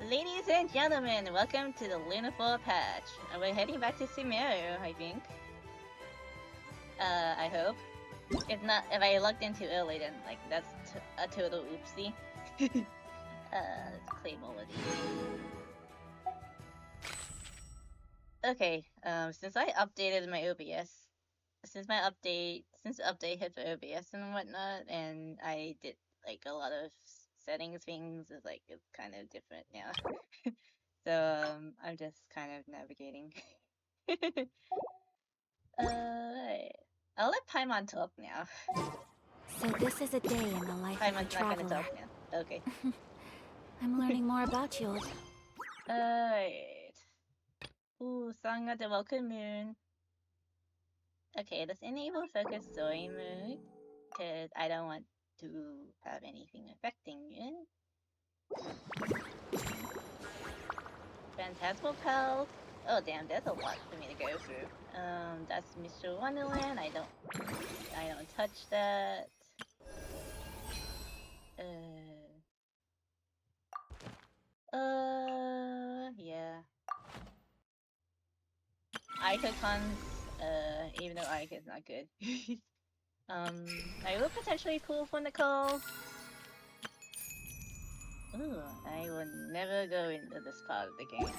Ladies and gentlemen, welcome to the Luna 4 patch. We're heading back to Sumeruuu, I think. I hope. If not, if I logged in too early, then like that's a total oopsie. Let's claim all of these. Okay, since I updated my OBS, since the update hit for OBS and whatnot, and I did like a lot of settings things, it's kind of different now. So I'm just kind of navigating. I'll let Paimon talk now. So this is a day in the life of a Paimon's not gonna traveler. talk now. Okay. I'm learning more about you. Alright. Ooh, Song of the Welcome Moon. Okay, let's enable focus story mode, because I don't want to have anything affecting it. Phantasmal Pals. Oh damn, there's a lot for me to go through. That's Mr. Wonderland. I don't touch that. Yeah. Icons, even though Icon's not good. I will potentially pull for Nicole. Ooh, I will never go into this part of the game.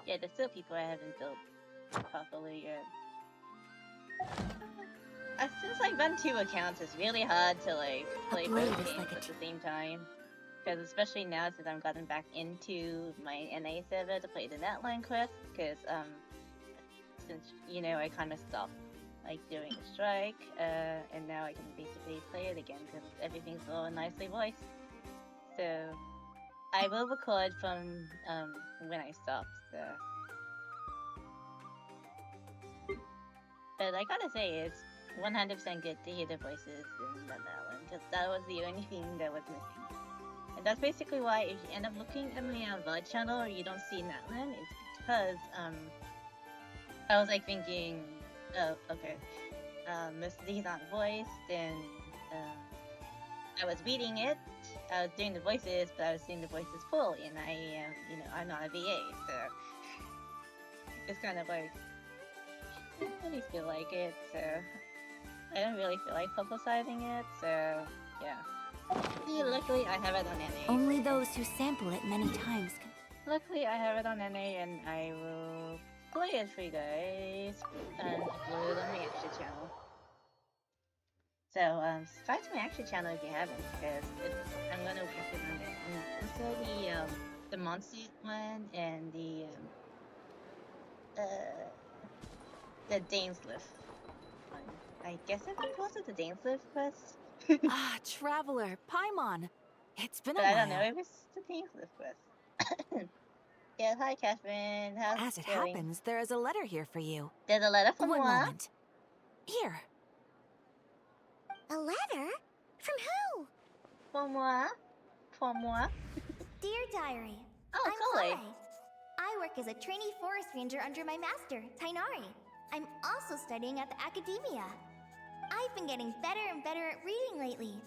Yeah, there's still people I haven't built properly yet. Since I run 2 accounts, it's really hard to play both games at the same time. Because especially now, since I've gotten back into my NA server to play the Netline quest, because since I kind of stopped doing the strike, and now I can basically play it again because everything's all nicely voiced. So I will record from when I stopped. So. But I gotta say, it's 100% good to hear the voices in that one, because that was the only thing that was missing. And that's basically why if you end up looking at my VOD channel or you don't see Natlan, it's because I was thinking, oh, okay, most of these aren't voiced, and I was reading it, I was doing the voices, but I was doing the voices fully, and I am, I'm not a VA, so it's kind of I don't really feel like it, so I don't really feel like publicizing it, so yeah. Luckily, I have it on NA. Only those who sample it many times can. Luckily, I have it on NA, and I will play it for you guys and upload it on my extra channel. So, subscribe to my extra channel if you haven't, because I'm gonna work it on it. Also, the monster one and the Dainsliff one. I guess I can call it the Dainsliff quest. Ah, traveler, Paimon. It's been but a while. I don't know if it's the Dainsliff quest. Yeah, hi Catherine. How's As it going? happens, there is a letter here for you. There's a letter from One moi? moment. Here. A letter? From who? From moi? From moi? Dear Diary. Oh, I'm Chloe. Chloe. I work as a trainee forest ranger under my master, Tainari. I'm also studying at the academia. I've been getting better and better at reading lately.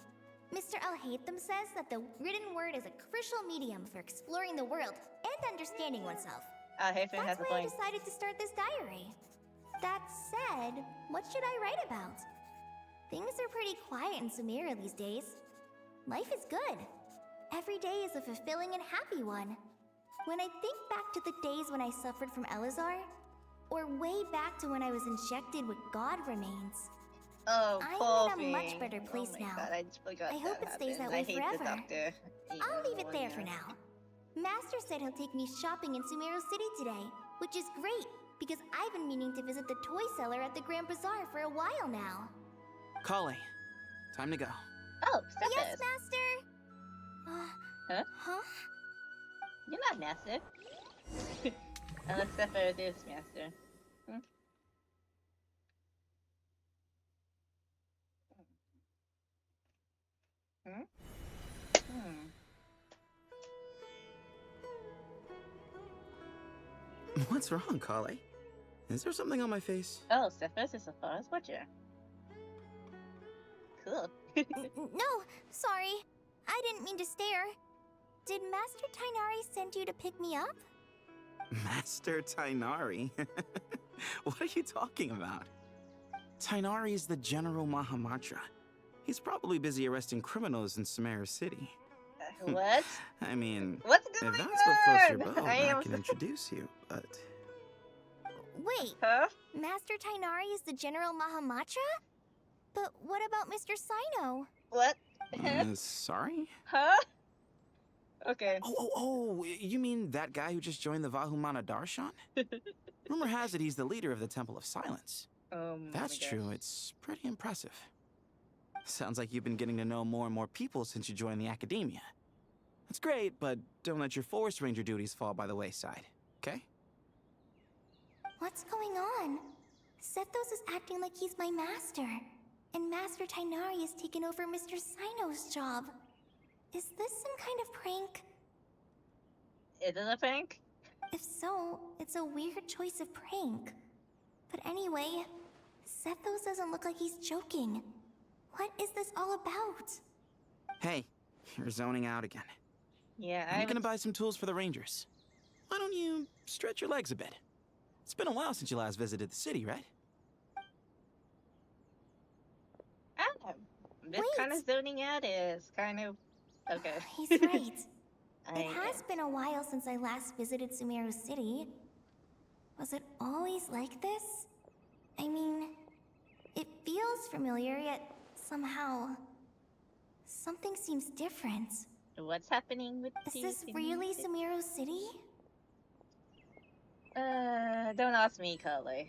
Mr. Al-Haytham says that the written word is a crucial medium for exploring the world and understanding oneself. That's why I decided to start this diary. That said, what should I write about? Things are pretty quiet in Sumeruuu these days. Life is good. Every day is a fulfilling and happy one. When I think back to the days when I suffered from Elazar, or way back to when I was injected with God remains, I'm in a much better place now. God, I just forgot I hope it stays that way forever. I'll leave it there for now. Master said he'll take me shopping in Sumeruuu City today, which is great, because I've been meaning to visit the toy seller at the Grand Bazaar for a while now. Kale, time to go. Oh, Yes, Master! Huh? Huh? You're not massive. Unless Sephiroth is master. What's wrong, Kale? Is there something on my face? Oh, Cephas is a forest watcher. Cool. No, sorry. I didn't mean to stare. Did Master Tainari send you to pick me up? Master Tainari? What are you talking about? Tainari is the General Mahamatra. He's probably busy arresting criminals in Sumeruuu City. What? I mean, What's if going that's what floats your on? boat, I I am can introduce you, but... Wait, Huh? Master Tainari is the General Mahamatra? But what about Mr. Sino? What? Sorry? Huh? Okay. Oh, you mean that guy who just joined the Vahumana Darshan? Rumor has it he's the leader of the Temple of Silence. That's true, it's pretty impressive. Sounds like you've been getting to know more and more people since you joined the academia. That's great, but don't let your forest ranger duties fall by the wayside, okay? What's going on? Sethos is acting like he's my master, and Master Tainari has taken over Mr. Sino's job. Is this some kind of prank? Is it a prank? If so, it's a weird choice of prank. But anyway, Sethos doesn't look like he's joking. What is this all about? Hey, you're zoning out again. Yeah, I'm gonna buy some tools for the rangers. Why don't you stretch your legs a bit? It's been a while since you last visited the city, right? This kind of zoning out is kind of okay. He's right. I It has been a while since I last visited Sumeruuu City. Was it always like this? I mean, it feels familiar, yet somehow... something seems different. What's happening with Is you? this really Sumeruuu City? Don't ask me, Kale.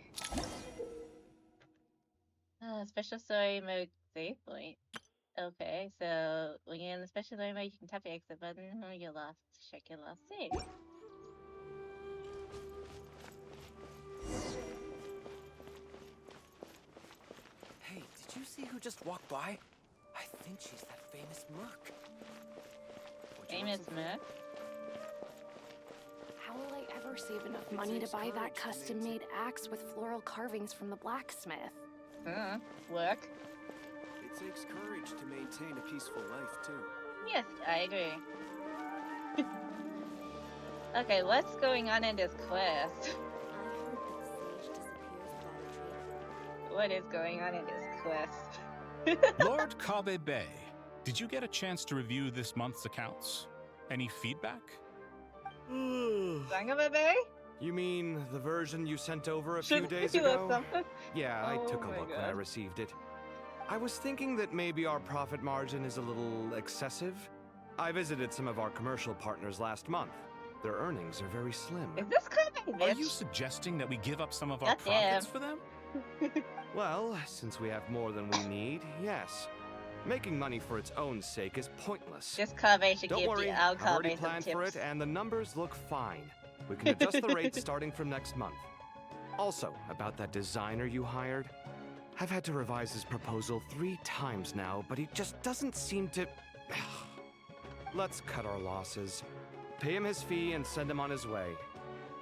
Special story mode save point. Okay, so when you're in the special story mode, you can tap the exit button or your last check your last save. Hey, did you see who just walked by? I think she's that famous merc. Famous Merc? How will I ever save enough money to buy that custom-made axe with floral carvings from the blacksmith? Work? It takes courage to maintain a peaceful life, too. Yes, I agree. Okay, what's going on in this quest? What is going on in this quest? Lord Kabe Bay, did you get a chance to review this month's accounts? Any feedback? Sangha Bay? You mean the version you sent over a Should few days we look ago? something? Yeah, I Oh took a my look when I God. received it. I was thinking that maybe our profit margin is a little excessive. I visited some of our commercial partners last month. Their earnings are very slim. Is this Kabe Are bitch? you suggesting that we give up some of our That's profits him. for them? Well, since we have more than we need, yes. Making money for its own sake is pointless. This Kabe should Don't give worry, the I've already Kabe some planned for tips. it, and the numbers look fine. We can adjust the rates starting from next month. Also, about that designer you hired, I've had to revise his proposal 3 times now, but he just doesn't seem to... Let's cut our losses. Pay him his fee and send him on his way.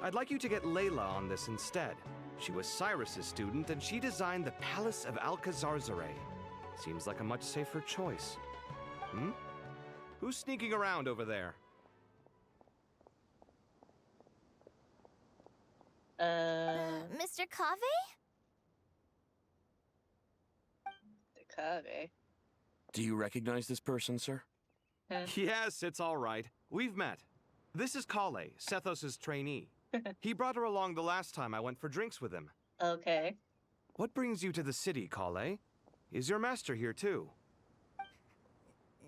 I'd like you to get Layla on this instead. She was Cyrus's student, and she designed the Palace of Alcazarzare. Seems like a much safer choice. Who's sneaking around over there? Mr. Kave? The Kabe. Do you recognize this person, sir? Yes, it's all right. We've met. This is Kale, Sethos' trainee. He brought her along the last time I went for drinks with him. Okay. What brings you to the city, Kale? Is your master here too?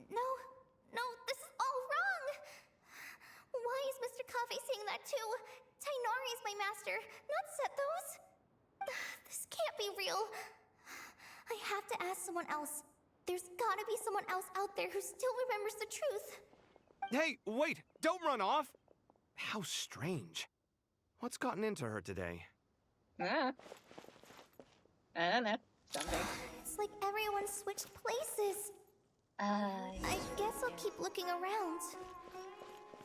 No, this is all wrong! Why is Mr. Kave saying that too? Tainari is my master, not Sethos! This can't be real. I have to ask someone else. There's gotta be someone else out there who still remembers the truth. Hey, wait! Don't run off! How strange. What's gotten into her today? I don't know. Something. It's like everyone switched places. I guess I'll keep looking around.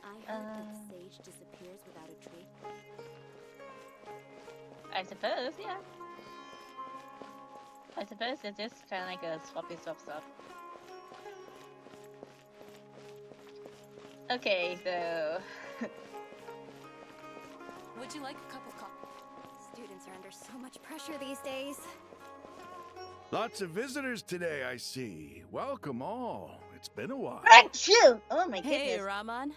I heard that sage disappears without a trace. I suppose, yeah. I suppose it's just kind of like a swappy swap swap. Okay, so... Would you like a cup of coffee? Students are under so much pressure these days. Lots of visitors today, I see. Welcome all. It's been a while. Achoo! Oh my goodness. Hey, Rahman.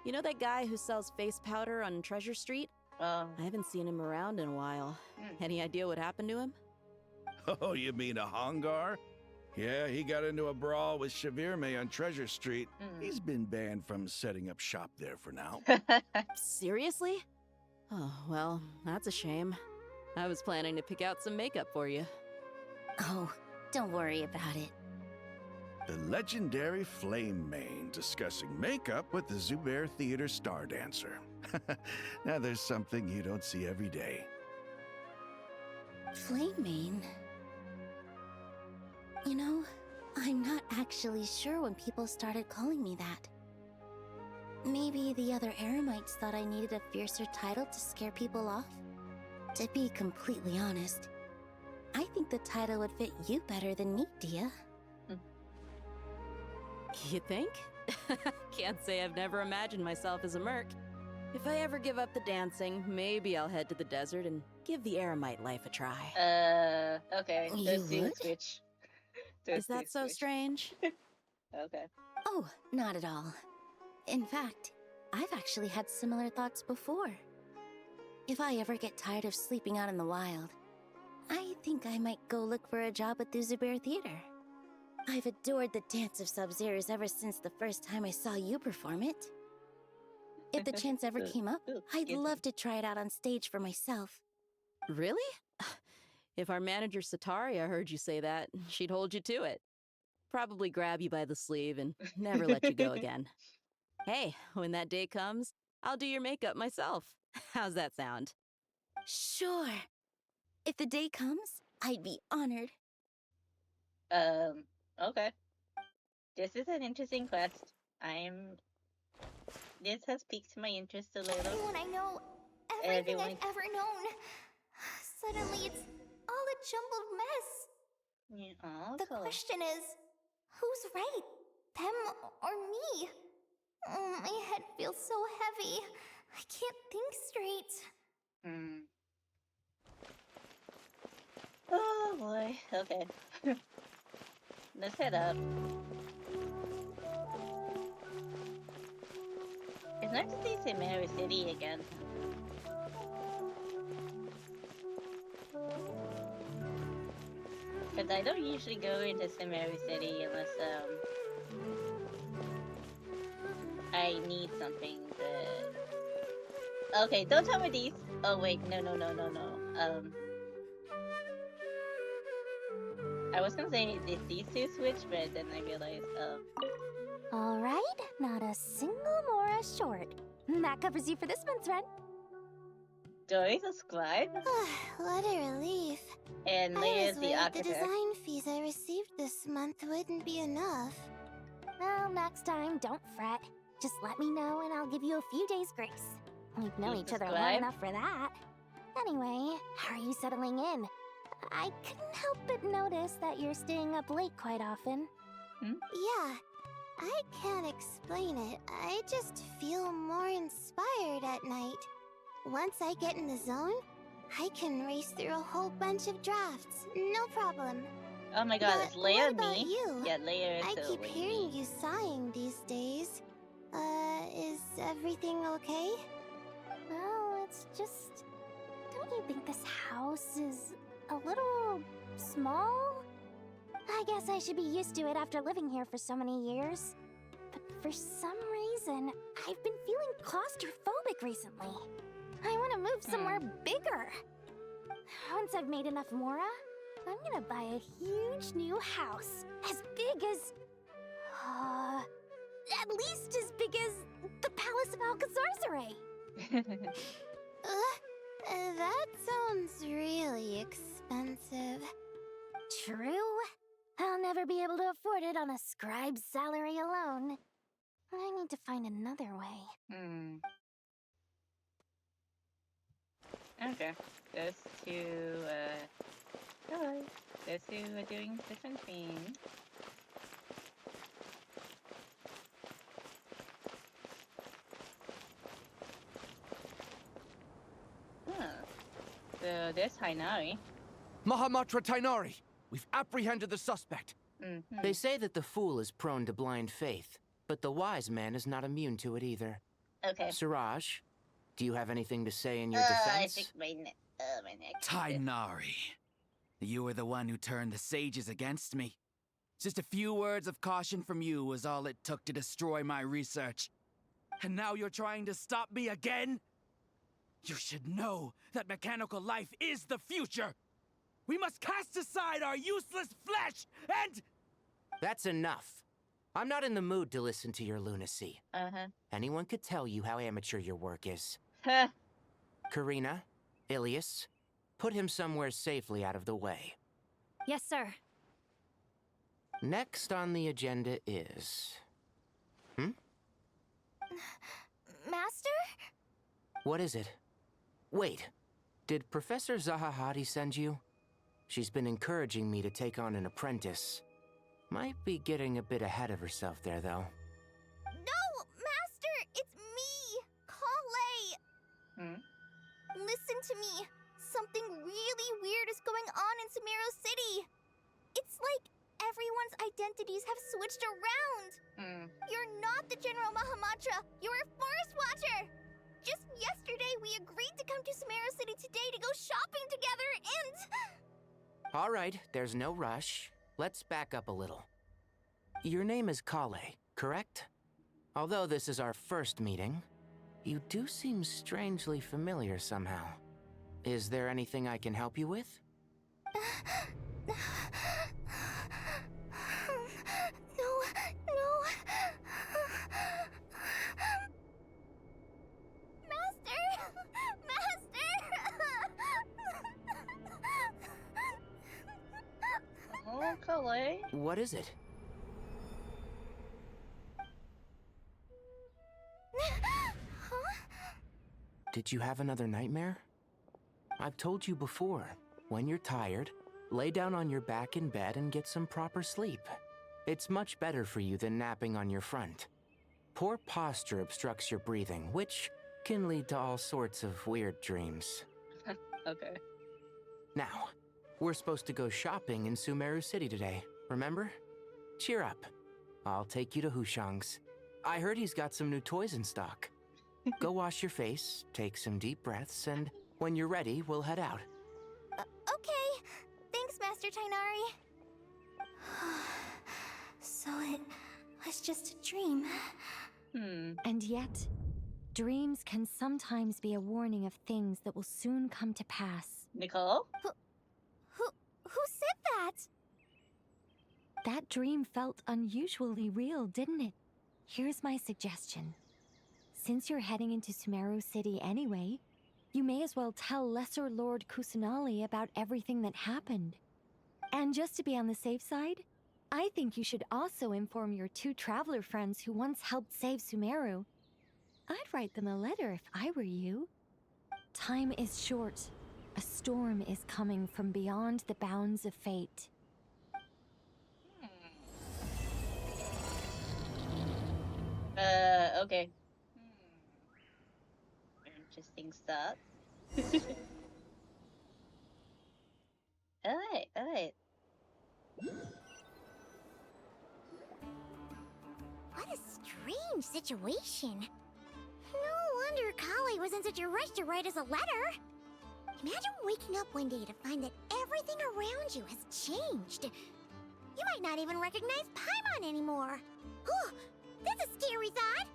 You know that guy who sells face powder on Treasure Street? Oh. I haven't seen him around in a while. Any idea what happened to him? Oh, you mean a Hongar? Yeah, he got into a brawl with Shavirme on Treasure Street. He's been banned from setting up shop there for now. Seriously? Oh, well, that's a shame. I was planning to pick out some makeup for you. Oh, don't worry about it. The legendary Flame Mane discussing makeup with the Zubair Theater star dancer. Now there's something you don't see every day. Flame Mane? You know, I'm not actually sure when people started calling me that. Maybe the other Eremites thought I needed a fiercer title to scare people off? To be completely honest, I think the title would fit you better than me, Dia. You think? Can't say I've never imagined myself as a merc. If I ever give up the dancing, maybe I'll head to the desert and give the Eremite life a try. Okay. You would? Switch. Is that so strange? Okay. Oh, not at all. In fact, I've actually had similar thoughts before. If I ever get tired of sleeping out in the wild, I think I might go look for a job at the Zubair Theater. I've adored the dance of Sub-Zeros ever since the first time I saw you perform it. If the chance ever came up, I'd love to try it out on stage for myself. Really? If our manager Sataria heard you say that, she'd hold you to it. Probably grab you by the sleeve and never let you go again. Hey, when that day comes, I'll do your makeup myself. How's that sound? Sure. If the day comes, I'd be honored. Okay. This is an interesting quest. This has piqued my interest a little. Everyone I know, everything I've ever known. Suddenly it's all a jumbled mess. Yeah, The question is, who's right? Them or me? Oh, my head feels so heavy. I can't think straight. Oh boy. Okay. Let's head up. It's nice to see Sumeruuu City again. Because I don't usually go into Sumeruuu City unless, I need something to... Okay, don't tell me these. Oh wait, no. I was gonna say these two switch, but then I realized, Alright, not a single Mora short. That covers you for this month's rent. do I subscribe? What a relief. And Leia's the architect. The design fees I received this month wouldn't be enough. Well, next time, don't fret. Just let me know and I'll give you a few days' grace. We've known each other long enough for that. Anyway, how are you settling in? I couldn't help but notice that you're staying up late quite often. Yeah, I can't explain it. I just feel more inspired at night. Once I get in the zone, I can race through a whole bunch of drafts, no problem. Oh my god, But it's Leia what about me? you? Yeah, Leia is I so keep lady. hearing you sighing these days. Is everything okay? Well, it's just... Don't you think this house is a little small? I guess I should be used to it after living here for so many years. But for some reason, I've been feeling claustrophobic recently. I want to move somewhere bigger. Once I've made enough Mora, I'm gonna buy a huge new house. As big as... at least as big as the Palace of Alcazarzaray. That sounds really expensive. True. I'll never be able to afford it on a scribe's salary alone. I need to find another way. Okay. Those two, hello. Those two are doing different things. Huh. So there's Hainari. Mahamatra Tainari! We've apprehended the suspect. Mm-hmm. They say that the fool is prone to blind faith, but the wise man is not immune to it either. Okay. Siraj, do you have anything to say in your defense? I think my neck. Tainari, you were the one who turned the sages against me. Just a few words of caution from you was all it took to destroy my research. And now you're trying to stop me again? You should know that mechanical life is the future. We must cast aside our useless flesh and... That's enough. I'm not in the mood to listen to your lunacy. Uh-huh. Anyone could tell you how amateur your work is. Huh. Karina, Ilias, put him somewhere safely out of the way. Yes, sir. Next on the agenda is... Master? What is it? Wait, did Professor Zahahati send you? She's been encouraging me to take on an apprentice. Might be getting a bit ahead of herself there, though. No, Master! It's me! Kale! Listen to me. Something really weird is going on in Sumeruuu City. It's like everyone's identities have switched around. You're not the General Mahamatra. You're a forest watcher. Just yesterday, we agreed to come to Sumeruuu City today to go shopping together, and... All right, there's no rush. Let's back up a little. Your name is Kale, correct? Although this is our first meeting, you do seem strangely familiar somehow. Is there anything I can help you with? No. Oh, Kale. What is it? Did you have another nightmare? I've told you before, when you're tired, lay down on your back in bed and get some proper sleep. It's much better for you than napping on your front. Poor posture obstructs your breathing, which can lead to all sorts of weird dreams. Okay. Now, we're supposed to go shopping in Sumeruuu City today, remember? Cheer up. I'll take you to Hushang's. I heard he's got some new toys in stock. Go wash your face, take some deep breaths, and when you're ready, we'll head out. Okay. Thanks, Master Tainari. So it was just a dream. And yet, dreams can sometimes be a warning of things that will soon come to pass. Nicole? Who said that? That dream felt unusually real, didn't it? Here's my suggestion. Since you're heading into Sumeruuu City anyway, you may as well tell Lesser Lord Kusanali about everything that happened. And just to be on the safe side, I think you should also inform your two traveler friends who once helped save Sumeruuu. I'd write them a letter if I were you. Time is short. A storm is coming from beyond the bounds of fate. Okay. Interesting stuff. Alright. What a strange situation. No wonder Kali was in such a rush to write us a letter. Imagine waking up one day to find that everything around you has changed. You might not even recognize Paimon anymore. Oh, that's a scary thought.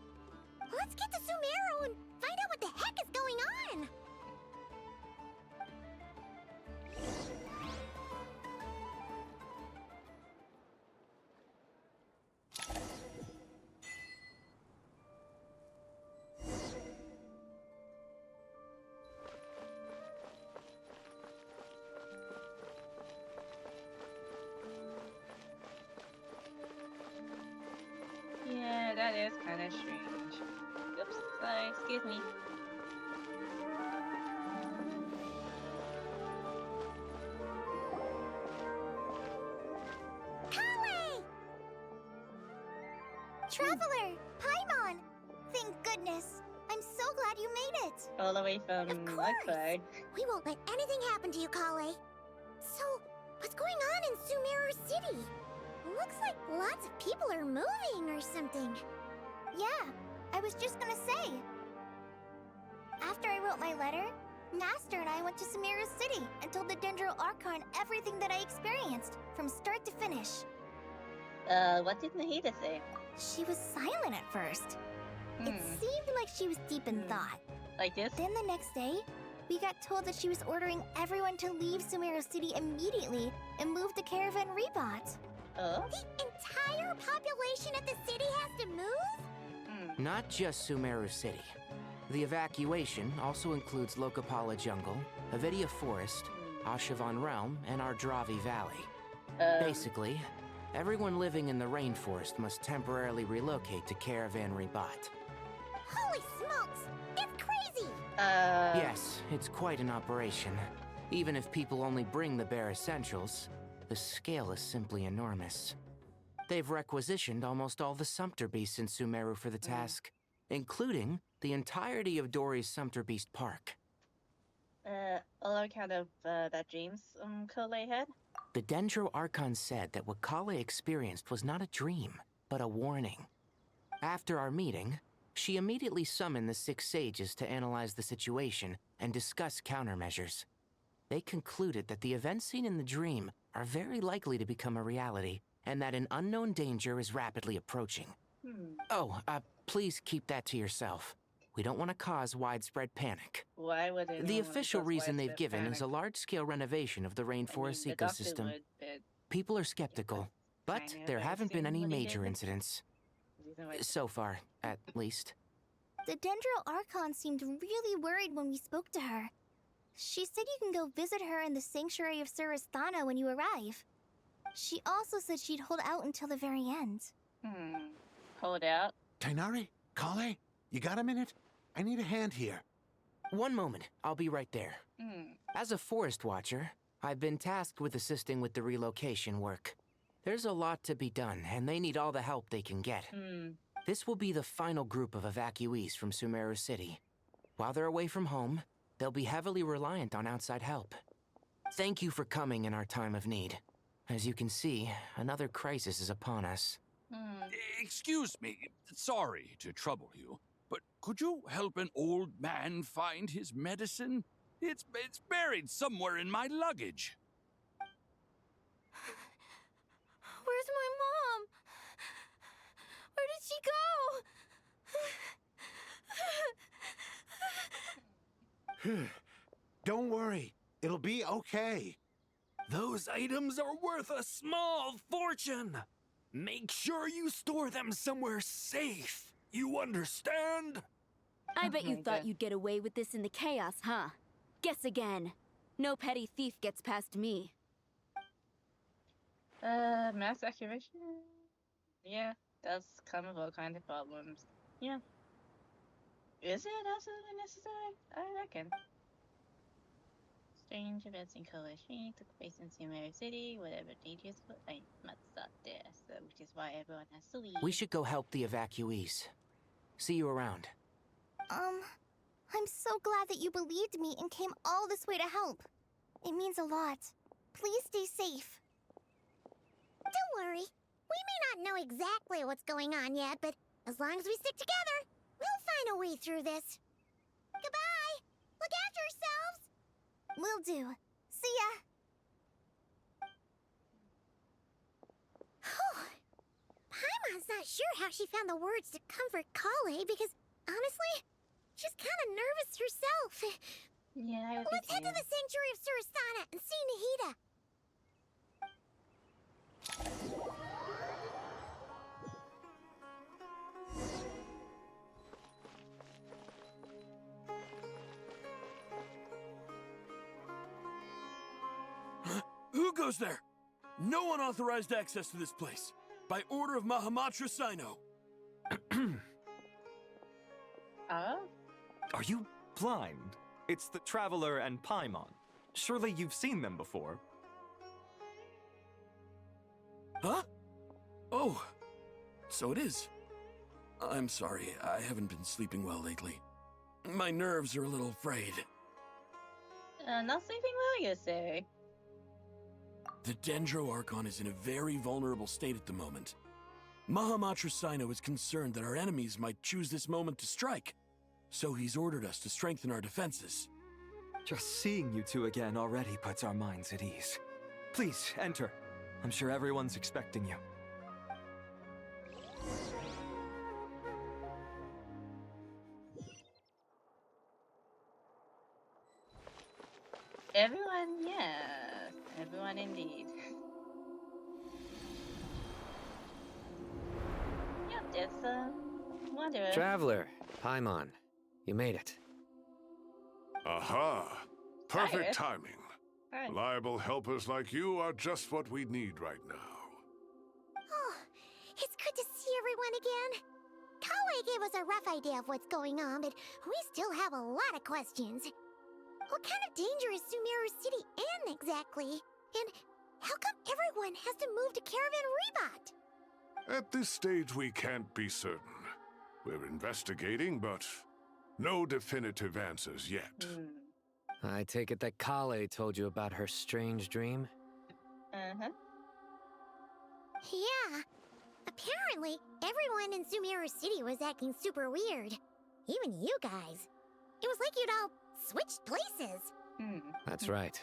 Let's get to Sumeruuu and find out what the heck is going on. Yeah, that is kind of strange. Oops, sorry, excuse me. Traveler! Paimon! Thank goodness! I'm so glad you made it! All the way from Of course! Mudford. We won't let anything happen to you, Kale. So, what's going on in Sumeruuu City? Looks like lots of people are moving or something. Yeah, I was just gonna say. After I wrote my letter, Master and I went to Sumeruuu City and told the Dendro Archon everything that I experienced, from start to finish. What did Nahida say? She was silent at first. It seemed like she was deep in thought. Like this? Then the next day, we got told that she was ordering everyone to leave Sumeruuu City immediately and move the caravan Rebot. Oh? The entire population of the city has to move? Not just Sumeruuu City. The evacuation also includes Lokapala Jungle, Avidia Forest, Ashavan Realm, and Ardravi Valley. Basically, everyone living in the rainforest must temporarily relocate to Caravan Rebot. Holy smokes! It's crazy! Yes, it's quite an operation. Even if people only bring the bare essentials, the scale is simply enormous. They've requisitioned almost all the Sumpter Beasts in Sumeruuu for the task, including the entirety of Dory's Sumpter Beast Park. On account of that dreams Kale had? The Dendro Archon said that what Kale experienced was not a dream, but a warning. After our meeting, she immediately summoned the 6 sages to analyze the situation and discuss countermeasures. They concluded that the events seen in the dream are very likely to become a reality, and that an unknown danger is rapidly approaching. Oh, please keep that to yourself. We don't want to cause widespread panic. Why would anyone The official cause reason they've widespread given panic? is a large-scale renovation of the rainforest The doctor ecosystem. would, but People are skeptical, but kind of there haven't been any assume what he major did. incidents. Reason why- So far, at least. The Dendro Archon seemed really worried when we spoke to her. She said you can go visit her in the Sanctuary of Surasthana when you arrive. She also said she'd hold out until the very end. Hold out. Tainari? Kale? You got a minute? I need a hand here. One moment, I'll be right there. As a forest watcher, I've been tasked with assisting with the relocation work. There's a lot to be done, and they need all the help they can get. This will be the final group of evacuees from Sumeruuu City. While they're away from home, they'll be heavily reliant on outside help. Thank you for coming in our time of need. As you can see, another crisis is upon us. Excuse me, sorry to trouble you, but could you help an old man find his medicine? It's buried somewhere in my luggage. Where's my mom? Where did she go? Don't worry. It'll be okay. Those items are worth a small fortune. Make sure you store them somewhere safe. You understand? I bet you thought you'd get away with this in the chaos, huh? Guess again. No petty thief gets past me. Mass activation? Yeah, does come with all kinds of problems. Yeah. Is it absolutely necessary? I reckon. Strange events in Collision took place in Sumeruuu City, whatever dangers but I must stop there, so which is why everyone has to leave. We should go help the evacuees. See you around. I'm so glad that you believed me and came all this way to help. It means a lot. Please stay safe. Don't worry. We may not know exactly what's going on yet, but as long as we stick together, we'll find a way through this. Goodbye! Look after yourselves! Will do. See ya! Paimon's not sure how she found the words to comfort Kale because, honestly, she's kind of nervous herself. Yeah, Let's head to the Sanctuary of Surasthana and see Nahida. Who goes there? No unauthorized access to this place. By order of Mahamatra Sino. Are you blind? It's the Traveler and Paimon. Surely you've seen them before. Huh? Oh, so it is. I'm sorry, I haven't been sleeping well lately. My nerves are a little frayed. Not sleeping well, you say? The Dendro Archon is in a very vulnerable state at the moment. Mahamatra Sino is concerned that our enemies might choose this moment to strike, so he's ordered us to strengthen our defenses. Just seeing you two again already puts our minds at ease. Please, enter. I'm sure everyone's expecting you. Everyone, yeah. Everyone indeed. Yep, it's Wanderer. Traveler, Paimon, you made it. Aha! Perfect timing. Hi. Reliable helpers like you are just what we need right now. Oh, it's good to see everyone again. Kawaii gave us a rough idea of what's going on, but we still have a lot of questions. What kind of danger is Sumeruuu City in exactly? And how come everyone has to move to Caravan Rebot? At this stage, we can't be certain. We're investigating, but no definitive answers yet. I take it that Kale told you about her strange dream? Uh-huh. Yeah. Apparently, everyone in Sumeruuu City was acting super weird. Even you guys. It was like you'd all switched places. That's right.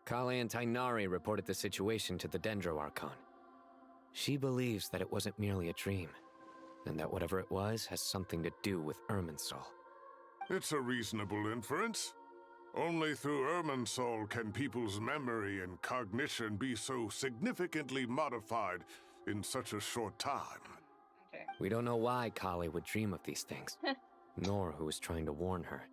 Kale and Tainari reported the situation to the Dendro Archon. She believes that it wasn't merely a dream, and that whatever it was has something to do with Irminsul. It's a reasonable inference. Only through Irminsul can people's memory and cognition be so significantly modified in such a short time. Okay. We don't know why Kale would dream of these things, nor who was trying to warn her.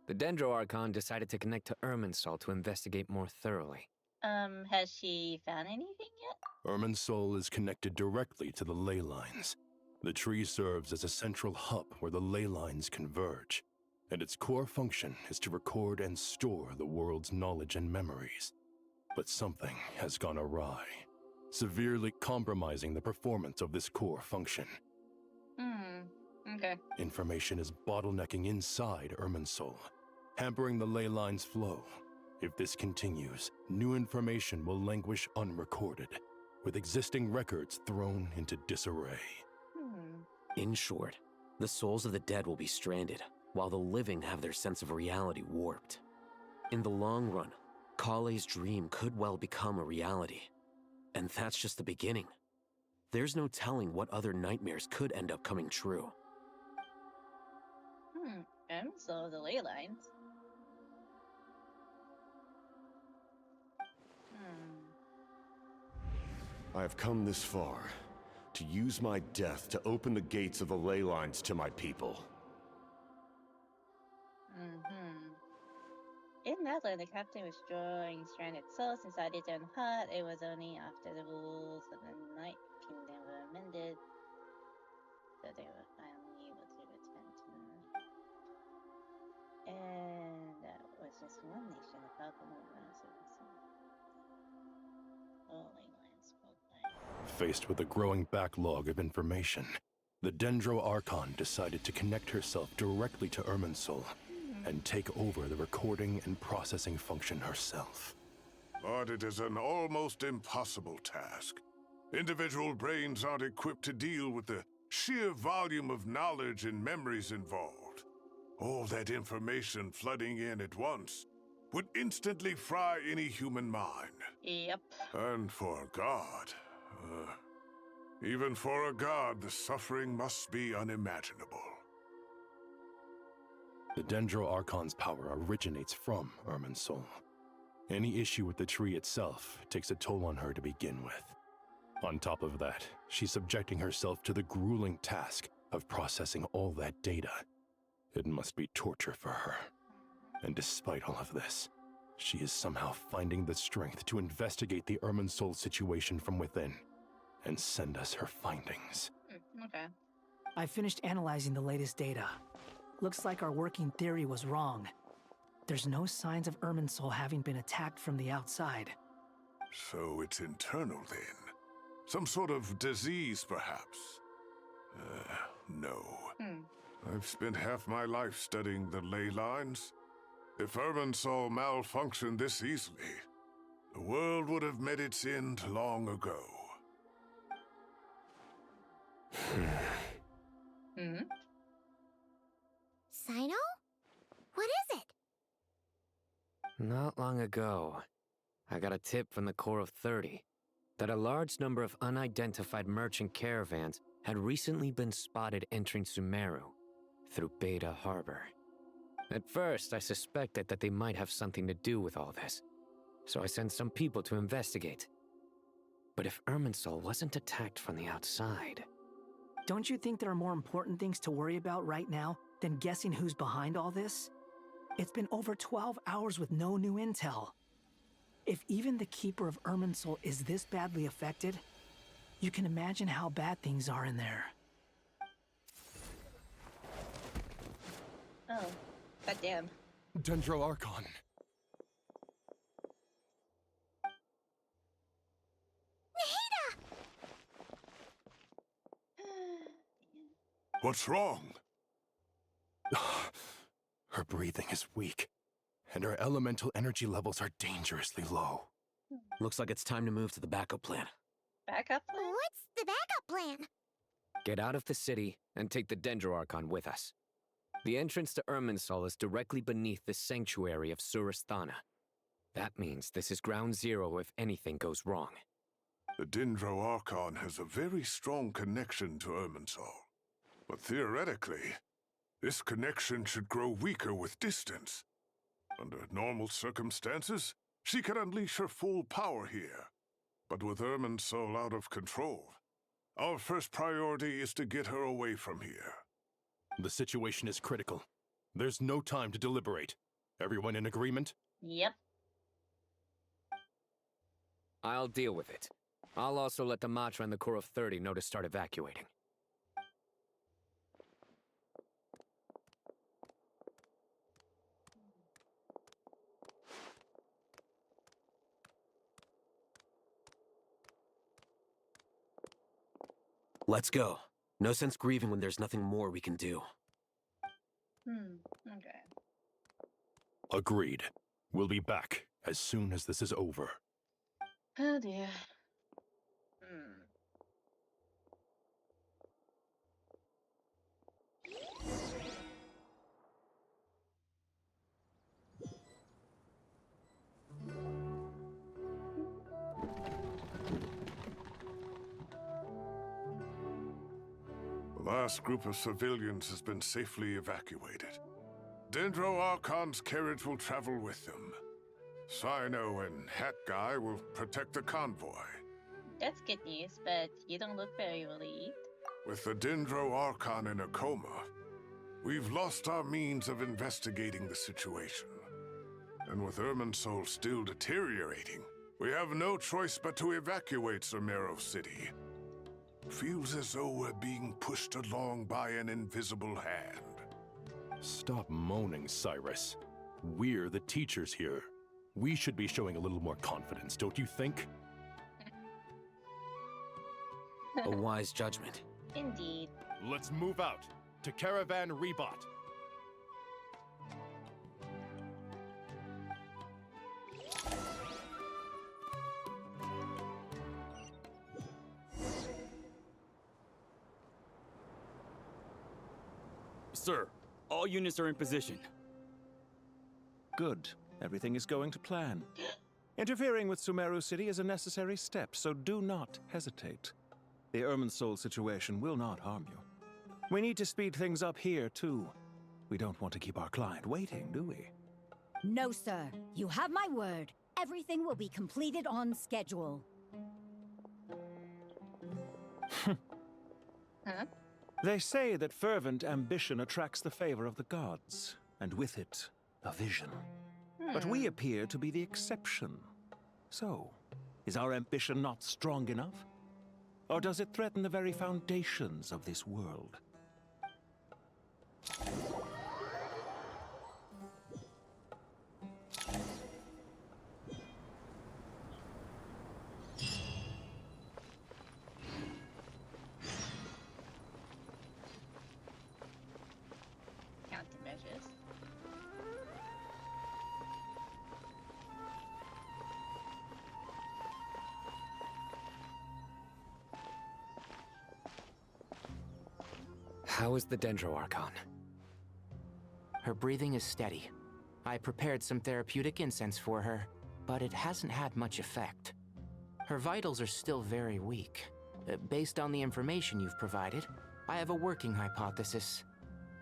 The Dendro Archon decided to connect to Irminsul to investigate more thoroughly. Has she found anything yet? Irminsul is connected directly to the ley lines. The tree serves as a central hub where the ley lines converge, and its core function is to record and store the world's knowledge and memories. But something has gone awry, severely compromising the performance of this core function. Okay. Information is bottlenecking inside Irminsul, hampering the ley line's flow. If this continues, new information will languish unrecorded, with existing records thrown into disarray. In short, the souls of the dead will be stranded, while the living have their sense of reality warped. In the long run, Kale's dream could well become a reality. And that's just the beginning. There's no telling what other nightmares could end up coming true. And so the ley lines. I have come this far to use my death to open the gates of the ley lines to my people. In Netherlands, the captain was drawing stranded souls inside his own hut. It was only after the rules of the Night Kingdom were amended that they were finally able to return to them. And that was just one nation of Falcon Faced with a growing backlog of information, the Dendro Archon decided to connect herself directly to Irminsul and take over the recording and processing function herself. But it is an almost impossible task. Individual brains aren't equipped to deal with the sheer volume of knowledge and memories involved. All that information flooding in at once would instantly fry any human mind. Yep. And for a god, even for a god, the suffering must be unimaginable. The Dendro Archon's power originates from Irminsul. Any issue with the tree itself takes a toll on her to begin with. On top of that, she's subjecting herself to the grueling task of processing all that data. It must be torture for her. And despite all of this, she is somehow finding the strength to investigate the Irminsul situation from within and send us her findings. Okay. I finished analyzing the latest data. Looks like our working theory was wrong. There's no signs of Irminsul having been attacked from the outside. So it's internal then. Some sort of disease, perhaps. no. I've spent half my life studying the ley lines. If Irminsul malfunctioned this easily, the world would have met its end long ago. Sino? What is it? Not long ago, I got a tip from the Corps of 30 that a large number of unidentified merchant caravans had recently been spotted entering Sumeruuu through Beta Harbor. At first, I suspected that they might have something to do with all this, so I sent some people to investigate. But if Irminsul wasn't attacked from the outside... Don't you think there are more important things to worry about right now than guessing who's behind all this? It's been over 12 hours with no new intel. If even the Keeper of Irminsul is this badly affected, you can imagine how bad things are in there. Oh, goddamn. Dendro Archon. What's wrong? Her breathing is weak, and her elemental energy levels are dangerously low. Looks like it's time to move to the backup plan. Backup plan? What's the backup plan? Get out of the city and take the Dendro Archon with us. The entrance to Irminsul is directly beneath the sanctuary of Surasthana. That means this is ground zero if anything goes wrong. The Dendro Archon has a very strong connection to Irminsul. But theoretically, this connection should grow weaker with distance. Under normal circumstances, she can unleash her full power here. But with Irminsul out of control, our first priority is to get her away from here. The situation is critical. There's no time to deliberate. Everyone in agreement? Yep. I'll deal with it. I'll also let the Matra and the Corps of 30 know to start evacuating. Let's go. No sense grieving when there's nothing more we can do. Okay. Agreed. We'll be back as soon as this is over. Oh dear. The last group of civilians has been safely evacuated. Dendro Archon's carriage will travel with them. Sino and Hat Guy will protect the convoy. That's good news, but you don't look very relieved. With the Dendro Archon in a coma, we've lost our means of investigating the situation. And with Irminsul still deteriorating, we have no choice but to evacuate Sumeruuu City. Feels as though we're being pushed along by an invisible hand. Stop moaning, Cyrus. We're the teachers here. We should be showing a little more confidence, don't you think? A wise judgment. Indeed. Let's move out to Caravan Rebot. Sir, all units are in position. Good. Everything is going to plan. Interfering with Sumeruuu City is a necessary step, so do not hesitate. The Irminsul situation will not harm you. We need to speed things up here, too. We don't want to keep our client waiting, do we? No, sir. You have my word. Everything will be completed on schedule. Huh? They say that fervent ambition attracts the favor of the gods, and with it, a vision. But we appear to be the exception. So, is our ambition not strong enough? Or does it threaten the very foundations of this world? How is the Dendro Archon? Her breathing is steady. I prepared some therapeutic incense for her, but it hasn't had much effect. Her vitals are still very weak. Based on the information you've provided, I have a working hypothesis.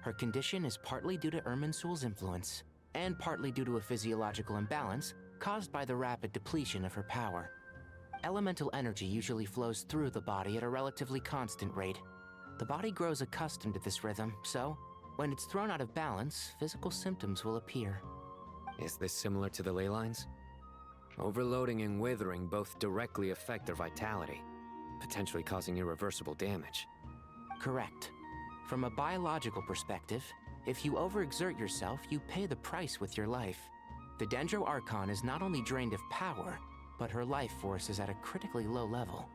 Her condition is partly due to Irminsul's influence, and partly due to a physiological imbalance caused by the rapid depletion of her power. Elemental energy usually flows through the body at a relatively constant rate. The body grows accustomed to this rhythm, so when it's thrown out of balance, physical symptoms will appear. Is this similar to the ley lines? Overloading and withering both directly affect their vitality, potentially causing irreversible damage. Correct. From a biological perspective, if you overexert yourself, you pay the price with your life. The Dendro Archon is not only drained of power, but her life force is at a critically low level.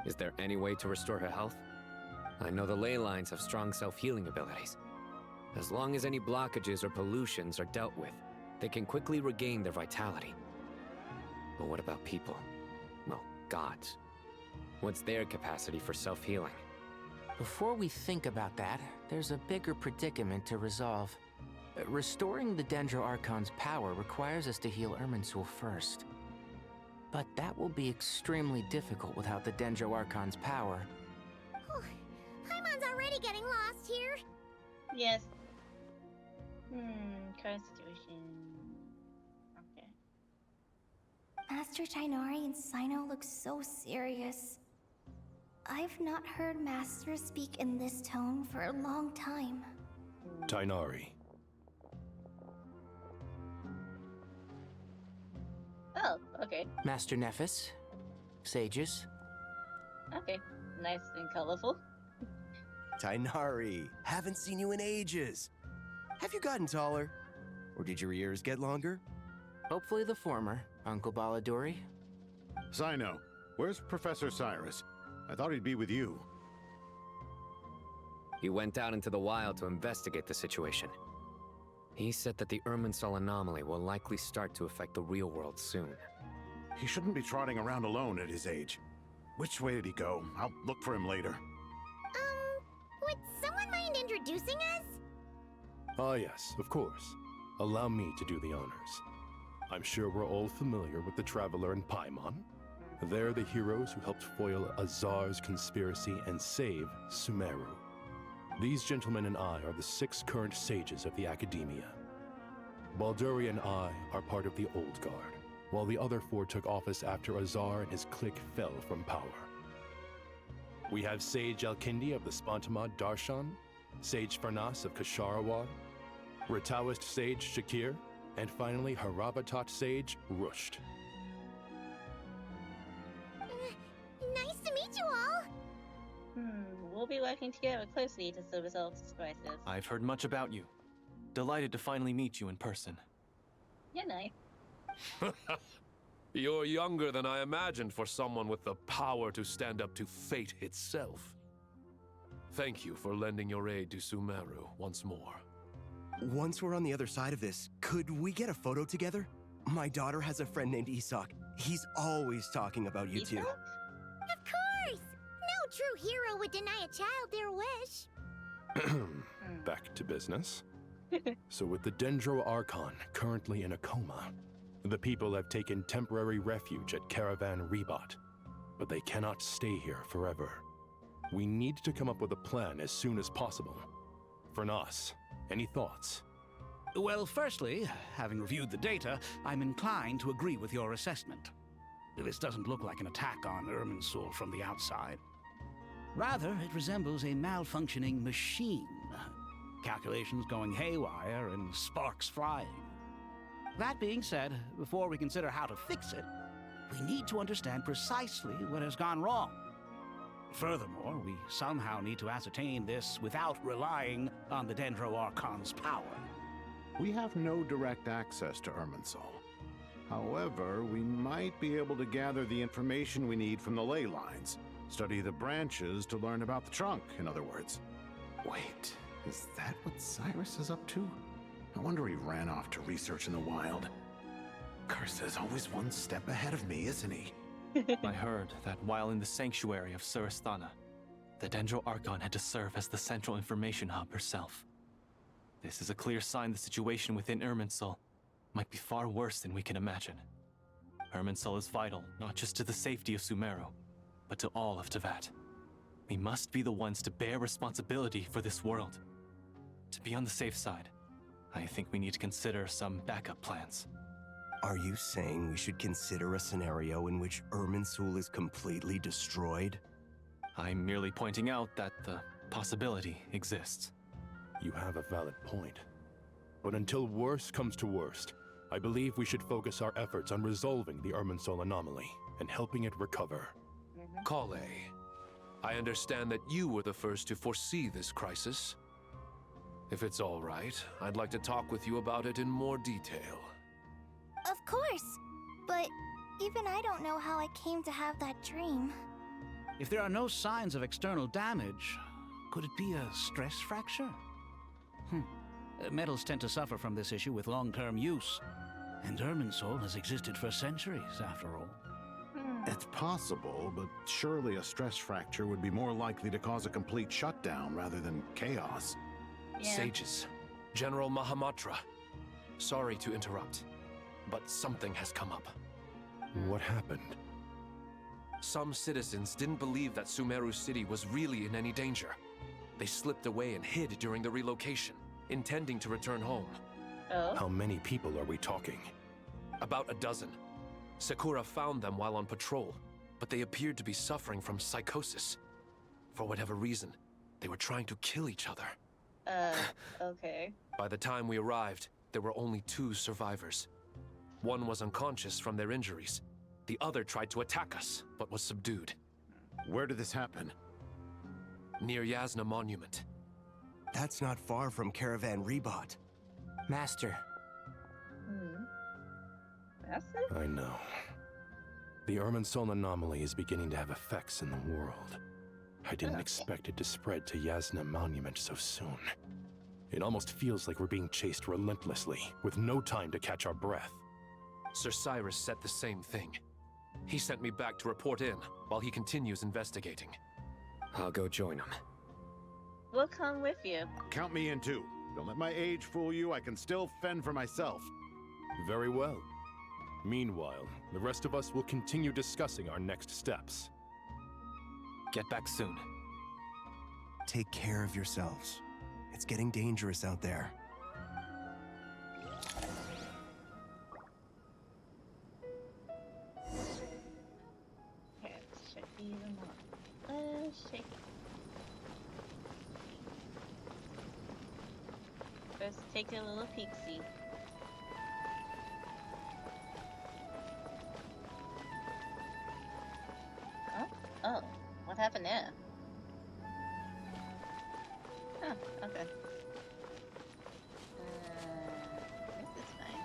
Is there any way to restore her health? I know the ley lines have strong self-healing abilities. As long as any blockages or pollutions are dealt with, they can quickly regain their vitality. But what about people? Well, gods. What's their capacity for self-healing? Before we think about that, there's a bigger predicament to resolve. Restoring the Dendro Archon's power requires us to heal Irminsul first. But that will be extremely difficult without the Dendro Archon's power. Paimon's already getting lost here. Yes. Current situation. Okay. Master Tainari and Sino look so serious. I've not heard Master speak in this tone for a long time. Tainari. Oh, okay. Master Nephis. Sages. Okay. Nice and colorful. Tainari, haven't seen you in ages. Have you gotten taller? Or did your ears get longer? Hopefully the former, Uncle Baladuri. Sino, where's Professor Cyrus? I thought he'd be with you. He went out into the wild to investigate the situation. He said that the Irminsul anomaly will likely start to affect the real world soon. He shouldn't be trotting around alone at his age. Which way did he go? I'll look for him later. Would someone mind introducing us? Ah, yes, of course. Allow me to do the honors. I'm sure we're all familiar with the Traveler and Paimon. They're the heroes who helped foil Azar's conspiracy and save Sumeruuu. These gentlemen and I are the 6 current sages of the Academia. Balduri and I are part of the Old Guard, while the other 4 took office after Azar and his clique fell from power. We have Sage Alkindi of the Spontamad Darshan, Sage Farnas of Kasharawar, Rataoist Sage Shakir, and finally Harabatot Sage Rusht. Nice to meet you all. We'll be working together closely to resolve this crisis. I've heard much about you. Delighted to finally meet you in person. You're nice. You're younger than I imagined for someone with the power to stand up to fate itself. Thank you for lending your aid to Sumeruuu once more. Once we're on the other side of this, could we get a photo together? My daughter has a friend named Isak. He's always talking about you two. Of course! No true hero would deny a child their wish. Back to business. So with the Dendro Archon currently in a coma, the people have taken temporary refuge at Caravan Rebot, but they cannot stay here forever. We need to come up with a plan as soon as possible. Fernas, any thoughts? Well, firstly, having reviewed the data, I'm inclined to agree with your assessment. This doesn't look like an attack on Irminsul from the outside. Rather, it resembles a malfunctioning machine. Calculations going haywire and sparks flying. That being said, before we consider how to fix it, we need to understand precisely what has gone wrong. Furthermore, we somehow need to ascertain this without relying on the Dendro Archon's power. We have no direct access to Irminsul. However, we might be able to gather the information we need from the ley lines. Study the branches to learn about the trunk, in other words. Wait, is that what Cyrus is up to? I wonder he ran off to research in the wild. Curse's always one step ahead of me, isn't he? I heard that while in the sanctuary of Surasthana, The Dendro Archon had to serve as the central information hub herself. This is a clear sign the situation within Irminsul might be far worse than we can imagine. Irminsul is vital, not just to the safety of Sumeruuu, but to all of Teyvat. We must be the ones to bear responsibility for this world. To be on the safe side, I think we need to consider some backup plans. Are you saying we should consider a scenario in which Irminsul is completely destroyed? I'm merely pointing out that the possibility exists. You have a valid point. But until worst comes to worst, I believe we should focus our efforts on resolving the Irminsul anomaly and helping it recover. Kale, I understand that you were the first to foresee this crisis. If it's all right, I'd like to talk with you about it in more detail. Of course. But even I don't know how I came to have that dream. If there are no signs of external damage, could it be a stress fracture? Metals tend to suffer from this issue with long-term use. And Irminsul has existed for centuries, after all. It's possible, but surely a stress fracture would be more likely to cause a complete shutdown rather than chaos. Yeah. Sages, General Mahamatra, sorry to interrupt, but something has come up. What happened? Some citizens didn't believe that Sumeruuu City was really in any danger. They slipped away and hid during the relocation, intending to return home. Oh? How many people are we talking? About a dozen. Sakura found them while on patrol, but they appeared to be suffering from psychosis. For whatever reason, they were trying to kill each other. Okay. By the time we arrived, there were only 2 survivors. One was unconscious from their injuries. The other tried to attack us, but was subdued. Where did this happen? Near Yasna Monument. That's not far from Caravan Rebot. Master. That's it? I know. The Irminsul anomaly is beginning to have effects in the world. I didn't expect it to spread to Yasna Monument so soon. It almost feels like we're being chased relentlessly, with no time to catch our breath. Sir Cyrus said the same thing. He sent me back to report in, while he continues investigating. I'll go join him. We'll come with you. Count me in too. Don't let my age fool you. I can still fend for myself. Very well. Meanwhile, the rest of us will continue discussing our next steps. Get back soon. Take care of yourselves. It's getting dangerous out there. Okay, let's check these out. Shake. Let's take a little peek-see. Oh, what happened there? Oh, okay. This is fine.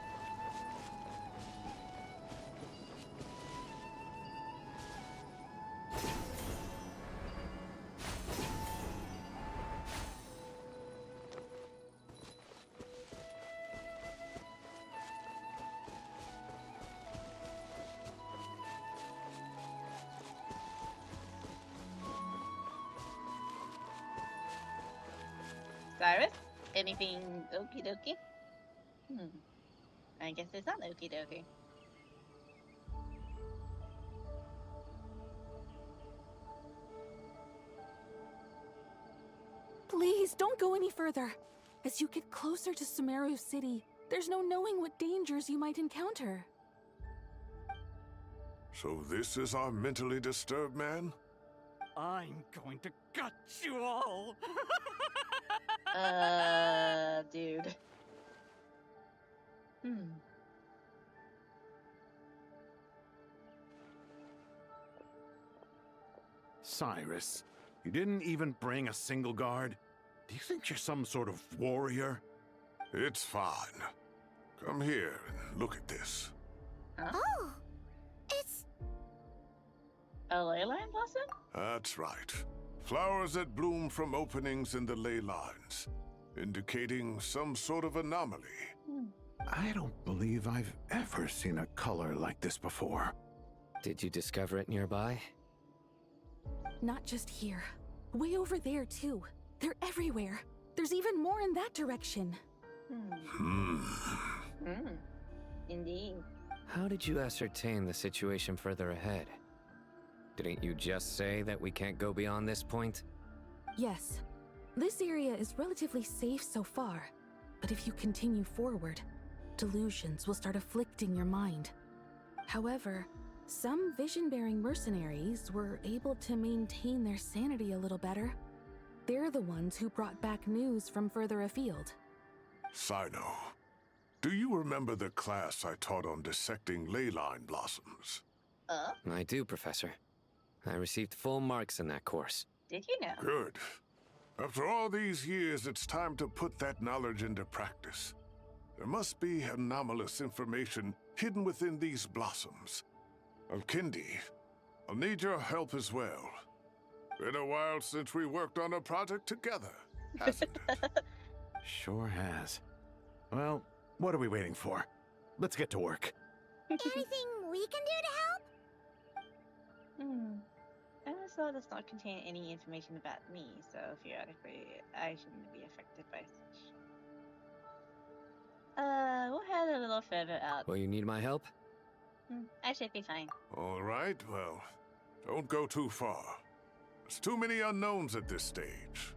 Cyrus? Anything okie dokie? I guess it's not okie dokie. Please, don't go any further. As you get closer to Sumeruuu City, there's no knowing what dangers you might encounter. So this is our mentally disturbed man? I'm going to gut you all! Dude. Cyrus, you didn't even bring a single guard? Do you think you're some sort of warrior? It's fine. Come here and look at this. Oh! It's... a ley line blossom? That's right. Flowers that bloom from openings in the ley lines, indicating some sort of anomaly. I don't believe I've ever seen a color like this before. Did you discover it nearby? Not just here. Way over there, too. They're everywhere. There's even more in that direction. Indeed. How did you ascertain the situation further ahead? Didn't you just say that we can't go beyond this point? Yes. This area is relatively safe so far, but if you continue forward, delusions will start afflicting your mind. However, some vision-bearing mercenaries were able to maintain their sanity a little better. They're the ones who brought back news from further afield. Sino, do you remember the class I taught on dissecting ley line blossoms? I do, Professor. I received full marks in that course. Did you know? Good. After all these years, it's time to put that knowledge into practice. There must be anomalous information hidden within these blossoms. Alkindi, I'll need your help as well. Been a while since we worked on a project together, hasn't it? Sure has. Well, what are we waiting for? Let's get to work. Anything we can do to help? MSL does not contain any information about me, so theoretically, I shouldn't be affected by such. We'll head a little further out. Will you need my help? I should be fine. All right, well, don't go too far. There's too many unknowns at this stage.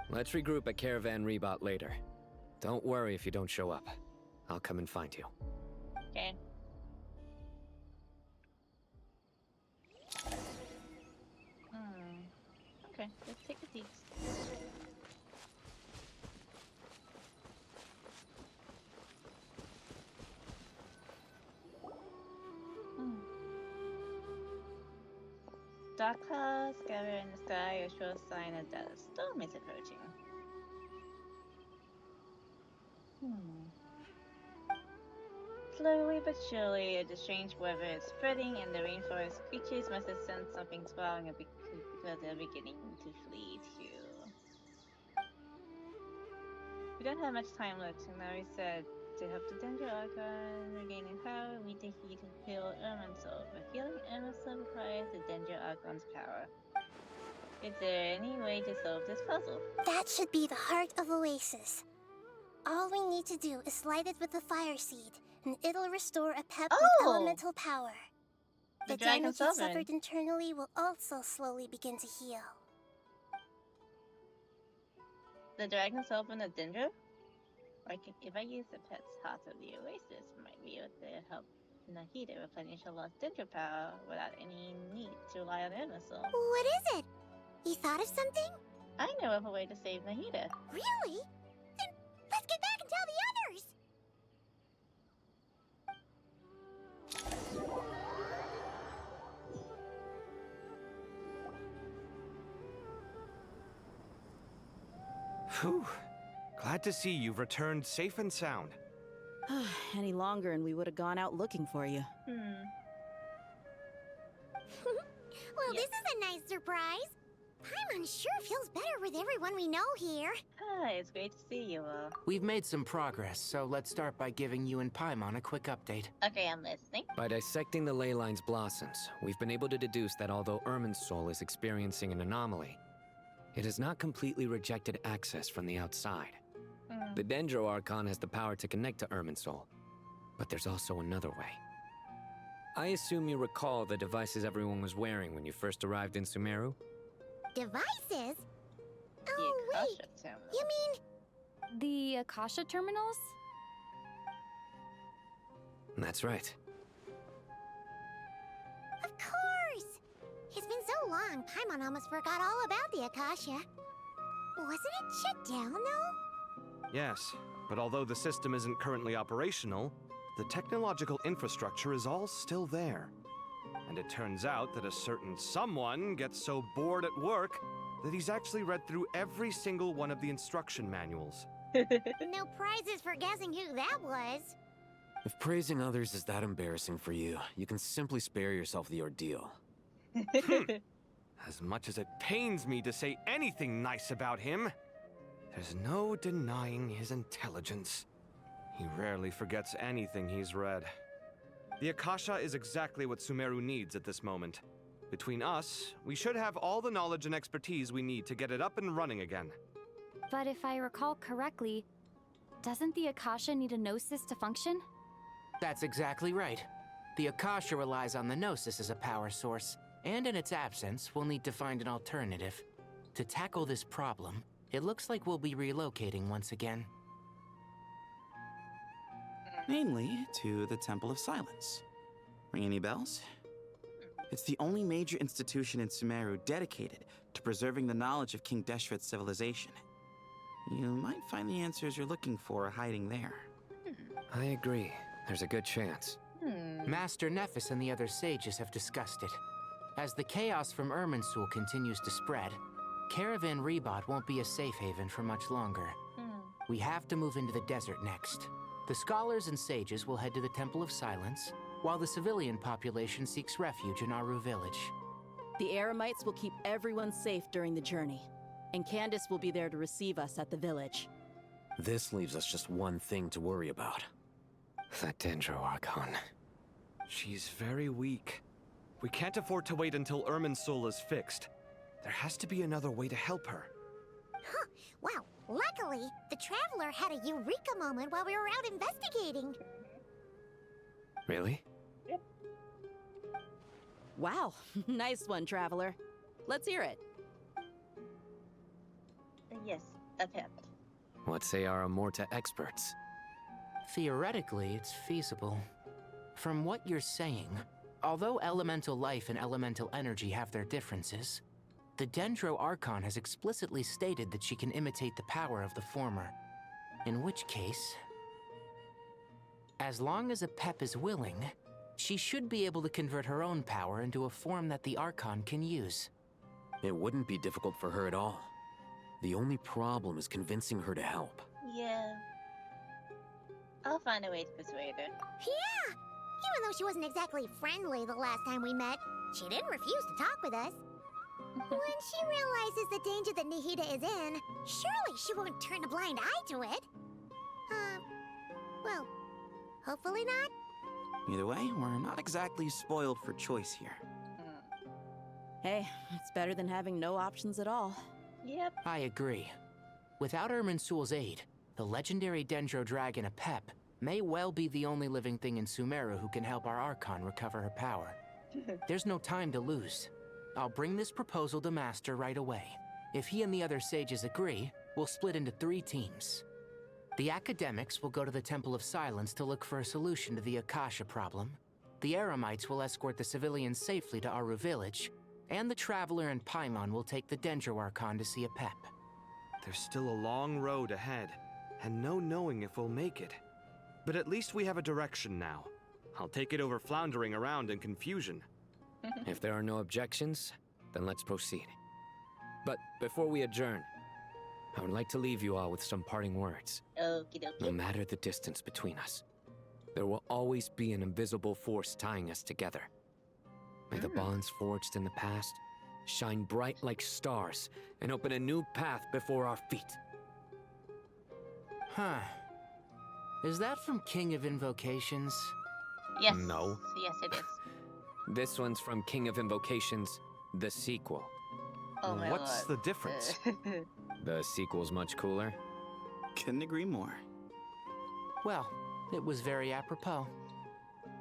Let's regroup at Caravan Rebot later. Don't worry if you don't show up. I'll come and find you. Okay. Okay, let's take a peek. Dark clouds gather in the sky, a sure sign that a storm is approaching. Slowly but surely, the strange weather is spreading, and the rainforest creatures must have sensed something's wrong because they're beginning to flee too. We don't have much time left, and Larry said to help the Dendro Archon regain in power, we need to heal Irminsul. But healing Irminsul requires the Dendro Archon's power. Is there any way to solve this puzzle? That should be the heart of Oasis. All we need to do is light it with the fire seed, and it'll restore a pep with elemental power. The damage it suffered internally will also slowly begin to heal. The Dragon Soul from the Dendro? If I use the pet's heart of the Oasis, I might be able to help Nahida replenish her lost Dendro power without any need to rely on Irminsul. What is it? You thought of something? I know of a way to save Nahida. Really? Then let's get back and tell the others! Whew. Glad to see you've returned safe and sound. Any longer and we would have gone out looking for you. Well, this is a nice surprise. Paimon sure feels better with everyone we know here. Hi, it's great to see you all. We've made some progress, so let's start by giving you and Paimon a quick update. Okay, I'm listening. By dissecting the ley line's blossoms, we've been able to deduce that although Irminsul is experiencing an anomaly, it has not completely rejected access from the outside. The Dendro Archon has the power to connect to Irminsul, but there's also another way. I assume you recall the devices everyone was wearing when you first arrived in Sumeruuu? Devices? Oh, wait. You mean... The Akasha terminals? That's right. Of course! It's been so long, Paimon almost forgot all about the Akasha. Wasn't it shut down, though? Yes, but although the system isn't currently operational, the technological infrastructure is all still there. And it turns out that a certain someone gets so bored at work that he's actually read through every single one of the instruction manuals. No prizes for guessing who that was. If praising others is that embarrassing for you, you can simply spare yourself the ordeal. As much as it pains me to say anything nice about him, there's no denying his intelligence. He rarely forgets anything he's read. The Akasha is exactly what Sumeruuu needs at this moment. Between us, we should have all the knowledge and expertise we need to get it up and running again. But if I recall correctly, doesn't the Akasha need a Gnosis to function? That's exactly right. The Akasha relies on the Gnosis as a power source, and in its absence, we'll need to find an alternative. To tackle this problem, it looks like we'll be relocating once again. Namely, to the Temple of Silence. Ring any bells? It's the only major institution in Sumeruuu dedicated to preserving the knowledge of King Deshret's civilization. You might find the answers you're looking for hiding there. I agree. There's a good chance. Master Nephis and the other sages have discussed it. As the chaos from Irminsul continues to spread, Caravan Rebot won't be a safe haven for much longer. We have to move into the desert next. The scholars and sages will head to the Temple of Silence, while the civilian population seeks refuge in Aru village. The Eremites will keep everyone safe during the journey, and Candace will be there to receive us at the village. This leaves us just one thing to worry about. That Dendro Archon. She's very weak. We can't afford to wait until Irminsul is fixed. There has to be another way to help her. Huh. Wow. Luckily, the Traveler had a eureka moment while we were out investigating. Really? Wow, nice one, Traveler. Let's hear it. Yes, that happened. What say our Amorta experts? Theoretically, it's feasible. From what you're saying, although elemental life and elemental energy have their differences, the Dendro Archon has explicitly stated that she can imitate the power of the former. In which case, as long as a Pep is willing, she should be able to convert her own power into a form that the Archon can use. It wouldn't be difficult for her at all. The only problem is convincing her to help. Yeah. I'll find a way to persuade her. Yeah! Even though she wasn't exactly friendly the last time we met, she didn't refuse to talk with us. When she realizes the danger that Nahida is in, surely she won't turn a blind eye to it. Well, hopefully not. Either way, we're not exactly spoiled for choice here. Hey, it's better than having no options at all. Yep. I agree. Without Irminsul's aid, the legendary Dendro Dragon Apep may well be the only living thing in Sumeruuu who can help our Archon recover her power. There's no time to lose. I'll bring this proposal to Master right away. If he and the other sages agree, we'll split into 3 teams. The academics will go to the Temple of Silence to look for a solution to the Akasha problem. The Eremites will escort the civilians safely to Aru village, and the Traveler and Paimon will take the Dendro Archon to see Apep. There's still a long road ahead, and no knowing if we'll make it. But at least we have a direction now. I'll take it over floundering around in confusion. If there are no objections, then let's proceed. But before we adjourn, I would like to leave you all with some parting words. Okie dokie. No matter the distance between us, there will always be an invisible force tying us together. May the bonds forged in the past shine bright like stars and open a new path before our feet. Huh. Is that from King of Invocations? Yes. No. Yes, it is. This one's from King of Invocations, the sequel. Oh my What's lord. the difference? The sequel's much cooler. Couldn't agree more. Well, it was very apropos.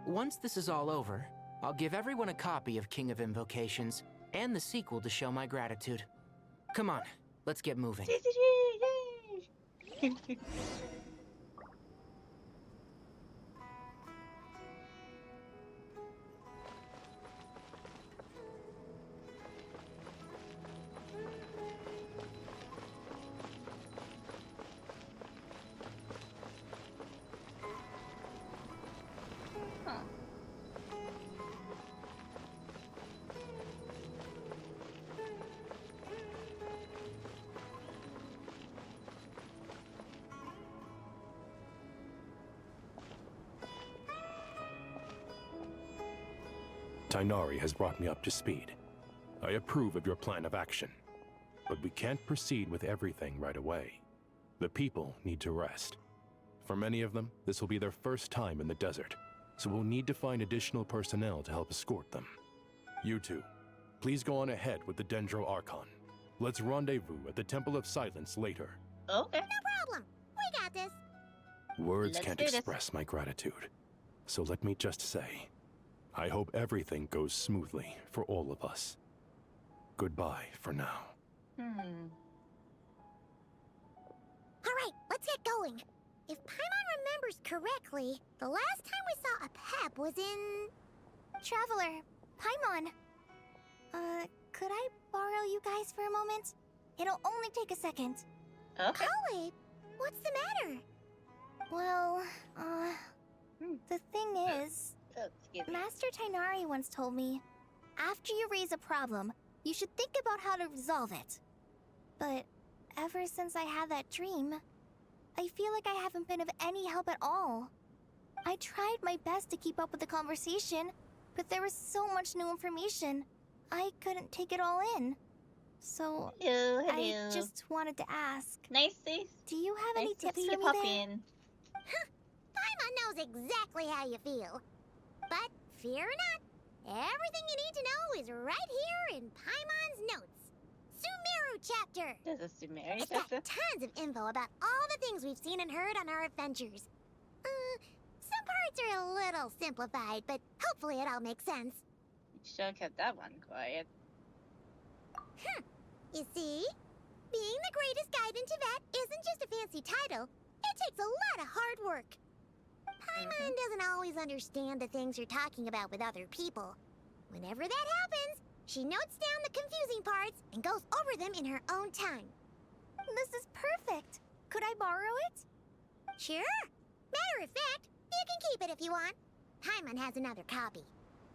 Once this is all over, I'll give everyone a copy of King of Invocations and the sequel to show my gratitude. Come on, let's get moving. Tighnari has brought me up to speed. I approve of your plan of action, but we can't proceed with everything right away. The people need to rest. For many of them, this will be their first time in the desert, so we'll need to find additional personnel to help escort them. You two, Please go on ahead with the Dendro Archon. Let's rendezvous at the Temple of Silence later. Okay. No problem. We got this. Words Let's can't do this. express my gratitude. So let me just say, I hope everything goes smoothly for all of us. Goodbye for now. Alright, let's get going. If Paimon remembers correctly, the last time we saw a Pep was in... Traveler, Paimon. Could I borrow you guys for a moment? It'll only take a second. Okay. Collie, what's the matter? Well, the thing is, Excuse me. Master Tainari once told me, after you raise a problem, you should think about how to resolve it. But ever since I had that dream, I feel like I haven't been of any help at all. I tried my best to keep up with the conversation, but there was so much new information, I couldn't take it all in. So, Hello. I just wanted to ask. Nice face. Do you have any Nice to tips see for you me pop there? in. Paimon knows exactly how you feel. But fear not, everything you need to know is right here in Paimon's notes. Sumeruuu chapter. There's a Sumeruuu It's got chapter. tons of info about all the things we've seen and heard on our adventures. Some parts are a little simplified, but hopefully it all makes sense. Sure kept that one quiet. You see? Being the greatest guide in Tibet isn't just a fancy title. It takes a lot of hard work. Paimon doesn't always understand the things you're talking about with other people. Whenever that happens, she notes down the confusing parts and goes over them in her own time. This is perfect. Could I borrow it? Sure. Matter of fact, you can keep it if you want. Paimon has another copy.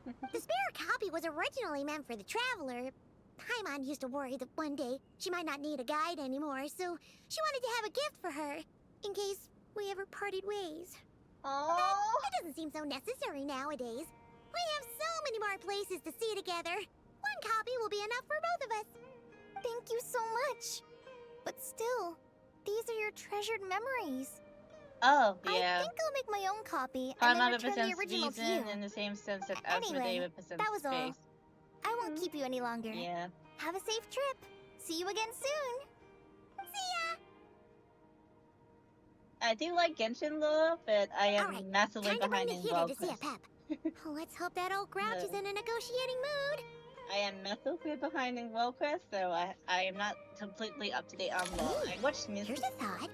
The spare copy was originally meant for the traveler. Paimon used to worry that one day she might not need a guide anymore, so she wanted to have a gift for her, in case we ever parted ways. Oh. It doesn't seem so necessary nowadays. We have so many more places to see together. One copy will be enough for both of us. Thank you so much. But still, these are your treasured memories. Oh, I yeah. think I'll make my own copy and Time then out return the represents original to you. reason in the same sense that Asmodee Anyway, represents that was all. space. I won't keep you any longer. Yeah. Have a safe trip. See you again soon. See ya! I do like Genshin lore, but I am Alright, massively time to bring behind the in heater WoW to see a Quest. Pep. Let's hope that old grouch is No. in a negotiating mood. I am massively behind in WoW Quest, so I am not completely up to date on lore. I watch Here's music. a thought.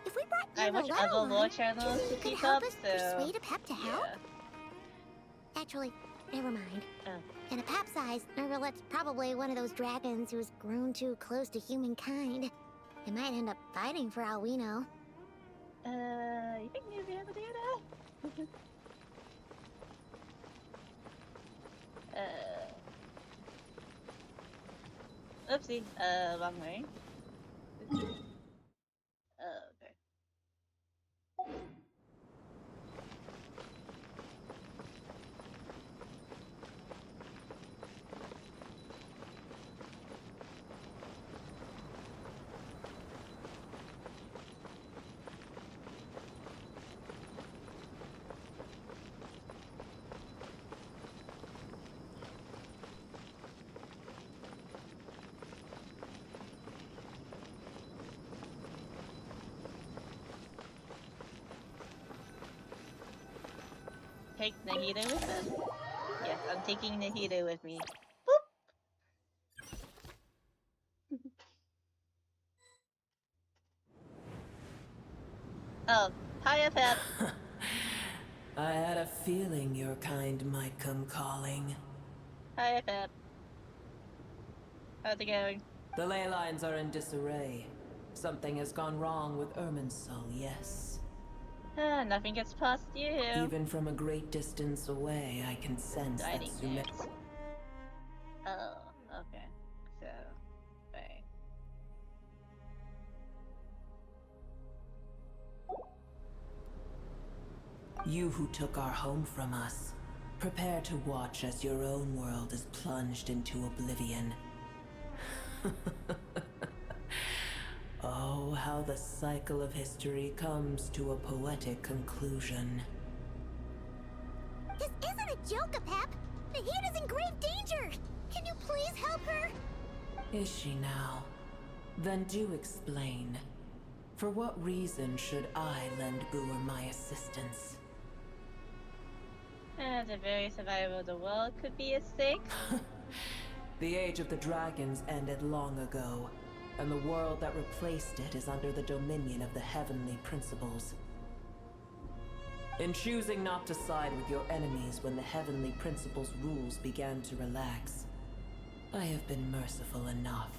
If we brought I watch Luna other lore along, channels do you to think you keep could help up, us so persuade a Pep to help? yeah. Actually, never mind. Oh. In a Pep size, Nervalet's probably one of those dragons who's grown too close to humankind. It might end up fighting for all we know. You think you'll be able to do that? Oopsie. Wrong way. Okay. Take Nahida with us? Yes, I'm taking Nahida with me. Boop! Oh, hiya, Pep. I had a feeling your kind might come calling. Hiya, Pep. How's it going? The ley lines are in disarray. Something has gone wrong with Irminsul, yes. Nothing gets past you. Even from a great distance away, I can sense that Dining Sumeruuu. Oh, okay. So, right. You who took our home from us, prepare to watch as your own world is plunged into oblivion. Oh, how the cycle of history comes to a poetic conclusion. This isn't a joke, Pep. Nahida's in grave danger. Can you please help her? Is she now? Then do explain. For what reason should I lend Booer my assistance? The very survival of the world could be at stake. The age of the dragons ended long ago, and the world that replaced it is under the dominion of the heavenly principles. In choosing not to side with your enemies when the heavenly principles' rules began to relax, I have been merciful enough.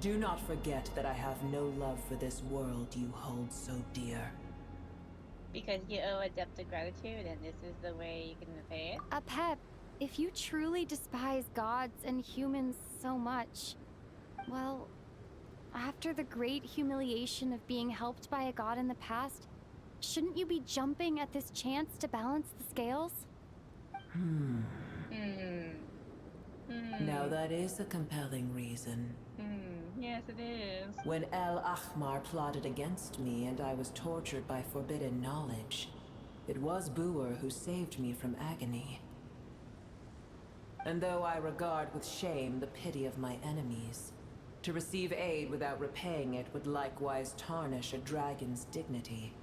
Do not forget that I have no love for this world you hold so dear. Because you owe a debt of gratitude, and this is the way you can repay it. Pep, if you truly despise gods and humans so much, well, after the great humiliation of being helped by a god in the past, shouldn't you be jumping at this chance to balance the scales? Now that is a compelling reason. Yes, it is. When El Ahmar plotted against me and I was tortured by forbidden knowledge, it was Booer who saved me from agony. And though I regard with shame the pity of my enemies, to receive aid without repaying it would likewise tarnish a dragon's dignity.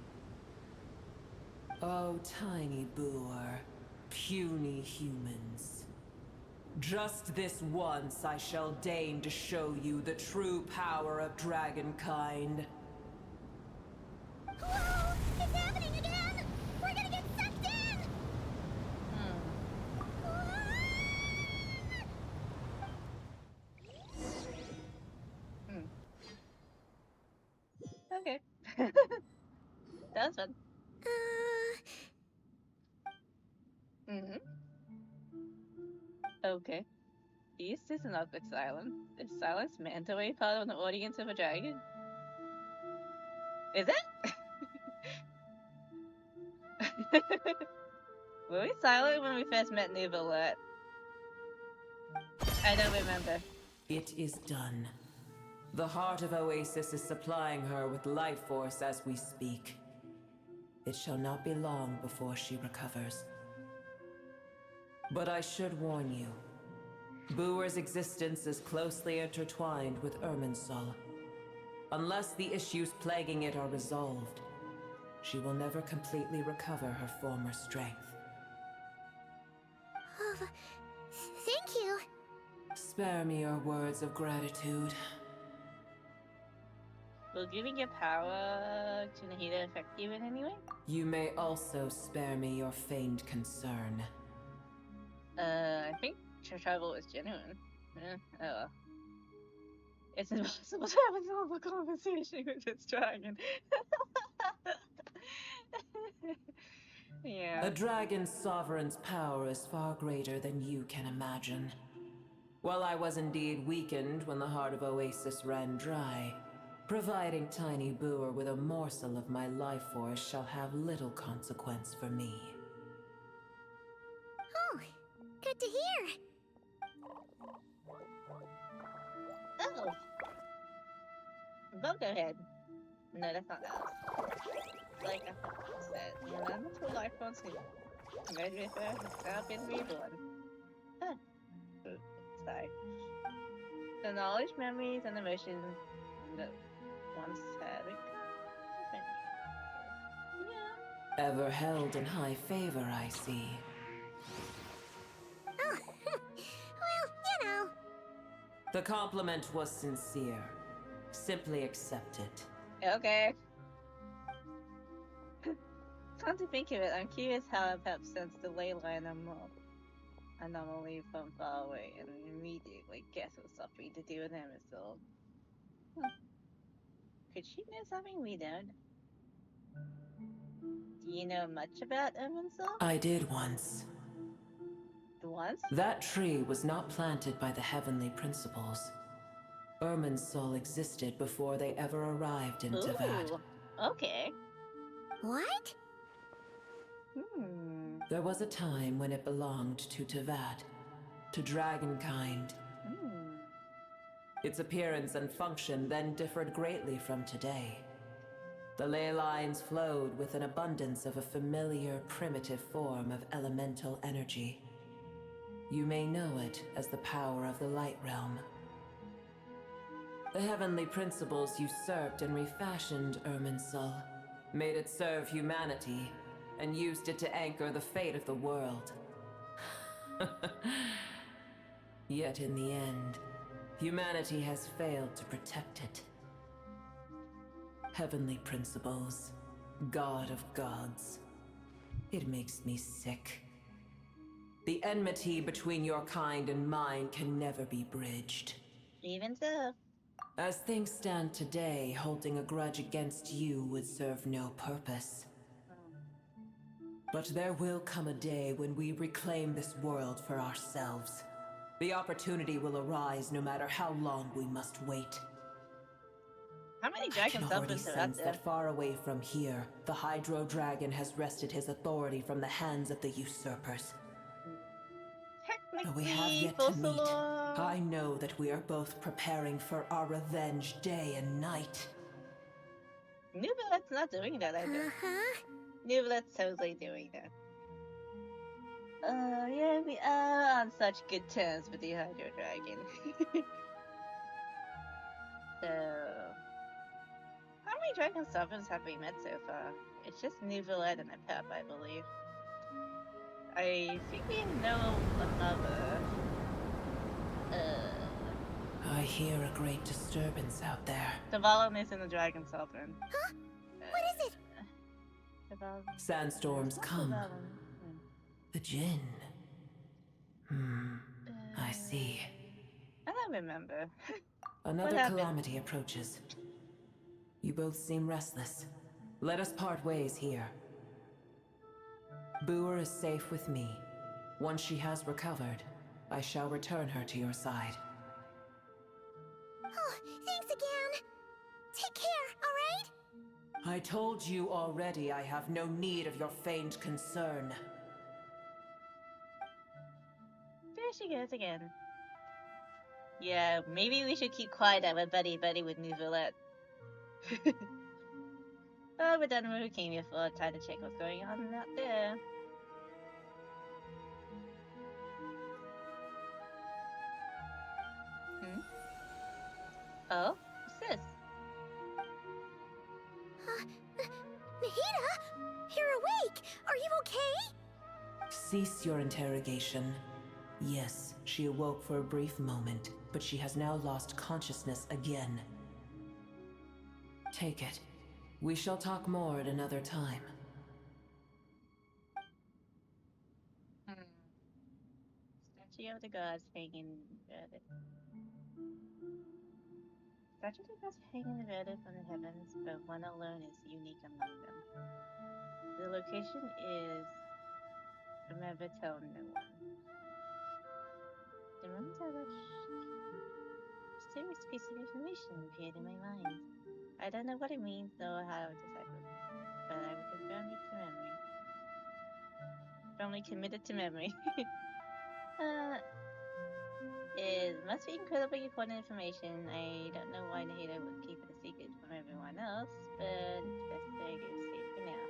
Oh, tiny Booer, puny humans. Just this once I shall deign to show you the true power of dragonkind. Whoa! It's happening again! We're gonna get sucked in! Okay. That was fun. Okay. East is an awkward silence. Is silence meant to be part of an audience of a dragon? Is it? Were we silent when we first met Neva Alert? I don't remember. It is done. The heart of Oasis is supplying her with life force as we speak. It shall not be long before she recovers. But I should warn you. Booer's existence is closely intertwined with Irminsul. Unless the issues plaguing it are resolved, she will never completely recover her former strength. Oh, thank you. Spare me your words of gratitude. Will giving your power to Nahida affect you in any way? You may also spare me your feigned concern. I think your trouble is genuine. Oh. It's impossible to have a normal conversation with this dragon. Yeah. A dragon's sovereign's power is far greater than you can imagine. While I was indeed weakened when the heart of Oasis ran dry, providing tiny Booer with a morsel of my life force shall have little consequence for me. Oh, good to hear. Oh. Bunker head. No, that's not ours. Like I said, none of the life forms Red River has now been reborn. Huh. Oops, sorry. The knowledge, memories, and emotions that once had Ever held in high favor, I see. Oh, well, you know. The compliment was sincere. Simply accept it. Okay. Come to think of it, I'm curious how I perhaps sensed the ley line anomaly from far away and immediately guess it was something to do with Emerald. Could she know something we don't? Do you know much about Emerald? I did once. Once? That tree was not planted by the heavenly principles. Irminsul existed before they ever arrived in Teyvat. Okay. What? There was a time when it belonged to Teyvat, to dragonkind. Its appearance and function then differed greatly from today. The ley lines flowed with an abundance of a familiar, primitive form of elemental energy. You may know it as the power of the Light Realm. The heavenly principles usurped and refashioned Irminsul, made it serve humanity, and used it to anchor the fate of the world. Yet in the end, humanity has failed to protect it. Heavenly principles, God of gods. It makes me sick. The enmity between your kind and mine can never be bridged. Even so. As things stand today, holding a grudge against you would serve no purpose. But there will come a day when we reclaim this world for ourselves. The opportunity will arise no matter how long we must wait. How many I dragon can already supplements are out sense there? that far away from here, the Hydro Dragon has wrested his authority from the hands of the usurpers. Though we have yet to meet, I know that we are both preparing for our revenge day and night. Nubilet's not doing that either. Nubilet's totally doing that. Yeah, we are on such good terms with the Hydro Dragon. So, how many dragon sovereigns have we met so far? It's just Nubilet and a Pep, I believe. I think we know another. I hear a great disturbance out there. Tavalon is in the Dragon Sovereign. Huh? What is it? Sandstorms come. The Jinn. I see. I don't remember. Another calamity approaches. You both seem restless. Let us part ways here. Boer is safe with me. Once she has recovered, I shall return her to your side. Oh, thanks again. Take care, alright? I told you already I have no need of your feigned concern. There she goes again. Yeah, maybe we should keep quiet at our buddy with Nubilet. Oh, but then we came here for trying to check what's going on out there. Oh, what's this? Nahida! You're awake! Are you okay? Cease your interrogation. Yes, she awoke for a brief moment, but she has now lost consciousness again. Take it. We shall talk more at another time. Statue of the gods hanging inverted. Statue of the gods hanging inverted from the heavens, but one alone is unique among them. The location is... Remember, tell no one. The moment I watched... Mysterious piece of information appeared in my mind. I don't know what it means, nor how to decipher it, but I will confirm it to memory. Firmly committed to memory. It must be incredibly important information. I don't know why Nahida would keep it a secret from everyone else, but it's best that I go safe for now.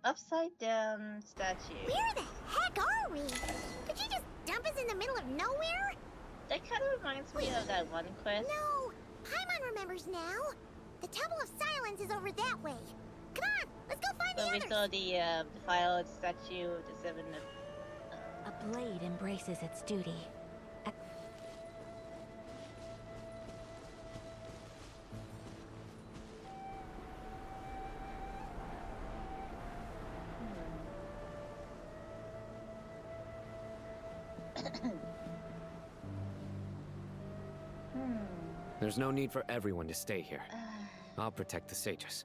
Upside down statue. Where the heck are we? Did you just dump us in the middle of nowhere? That kind of reminds me of that one quest. No! Paimon remembers now. The Temple of Silence is over that way. Come on, let's go find the So we others. saw the defiled statue of the seven of... A blade embraces its duty. There's no need for everyone to stay here. I'll protect the sages.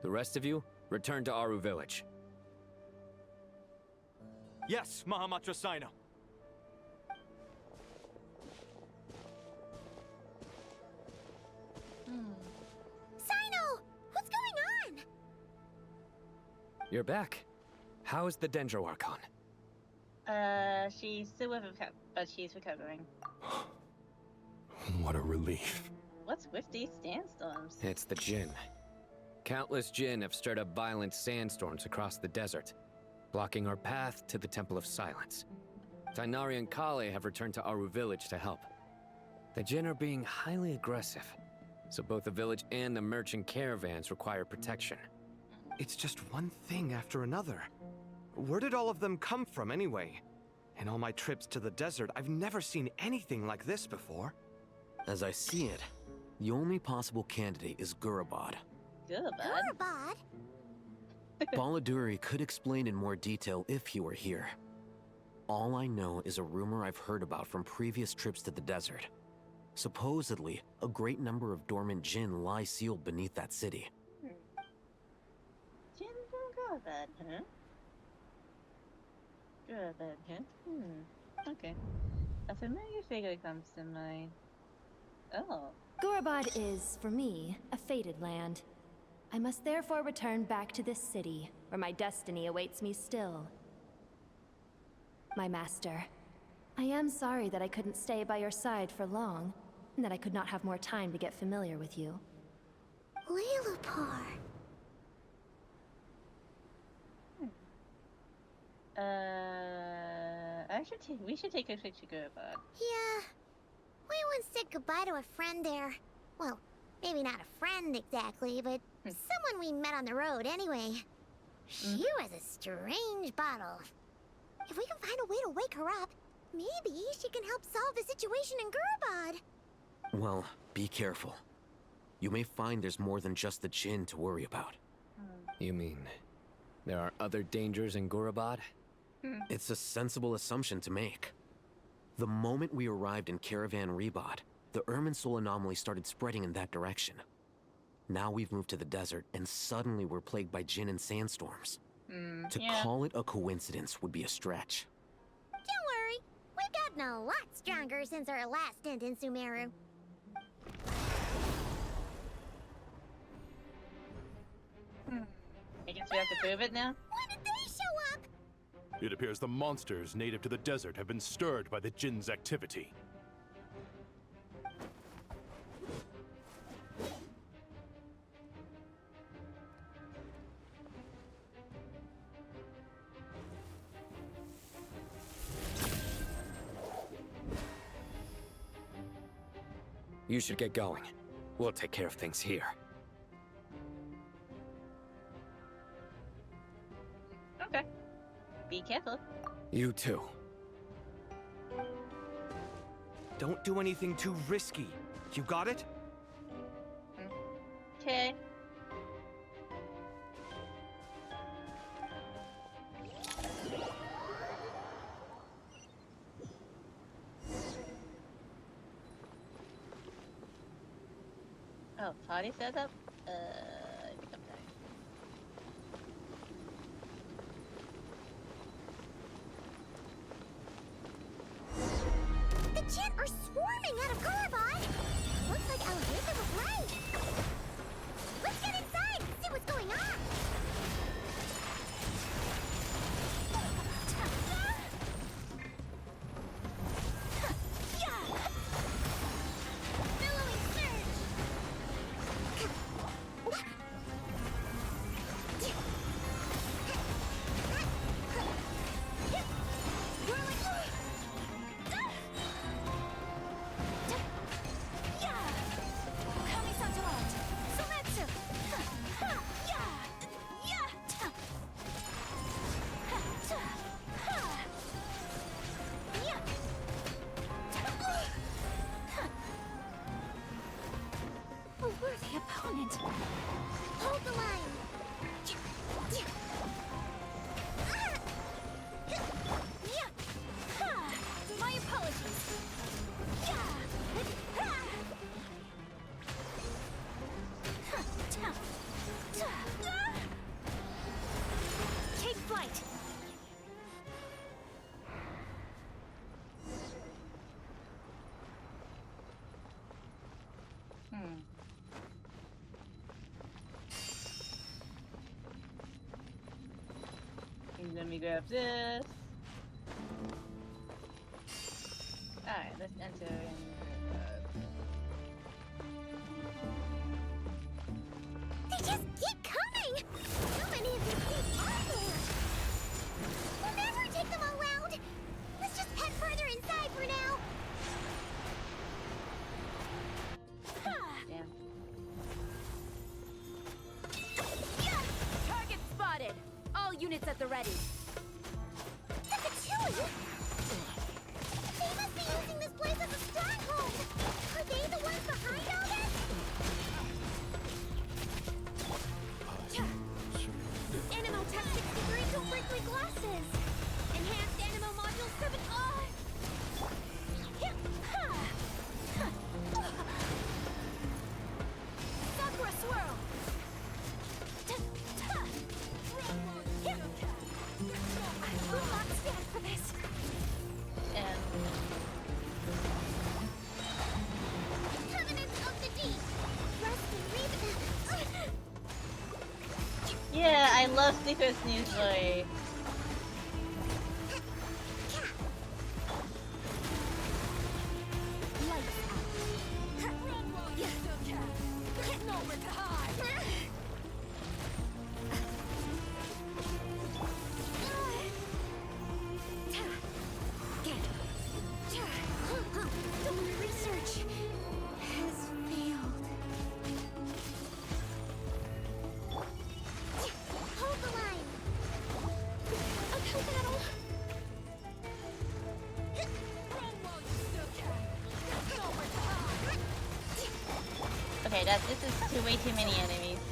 The rest of you, return to Aru village. Yes, Mahamatra Sino. Sino! What's going on? You're back. How's the Dendro Archon? She's still with but she's recovering. What a relief. What's with these sandstorms? It's the Jinn. Countless Jinn have stirred up violent sandstorms across the desert. blocking our path to the Temple of Silence. Tainari and Kale have returned to Aru village to help. The Jinn are being highly aggressive, so both the village and the merchant caravans require protection. It's just one thing after another. Where did all of them come from anyway? In all my trips to the desert, I've never seen anything like this before. As I see it, the only possible candidate is Gurabad. Gurabad? Baladuri could explain in more detail if he were here. All I know is a rumor I've heard about from previous trips to the desert. Supposedly, a great number of dormant Jinn lie sealed beneath that city. Jinn from Gurabad, huh? Gurabad, huh? Okay. A familiar figure comes to mind. Oh. Gurabad is, for me, a fated land. I must therefore return back to this city, where my destiny awaits me still. My master, I am sorry that I couldn't stay by your side for long, and that I could not have more time to get familiar with you. Lilipar. We should take a picture, Gurabad. Yeah. We once said goodbye to a friend there. Well, maybe not a friend exactly, but someone we met on the road anyway. She was a strange bottle. If we can find a way to wake her up, maybe she can help solve the situation in Gurabad. Well, be careful. You may find there's more than just the Jinn to worry about. You mean there are other dangers in Gurabad? It's a sensible assumption to make. The moment we arrived in Caravan Rebod, the Irminsul anomaly started spreading in that direction. Now we've moved to the desert, and suddenly we're plagued by Jinn and sandstorms. To call it a coincidence would be a stretch. Don't worry, we've gotten a lot stronger since our last stint in Sumeruuu. I guess we have to prove it now? When did they show up? It appears the monsters native to the desert have been stirred by the Jinn's activity. You should get going. We'll take care of things here. Okay. Be careful. You too. Don't do anything too risky. You got it? Okay. Oh, party setup? I think I'm dying. The Jinn are swarming out of Gurabad! Looks like Alhazen was right! Let's get inside and see what's going on! Billowing surge! A worthy opponent. Hold the line. My apologies. Take flight. Let me grab this. Alright, let's enter in. They just keep coming! How many of these things are there? units at the ready. Ratatouille? They must be using this place as a stronghold! Are they the ones behind all this? Animo Tech 63 don't break my glasses! Enhanced Animo Module 7R! Sakura Swirl! I will not stand for this! Covenant of the Deep! Rust and Yeah, I love Secret Newsboy. Research has failed. Hold the line. Okay, battle. Okay, this is way too many enemies.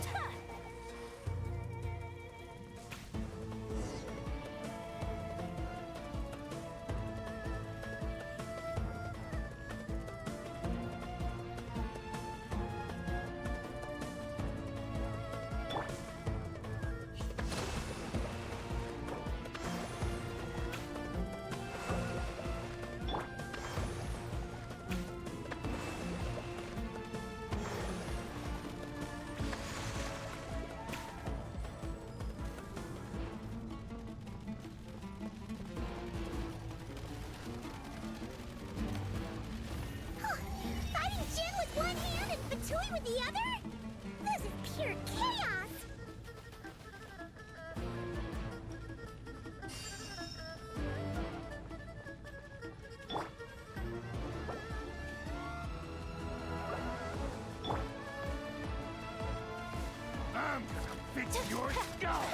Fighting Jin with one hand and Fatui with the other? This is pure chaos! I'm gonna fix your skull!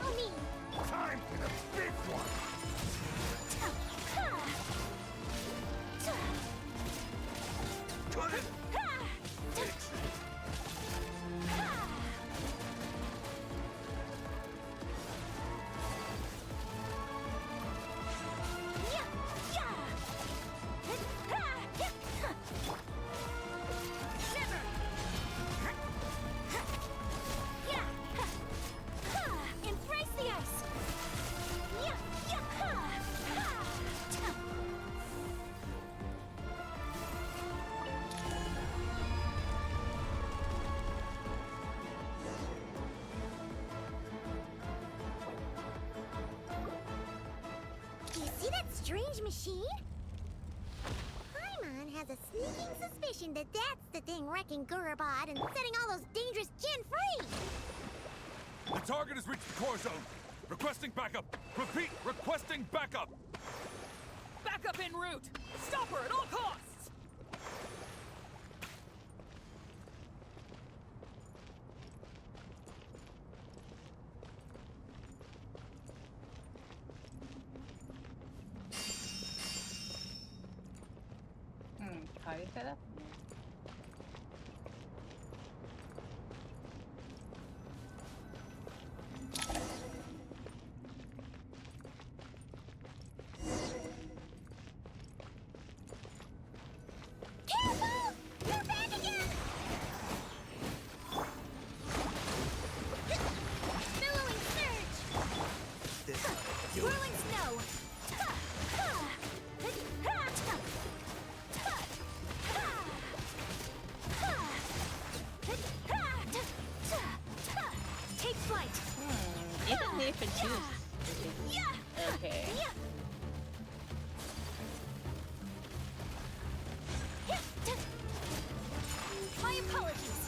Oh, me. Time for the big one! Cut it! Embrace the ice! You see that strange machine? Paimon has a sneaking suspicion that that's the thing wrecking Gurubot and setting all those dangerous Jin free! The target has reached the core zone. Requesting backup. Repeat, requesting backup. Backup en route! Stop her at all costs! Party setup? Careful! You're back again! Billowing surge! Whirling snow! Take flight! Even there for juice. Okay. My apologies.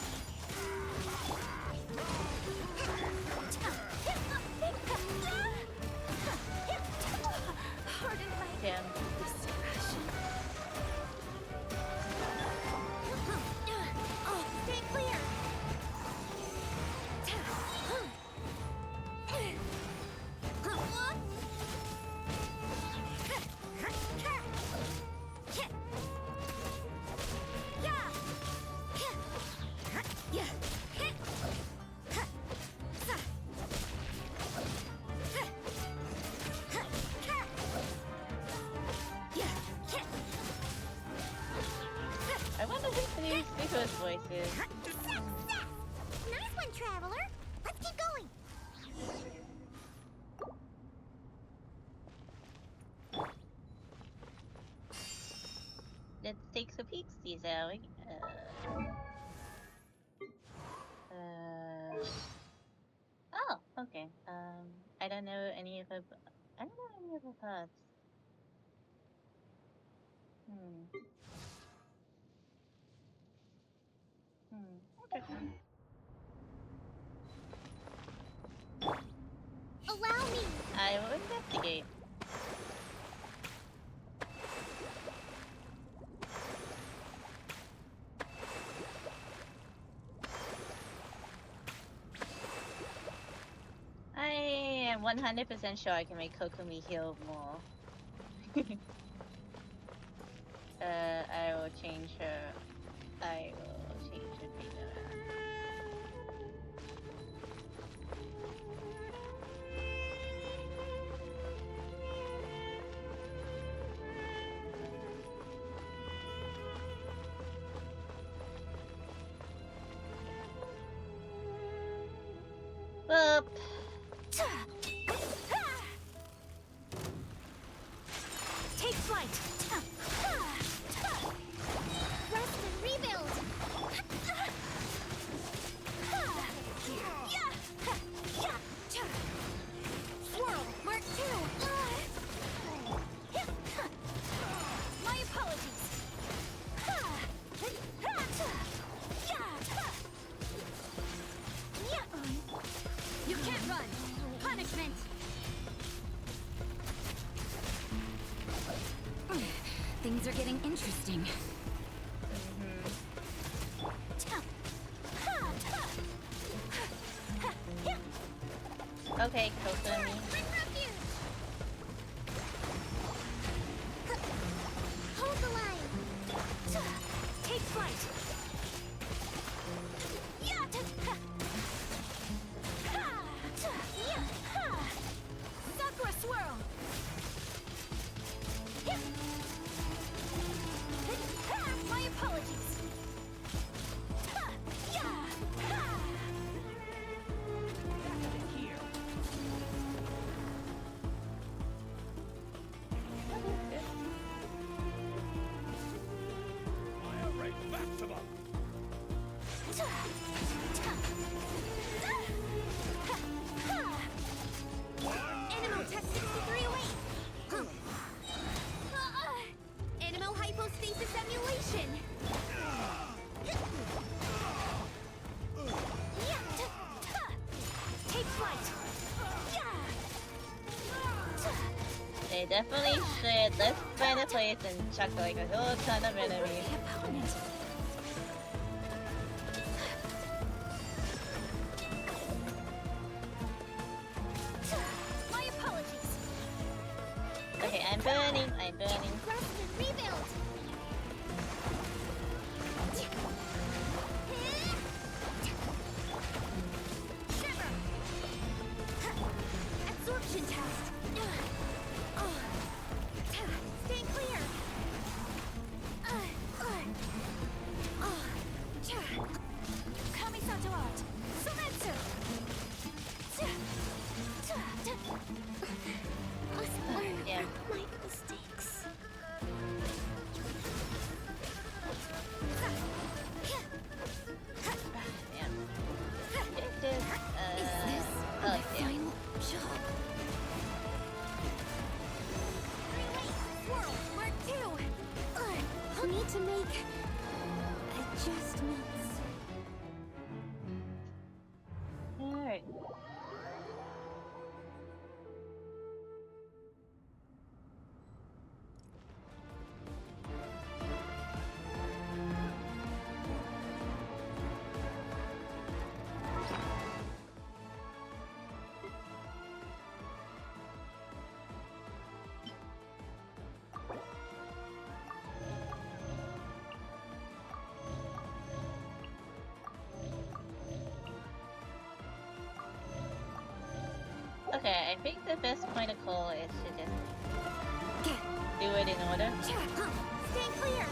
Pardon my discretion. Oh, stay clear. those voices. Nice one, Traveler. Let's keep going. Let's take some peeks, shall we? Oh, okay. I don't know any of the. I don't know any of the paths. Interesting. Allow me. I will investigate. I am 100% sure I can make Kokumi heal more. I will change her. I will change her figure. Boop. Take flight. Rest and rebuild. Swirl, mark two. My apologies. You can't run. Punishment. Things are getting interesting. Okay, Kokumi. Hold the line. Take flight. Sakura swirl. My apologies. Animal Tech 63 away. Animal hypostasis emulation. Take flight. They definitely should. Let's find a place and chuck like a whole ton of enemies. My apologies. Okay, I'm burning. I'm burning. Rest and rebuild. Shiver. Absorption test. Stay clear. Kamisato art. Sumeruuu. Must learn Yeah. from my mistakes. Yeah. It is, Is this oh, my yeah. final job? Swirl, mark two. I'll need to make adjustments. Alright. Okay, I think the best point of call is to just do it in order. Stay clear.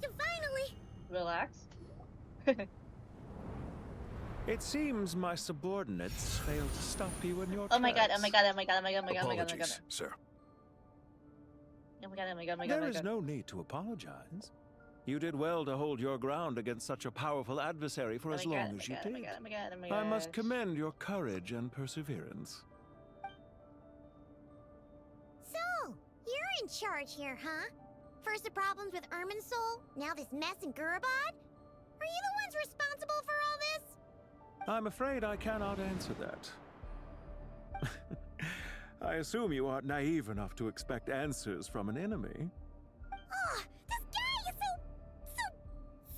can finally. Relax. It seems my subordinates failed to stop you in your Oh my god, oh tracks. my god, oh my god, oh my god, oh my god, oh my god, oh my god. Apologies, sir. Oh my god, oh my god, oh my god, oh There my is god. no need to apologize. You did well to hold your ground against such a powerful adversary for as long as you did. Oh my god, oh my god, oh my I must gosh. commend your courage and perseverance. So, you're in charge here, huh? First the problems with Irminsul, now this mess in Gurabad? Are you the ones responsible for all this? I'm afraid I cannot answer that. I assume you aren't naive enough to expect answers from an enemy. Oh, this guy is so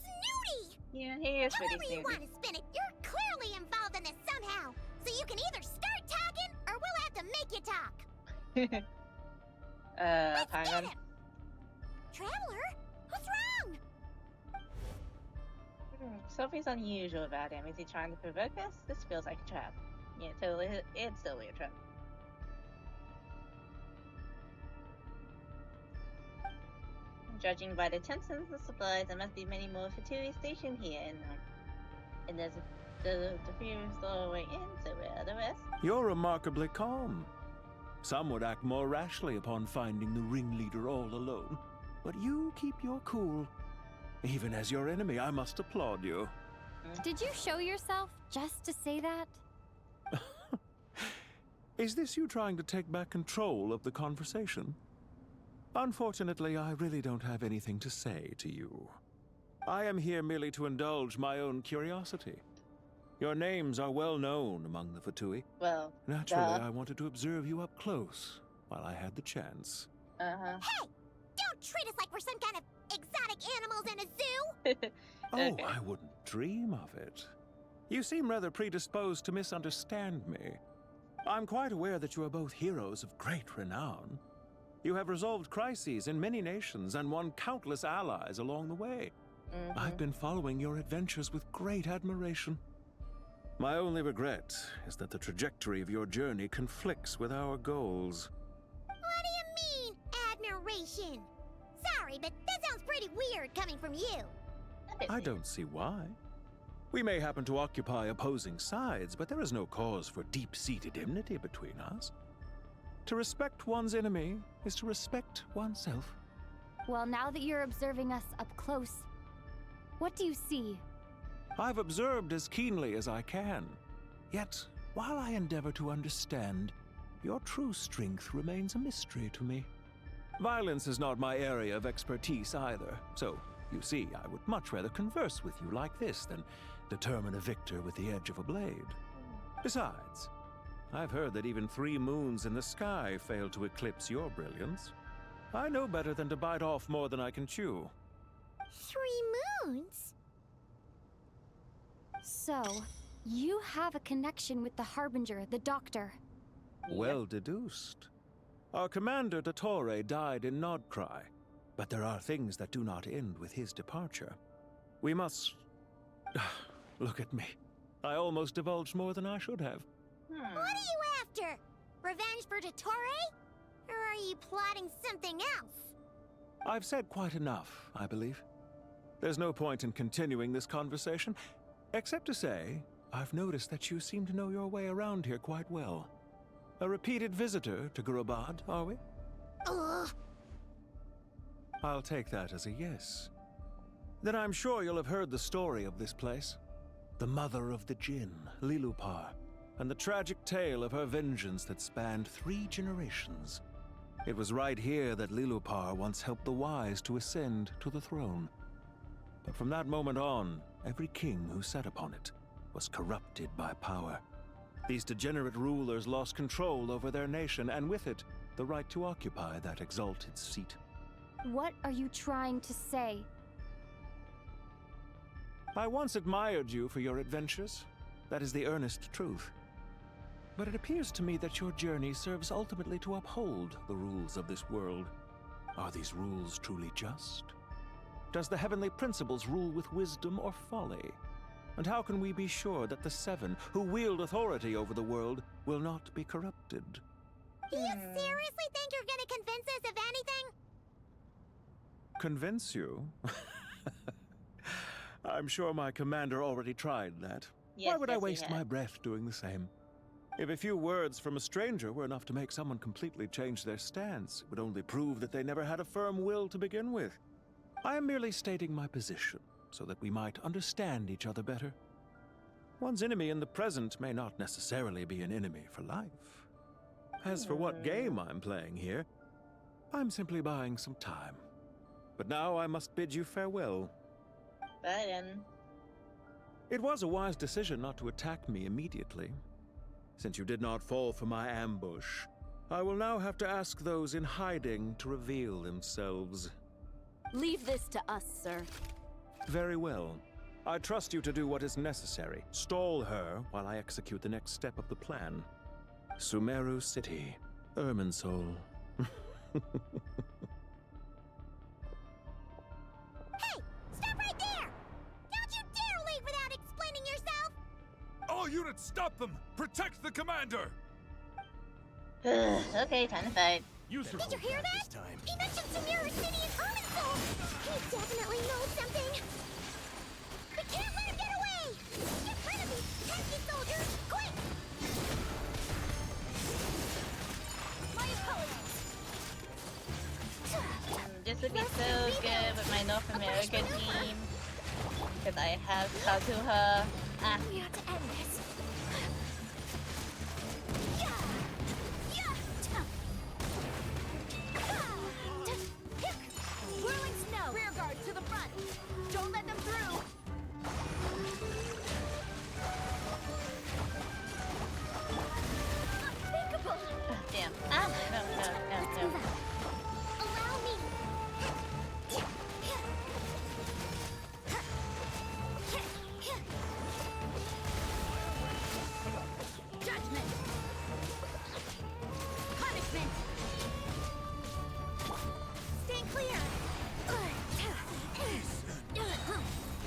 snooty! Yeah, he is pretty However you want to spin it, you're clearly involved in this somehow. So you can either start talking, or we'll have to make you talk. Paimon. Traveler, what's wrong? Something's unusual about him. Is he trying to provoke us? This feels like a trap. Yeah, totally. It's totally a trap. Judging by the tents and the supplies, there must be many more Fatui stationed here, and there's the few is all the way in, so where are the rest? You're remarkably calm. Some would act more rashly upon finding the ringleader all alone. But you keep your cool. Even as your enemy, I must applaud you. Did you show yourself just to say that? Is this you trying to take back control of the conversation? Unfortunately, I really don't have anything to say to you. I am here merely to indulge my own curiosity. Your names are well known among the Fatui. Well, naturally, I wanted to observe you up close while I had the chance. Uh-huh. Hey! Don't treat us like we're some kind of exotic animals in a zoo! Oh, I wouldn't dream of it. You seem rather predisposed to misunderstand me. I'm quite aware that you are both heroes of great renown. You have resolved crises in many nations and won countless allies along the way. I've been following your adventures with great admiration. My only regret is that the trajectory of your journey conflicts with our goals. What do you mean, admiration? Sorry, but that sounds pretty weird coming from you. I don't see why. We may happen to occupy opposing sides, but there is no cause for deep-seated enmity between us. To respect one's enemy is to respect oneself. Well, now that you're observing us up close, what do you see? I've observed as keenly as I can. Yet, while I endeavor to understand, your true strength remains a mystery to me. Violence is not my area of expertise either, so, you see, I would much rather converse with you like this than determine a victor with the edge of a blade. Besides, I've heard that even 3 moons in the sky fail to eclipse your brilliance. I know better than to bite off more than I can chew. 3 moons? So, you have a connection with the Harbinger, the Doctor. Well deduced. Our commander, Dottore, died in Nodcry, but there are things that do not end with his departure. We must... Look at me. I almost divulged more than I should have. What are you after? Revenge for Dottore? Or are you plotting something else? I've said quite enough, I believe. There's no point in continuing this conversation, except to say, I've noticed that you seem to know your way around here quite well. A repeated visitor to Gurabad, are we? Ugh. I'll take that as a yes. Then I'm sure you'll have heard the story of this place. The mother of the Jinn, Lilupar, and the tragic tale of her vengeance that spanned 3 generations. It was right here that Lilupar once helped the wise to ascend to the throne. But from that moment on, every king who sat upon it was corrupted by power. These degenerate rulers lost control over their nation, and with it, the right to occupy that exalted seat. What are you trying to say? I once admired you for your adventures. That is the earnest truth. But it appears to me that your journey serves ultimately to uphold the rules of this world. Are these rules truly just? Does the heavenly principles rule with wisdom or folly? And how can we be sure that the 7 who wield authority over the world will not be corrupted? Do you seriously think you're gonna convince us of anything? Convince you? I'm sure my commander already tried that. Yes, Why would I yes, he waste my has. breath doing the same? If a few words from a stranger were enough to make someone completely change their stance, it would only prove that they never had a firm will to begin with. I am merely stating my position, so that we might understand each other better. One's enemy in the present may not necessarily be an enemy for life. As for what game I'm playing here, I'm simply buying some time. But now I must bid you farewell. Bye then. It was a wise decision not to attack me immediately. Since you did not fall for my ambush, I will now have to ask those in hiding to reveal themselves. Leave this to us, sir. Very well. I trust you to do what is necessary. Stall her while I execute the next step of the plan. Sumeruuu City, Irminsul. Hey! Stop right there! Don't you dare leave without explaining yourself! All units, stop them! Protect the commander! Okay, time to fight. Did you hear that? He mentioned Sumeruuu City and Irminsul! He definitely knows something! We can't let him get away! Get rid of these pesky soldiers, quick! My apologies! This would be so good with my North America team. Because I have Kazuha. Ah. We have to end this. Whirling snow! Rear guard to the front! Don't let them through! Unthinkable! Damn. Ah, no. Allow me! Judgment! Punishment! Stand clear!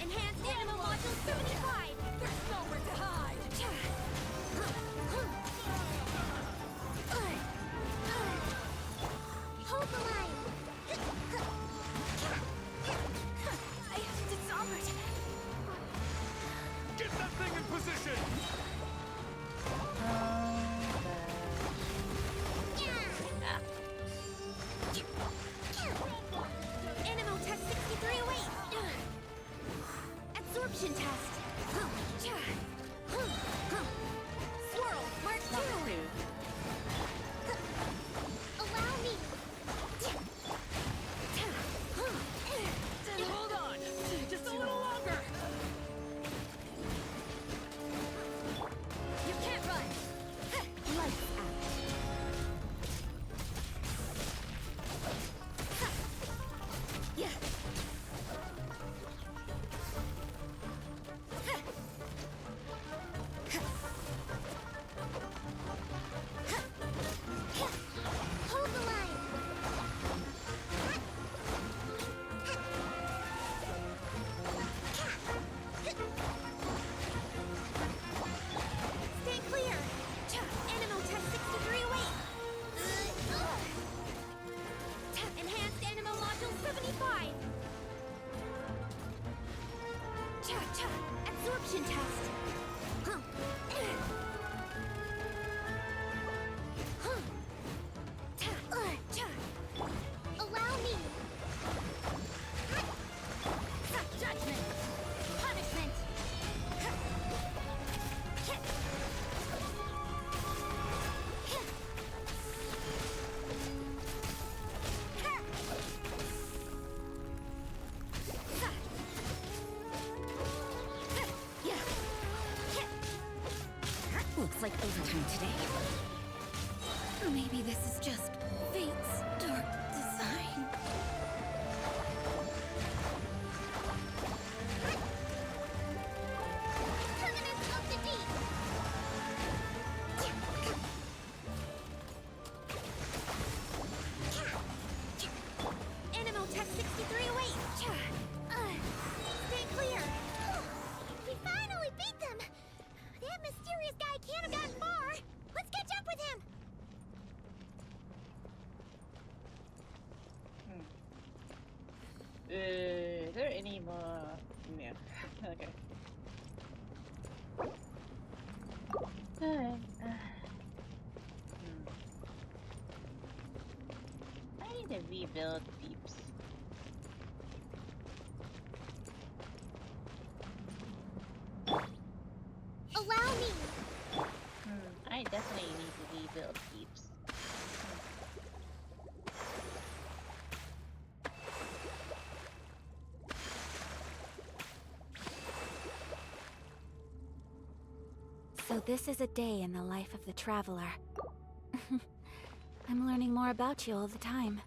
Enhanced animal module 75! There's nowhere to hide! Hold the line! I have disarmored! Get that thing in position! Animal test 6308! Absorption test! Swirl, mark 2! Allow me! Hold on! Just a little longer! You can't run! Lights out! Yeah! Hold the line! Stay clear! Animal test 6308! Enhanced animal module 75! Absorption test! Allow me! Judgment! Punishment! Looks like overtime today. Maybe this is just fate's dark design. Permanence of the deep! Animal test 6308! Stay clear! We finally beat them! That mysterious guy can't have gotten far! Let's catch up with him! Okay. Alright. I need to rebuild peeps. Allow me! I definitely need to rebuild peeps. So this is a day in the life of the traveler. I'm learning more about you all the time.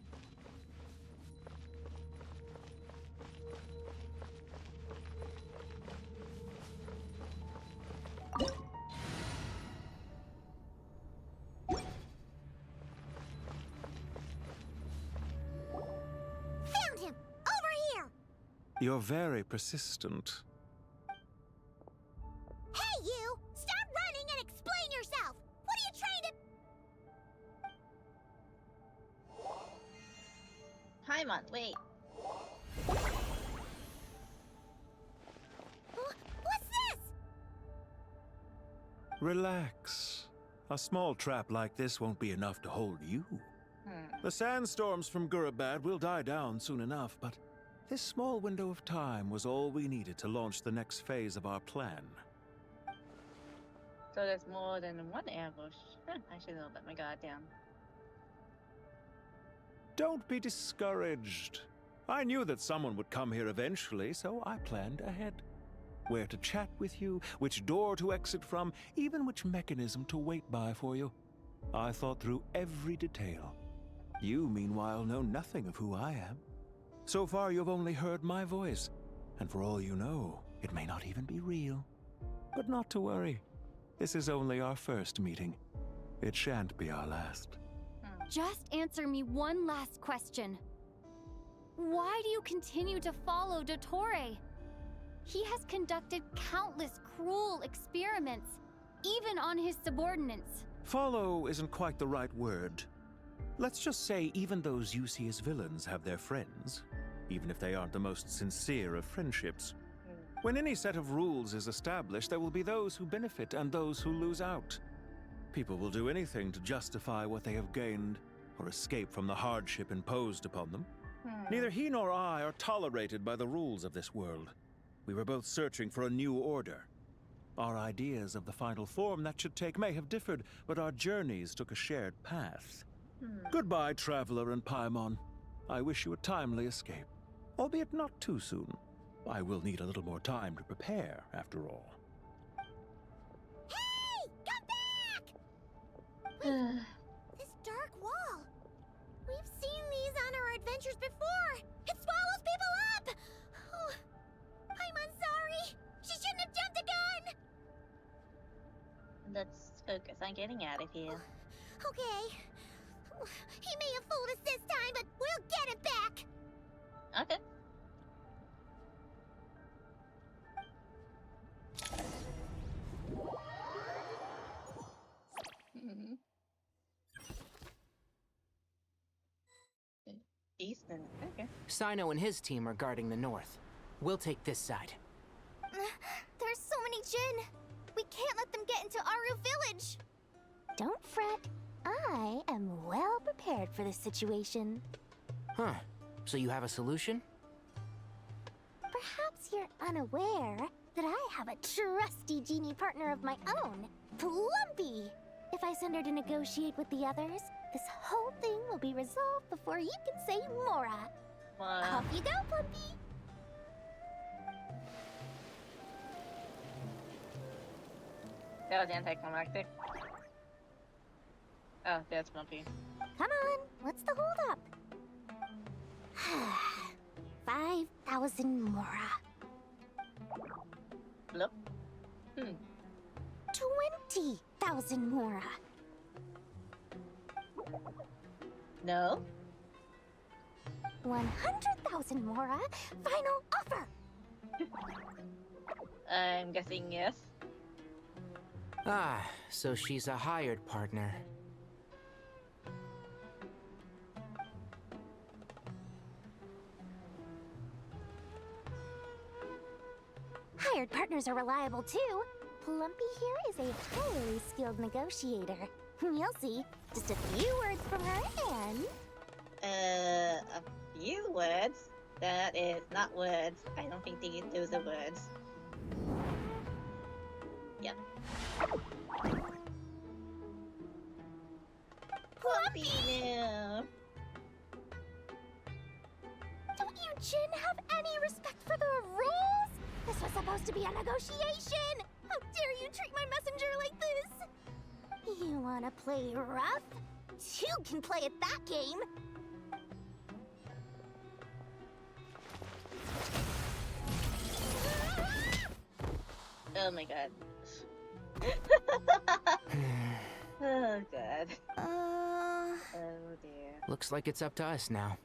Found him! Over here! You're very persistent. Hey, you! Stop running and explain yourself! What are you trying to... Paimon, wait. What's this? Relax. A small trap like this won't be enough to hold you. The sandstorms from Gurabad will die down soon enough, but this small window of time was all we needed to launch the next phase of our plan. So there's more than one ambush. I should have let my guard down. Don't be discouraged. I knew that someone would come here eventually, so I planned ahead. Where to chat with you, which door to exit from, even which mechanism to wait by for you. I thought through every detail. You, meanwhile, know nothing of who I am. So far, you've only heard my voice, and for all you know, it may not even be real. But not to worry. This is only our first meeting. It shan't be our last. Just answer me one last question. Why do you continue to follow Dottore? He has conducted countless cruel experiments, even on his subordinates. Follow isn't quite the right word. Let's just say even those you see as villains have their friends, even if they aren't the most sincere of friendships. When any set of rules is established, there will be those who benefit and those who lose out. People will do anything to justify what they have gained or escape from the hardship imposed upon them. Neither he nor I are tolerated by the rules of this world. We were both searching for a new order. Our ideas of the final form that should take may have differed, but our journeys took a shared path. Goodbye, Traveler and Paimon. I wish you a timely escape, albeit not too soon. I will need a little more time to prepare, after all. Hey! Come back! This dark wall. We've seen these on our adventures before. It swallows people up! Oh, I'm sorry. She shouldn't have jumped a gun! Let's focus on getting out of here. Okay. He may have fooled us this time, but we'll get it back! Okay. Easton, okay. Sino and his team are guarding the north. We'll take this side. There's so many Jinn. We can't let them get into Aru village. Don't fret. I am well prepared for this situation. Huh. So you have a solution? Perhaps you're unaware that I have a trusty genie partner of my own, Plumpy. If I send her to negotiate with the others, this whole thing will be resolved before you can say Mora. Off you go, Plumpy. That was anticlimactic. Oh, that's Bumpy. Come on, what's the holdup? 5,000 Mora. Bloop. 20,000 Mora. No. 100,000 Mora. Final offer. I'm guessing yes. Ah, so she's a hired partner. Hired partners are reliable too. Plumpy here is a highly skilled negotiator. You'll see. Just a few words from her and... A few words? That is not words. I don't think those are words. Yep. Plumpy! No. Don't you, Jin, have any respect for the rules? This was supposed to be a negotiation! How dare you treat my messenger like this? You wanna play rough? Two can play at that game! Oh my god. Oh god. Oh dear. Looks like it's up to us now.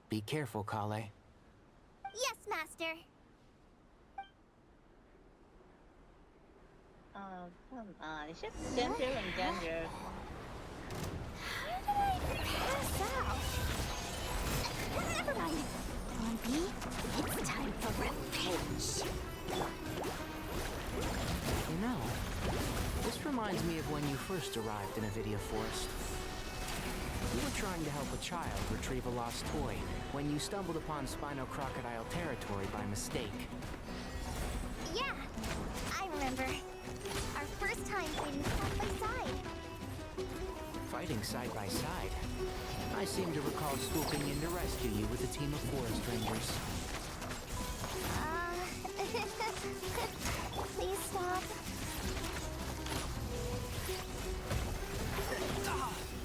Be careful, Kale. Yes, Master. Oh, come on. It's just Ginger and Ginger. How did I pass out? Never mind. Plumpy, it's time for revenge. You know, this reminds me of when you first arrived in Avidia Forest. You were trying to help a child retrieve a lost toy when you stumbled upon Spino Crocodile territory by mistake. Yeah, I remember. Our first time fighting side by side. Fighting side by side? I seem to recall swooping in to rescue you with a team of forest rangers. Please stop.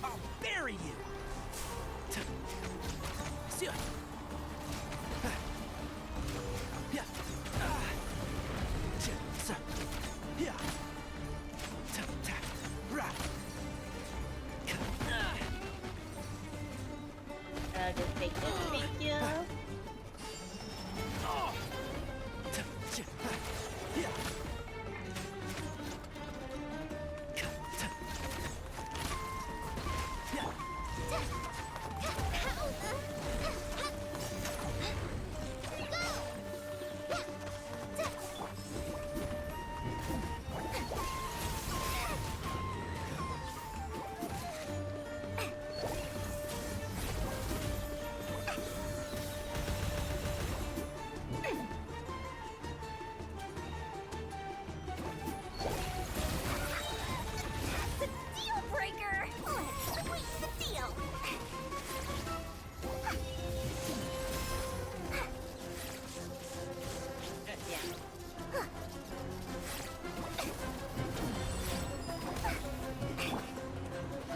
I'll bury you! I'll just take this, thank you.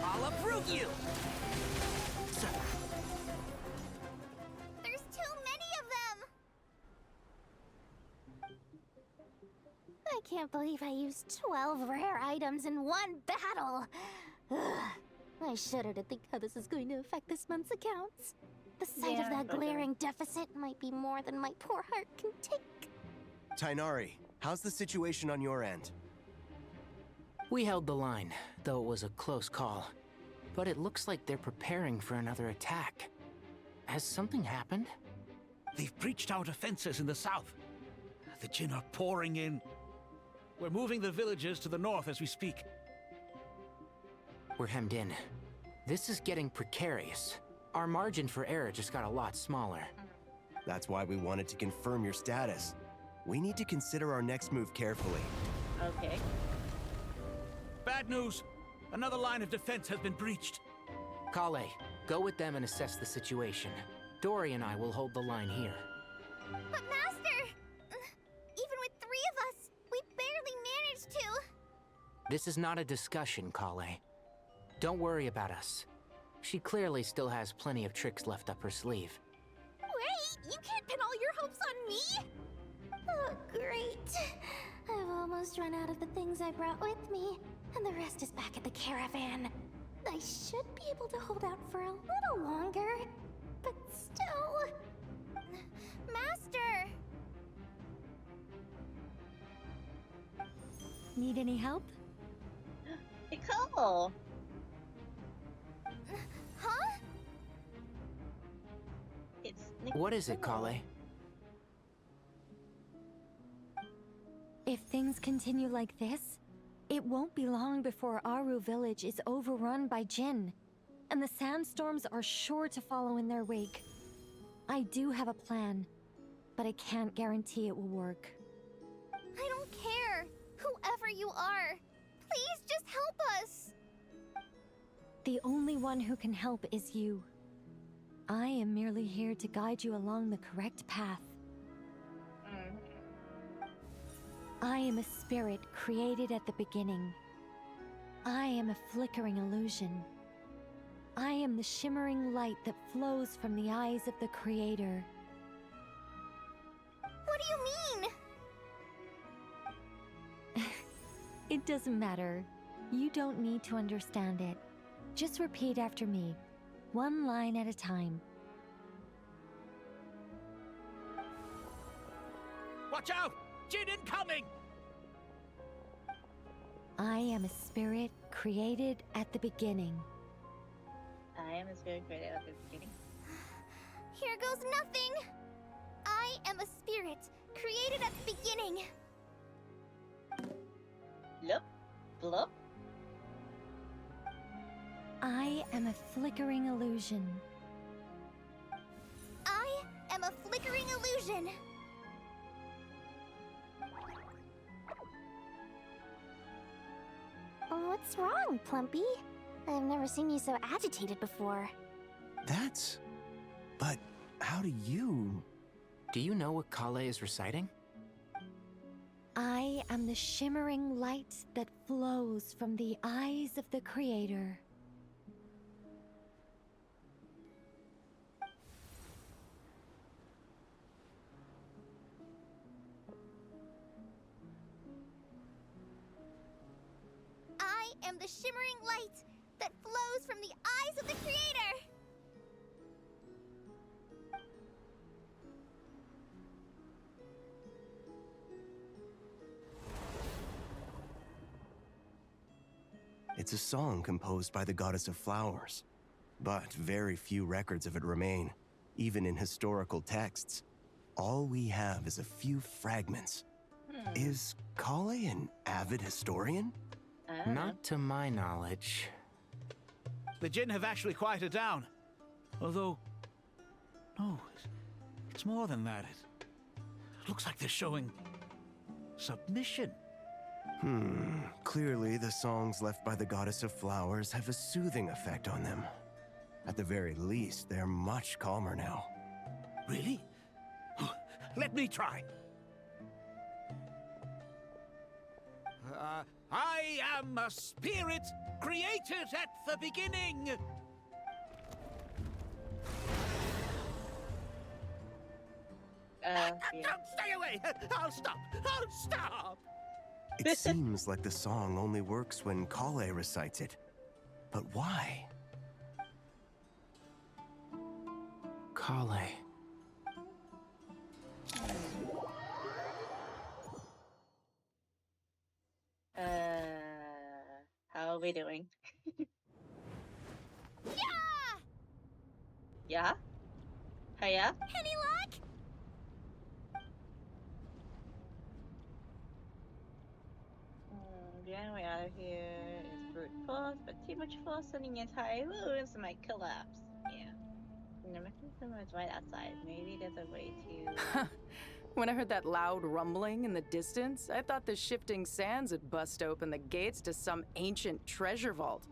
I'll approve you! There's too many of them! I can't believe I used 12 rare items in one battle! Ugh. I shudder to think how this is going to affect this month's accounts. The sight of that glaring deficit might be more than my poor heart can take. Tainari, how's the situation on your end? We held the line, though it was a close call. But it looks like they're preparing for another attack. Has something happened? They've breached our defenses in the south. The Jin are pouring in. We're moving the villagers to the north as we speak. We're hemmed in. This is getting precarious. Our margin for error just got a lot smaller. That's why we wanted to confirm your status. We need to consider our next move carefully. Okay. Bad news! Another line of defense has been breached. Kale, go with them and assess the situation. Dory and I will hold the line here. But Master! Even with 3 of us, we barely managed to. This is not a discussion, Kale. Don't worry about us. She clearly still has plenty of tricks left up her sleeve. Wait, you can't pin all your hopes on me? Oh, great. I've almost run out of the things I brought with me, and the rest is back at the caravan. I should be able to hold out for a little longer, but still... Master! Need any help? Nicole! Huh? It's What is it, Kale? If things continue like this, it won't be long before Aru village is overrun by Jinn, and the sandstorms are sure to follow in their wake. I do have a plan, but I can't guarantee it will work. I don't care. Whoever you are, please just help us. The only one who can help is you. I am merely here to guide you along the correct path. I am a spirit created at the beginning. I am a flickering illusion. I am the shimmering light that flows from the eyes of the Creator. What do you mean? It doesn't matter. You don't need to understand it. Just repeat after me, one line at a time. Watch out! Jin incoming! I am a spirit created at the beginning. I am a spirit created at the beginning. Here goes nothing. I am a spirit created at the beginning. Look. Blup. I am a flickering illusion. I am a flickering illusion. What's wrong, Plumpy? I've never seen you so agitated before. That's... But how do you... Do you know what Kale is reciting? I am the shimmering light that flows from the eyes of the Creator. I am the shimmering light that flows from the eyes of the Creator! It's a song composed by the goddess of flowers, but very few records of it remain, even in historical texts. All we have is a few fragments. Is Kale an avid historian? Not to my knowledge. The Jinn have actually quieted down. Although... No, it's more than that. It looks like they're showing... submission. Clearly the songs left by the goddess of flowers have a soothing effect on them. At the very least, they're much calmer now. Really? Let me try. I am a spirit created at the beginning. Don't stay away! I'll stop! I'll stop! It seems like the song only works when Kale recites it. But why? Kale. How are we doing? Yeah! Yeah? Hiya? Any luck? Getting way out of here is brute force, but too much force on the entire wounds might collapse. Yeah. And the mechanism is right outside. Maybe there's a way to... When I heard that loud rumbling in the distance, I thought the shifting sands had bust open the gates to some ancient treasure vault.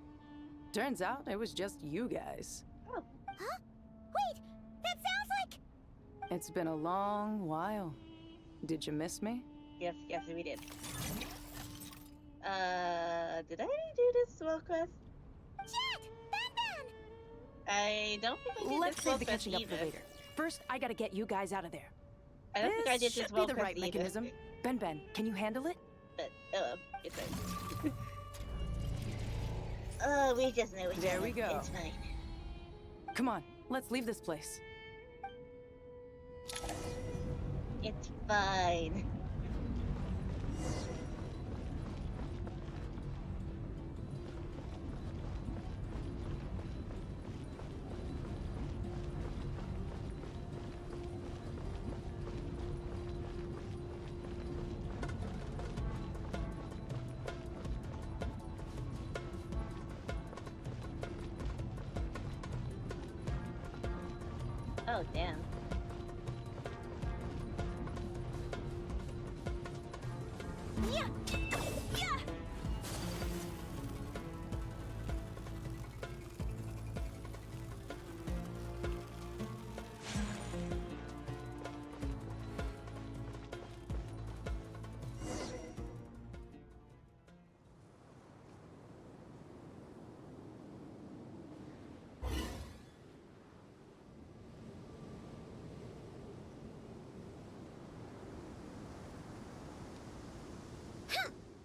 Turns out it was just you guys. Oh. Huh? Wait! That sounds like... It's been a long while. Did you miss me? Yes, we did. Did I do this swell quest? Jet! Ban! I don't think I did Let's this save swell the quest catching up either. for later. First, I gotta get you guys out of there. I don't think I did this should well be the right either. mechanism. Ben, can you handle it? But, it's fine. Oh, we just know each other. There we go. It's fine. Come on, let's leave this place. It's fine. Oh, damn. Yeah! Yeah!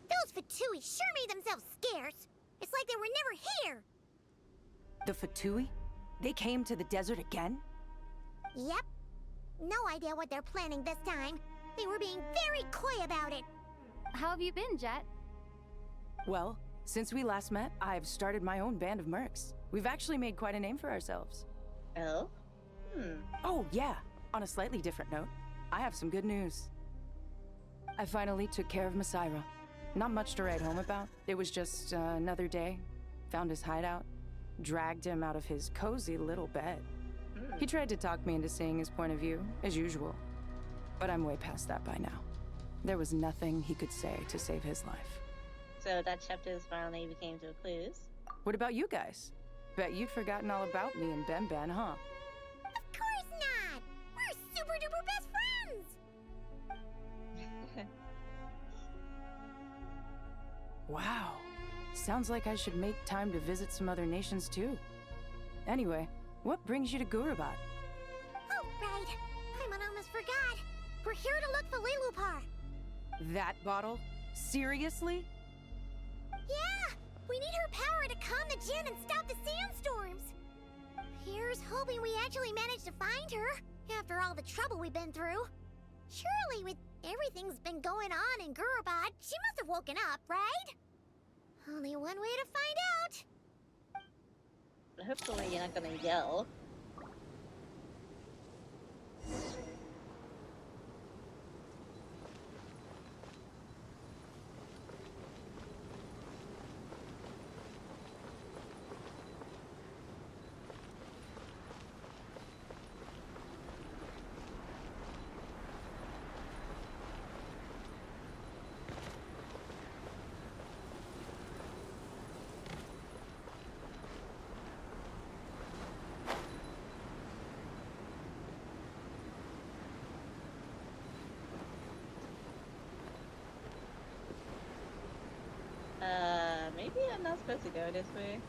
Those Fatui sure made themselves scarce. It's like they were never here. The Fatui? They came to the desert again? Yep. No idea what they're planning this time. They were being very coy about it. How have you been, Jet? Well, since we last met, I've started my own band of mercs. We've actually made quite a name for ourselves. Oh? Oh, yeah. On a slightly different note, I have some good news. I finally took care of Masaira. Not much to write home about. It was just another day. Found his hideout. Dragged him out of his cozy little bed. He tried to talk me into seeing his point of view, as usual. But I'm way past that by now. There was nothing he could say to save his life. So that chapter finally became to a close. What about you guys? Bet you'd forgotten all about me and Ben, huh? Of course not! We're super duper best friends! Wow. Sounds like I should make time to visit some other nations too. Anyway, what brings you to Gurabad? Oh, right. I almost forgot. We're here to look for Lilupar. That bottle? Seriously? Yeah! We need her power to calm the Jinn and stop the sandstorms. Here's hoping we actually manage to find her, after all the trouble we've been through. Surely, with everything's been going on in Gurabad, she must have woken up, right? Only one way to find out. Hopefully you're not gonna yell. Maybe I'm not supposed to go this way.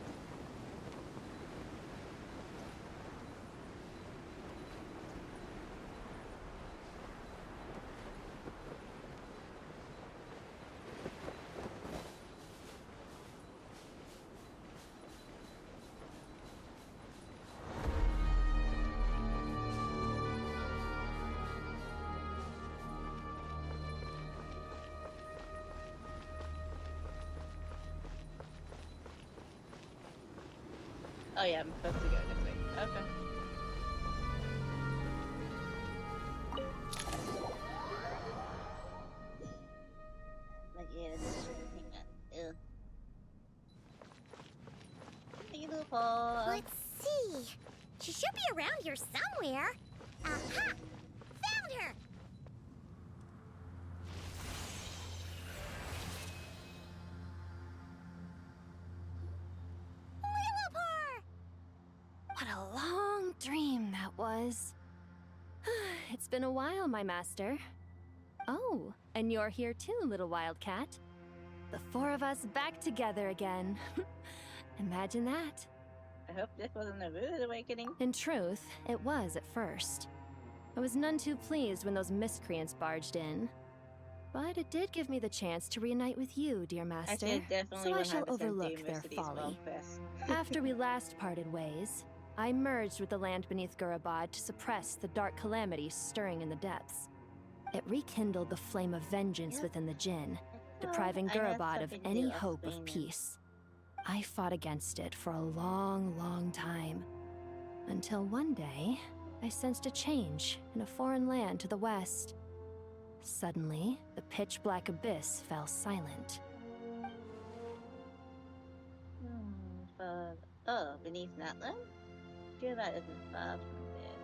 Oh yeah, I'm supposed to go this way. Okay. But yeah, hang on. Hey, loophole. Let's see. She should be around here somewhere. Aha! Found her! What a long dream that was. It's been a while, my master. Oh, and you're here too, little wildcat. The four of us back together again. Imagine that. I hope this wasn't a rude awakening. In truth, it was at first. I was none too pleased when those miscreants barged in. But it did give me the chance to reunite with you, dear master. So I shall overlook their folly. After we last parted ways, I merged with the land beneath Gurabad to suppress the dark calamity stirring in the depths. It rekindled the flame of vengeance within the Jinn, depriving Gurabad of any hope of peace. I fought against it for a long, long time, until one day, I sensed a change in a foreign land to the west. Suddenly, the pitch-black abyss fell silent. Oh, beneath that land? Gurabad isn't far from there.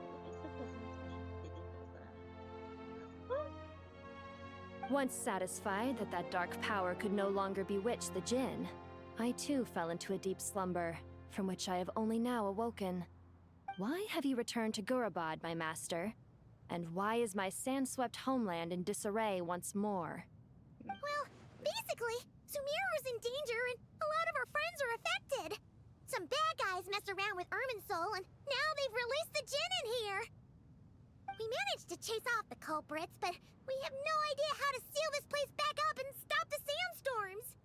Once satisfied that that dark power could no longer bewitch the Jinn, I too fell into a deep slumber, from which I have only now awoken. Why have you returned to Gurabad, my master? And why is my sand-swept homeland in disarray once more? Well, basically, Sumeruu's in danger and a lot of our friends are affected. Some bad guys messed around with Soul, and now they've released the Jinn in here. We managed to chase off the culprits, but we have no idea how to seal this place back up and stop the sandstorms.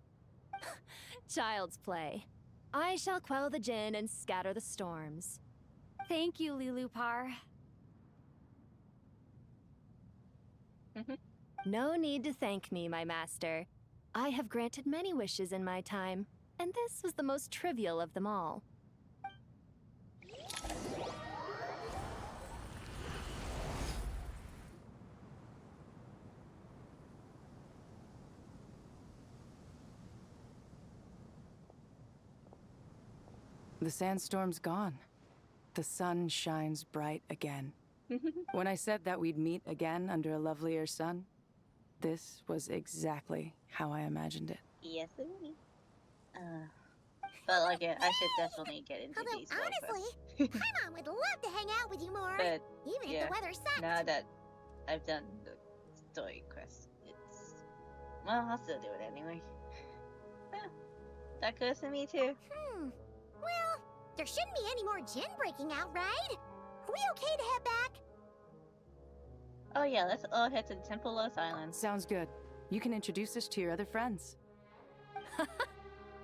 Child's play. I shall quell the Jinn and scatter the storms. Thank you, Lilupar. No need to thank me, my master. I have granted many wishes in my time, and this was the most trivial of them all. The sandstorm's gone. The sun shines bright again. When I said that we'd meet again under a lovelier sun, this was exactly how I imagined it. Yes, indeed. But like, I should definitely get into Although, these. honestly, Paimon would love to hang out with you more, But, even yeah, if the weather sucks. now that I've done the story quest, it's... Well, I'll still do it anyway. That goes to me too. Well, there shouldn't be any more Jinn breaking out, right? Are we okay to head back? Oh yeah, let's all head to the Temple of Silence. Sounds good. You can introduce us to your other friends.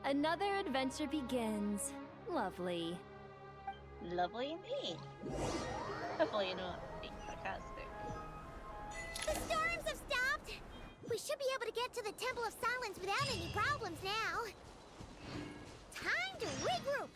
Another adventure begins. Lovely. Lovely indeed. Hopefully you don't be sarcastic. The storms have stopped! We should be able to get to the Temple of Silence without any problems now. Time to regroup!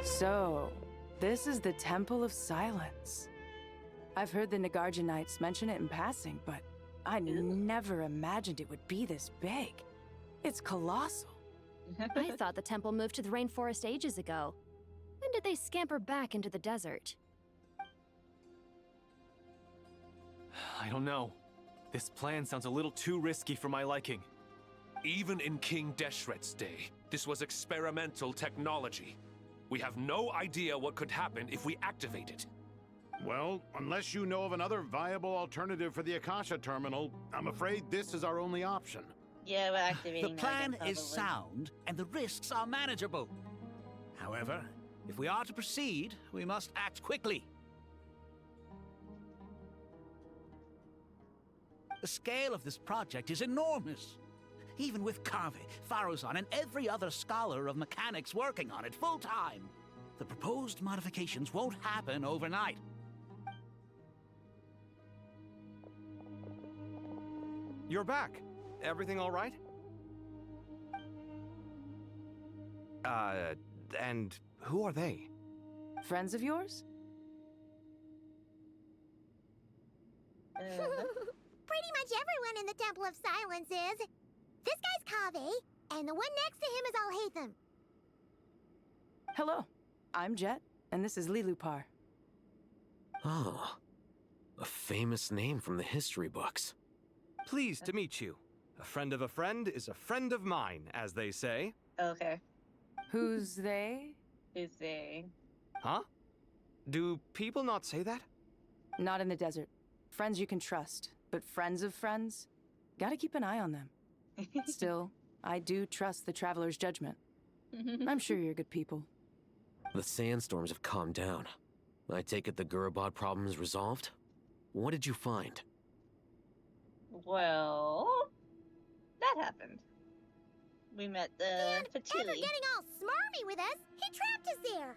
So, this is the Temple of Silence. I've heard the Nagarjanites mention it in passing, but I never imagined it would be this big. It's colossal. I thought the temple moved to the rainforest ages ago. When did they scamper back into the desert? I don't know. This plan sounds a little too risky for my liking. Even in King Deshret's day, this was experimental technology. We have no idea what could happen if we activate it. Well, unless you know of another viable alternative for the Akasha terminal, I'm afraid this is our only option. Yeah, we're activating The that plan again, is probably. sound, and the risks are manageable. However, if we are to proceed, we must act quickly. The scale of this project is enormous. Even with Kave, Faruzan, and every other scholar of mechanics working on it full-time, the proposed modifications won't happen overnight. You're back. Everything all right? And who are they? Friends of yours? Pretty much everyone in the Temple of Silence is. This guy's Kave, and the one next to him is Alhaitham. Hello, I'm Jet, and this is Lilupar. Ah, a famous name from the history books. Pleased to meet you. A friend of a friend is a friend of mine, as they say. Okay. Who's they? Who's they? Huh? Do people not say that? Not in the desert. Friends you can trust, but friends of friends? Gotta keep an eye on them. Still, I do trust the Traveler's judgment. I'm sure you're good people. The sandstorms have calmed down. I take it the Gurabad problem is resolved? What did you find? Well, that happened. We met the After Fatili. getting all smarmy with us, he trapped us there.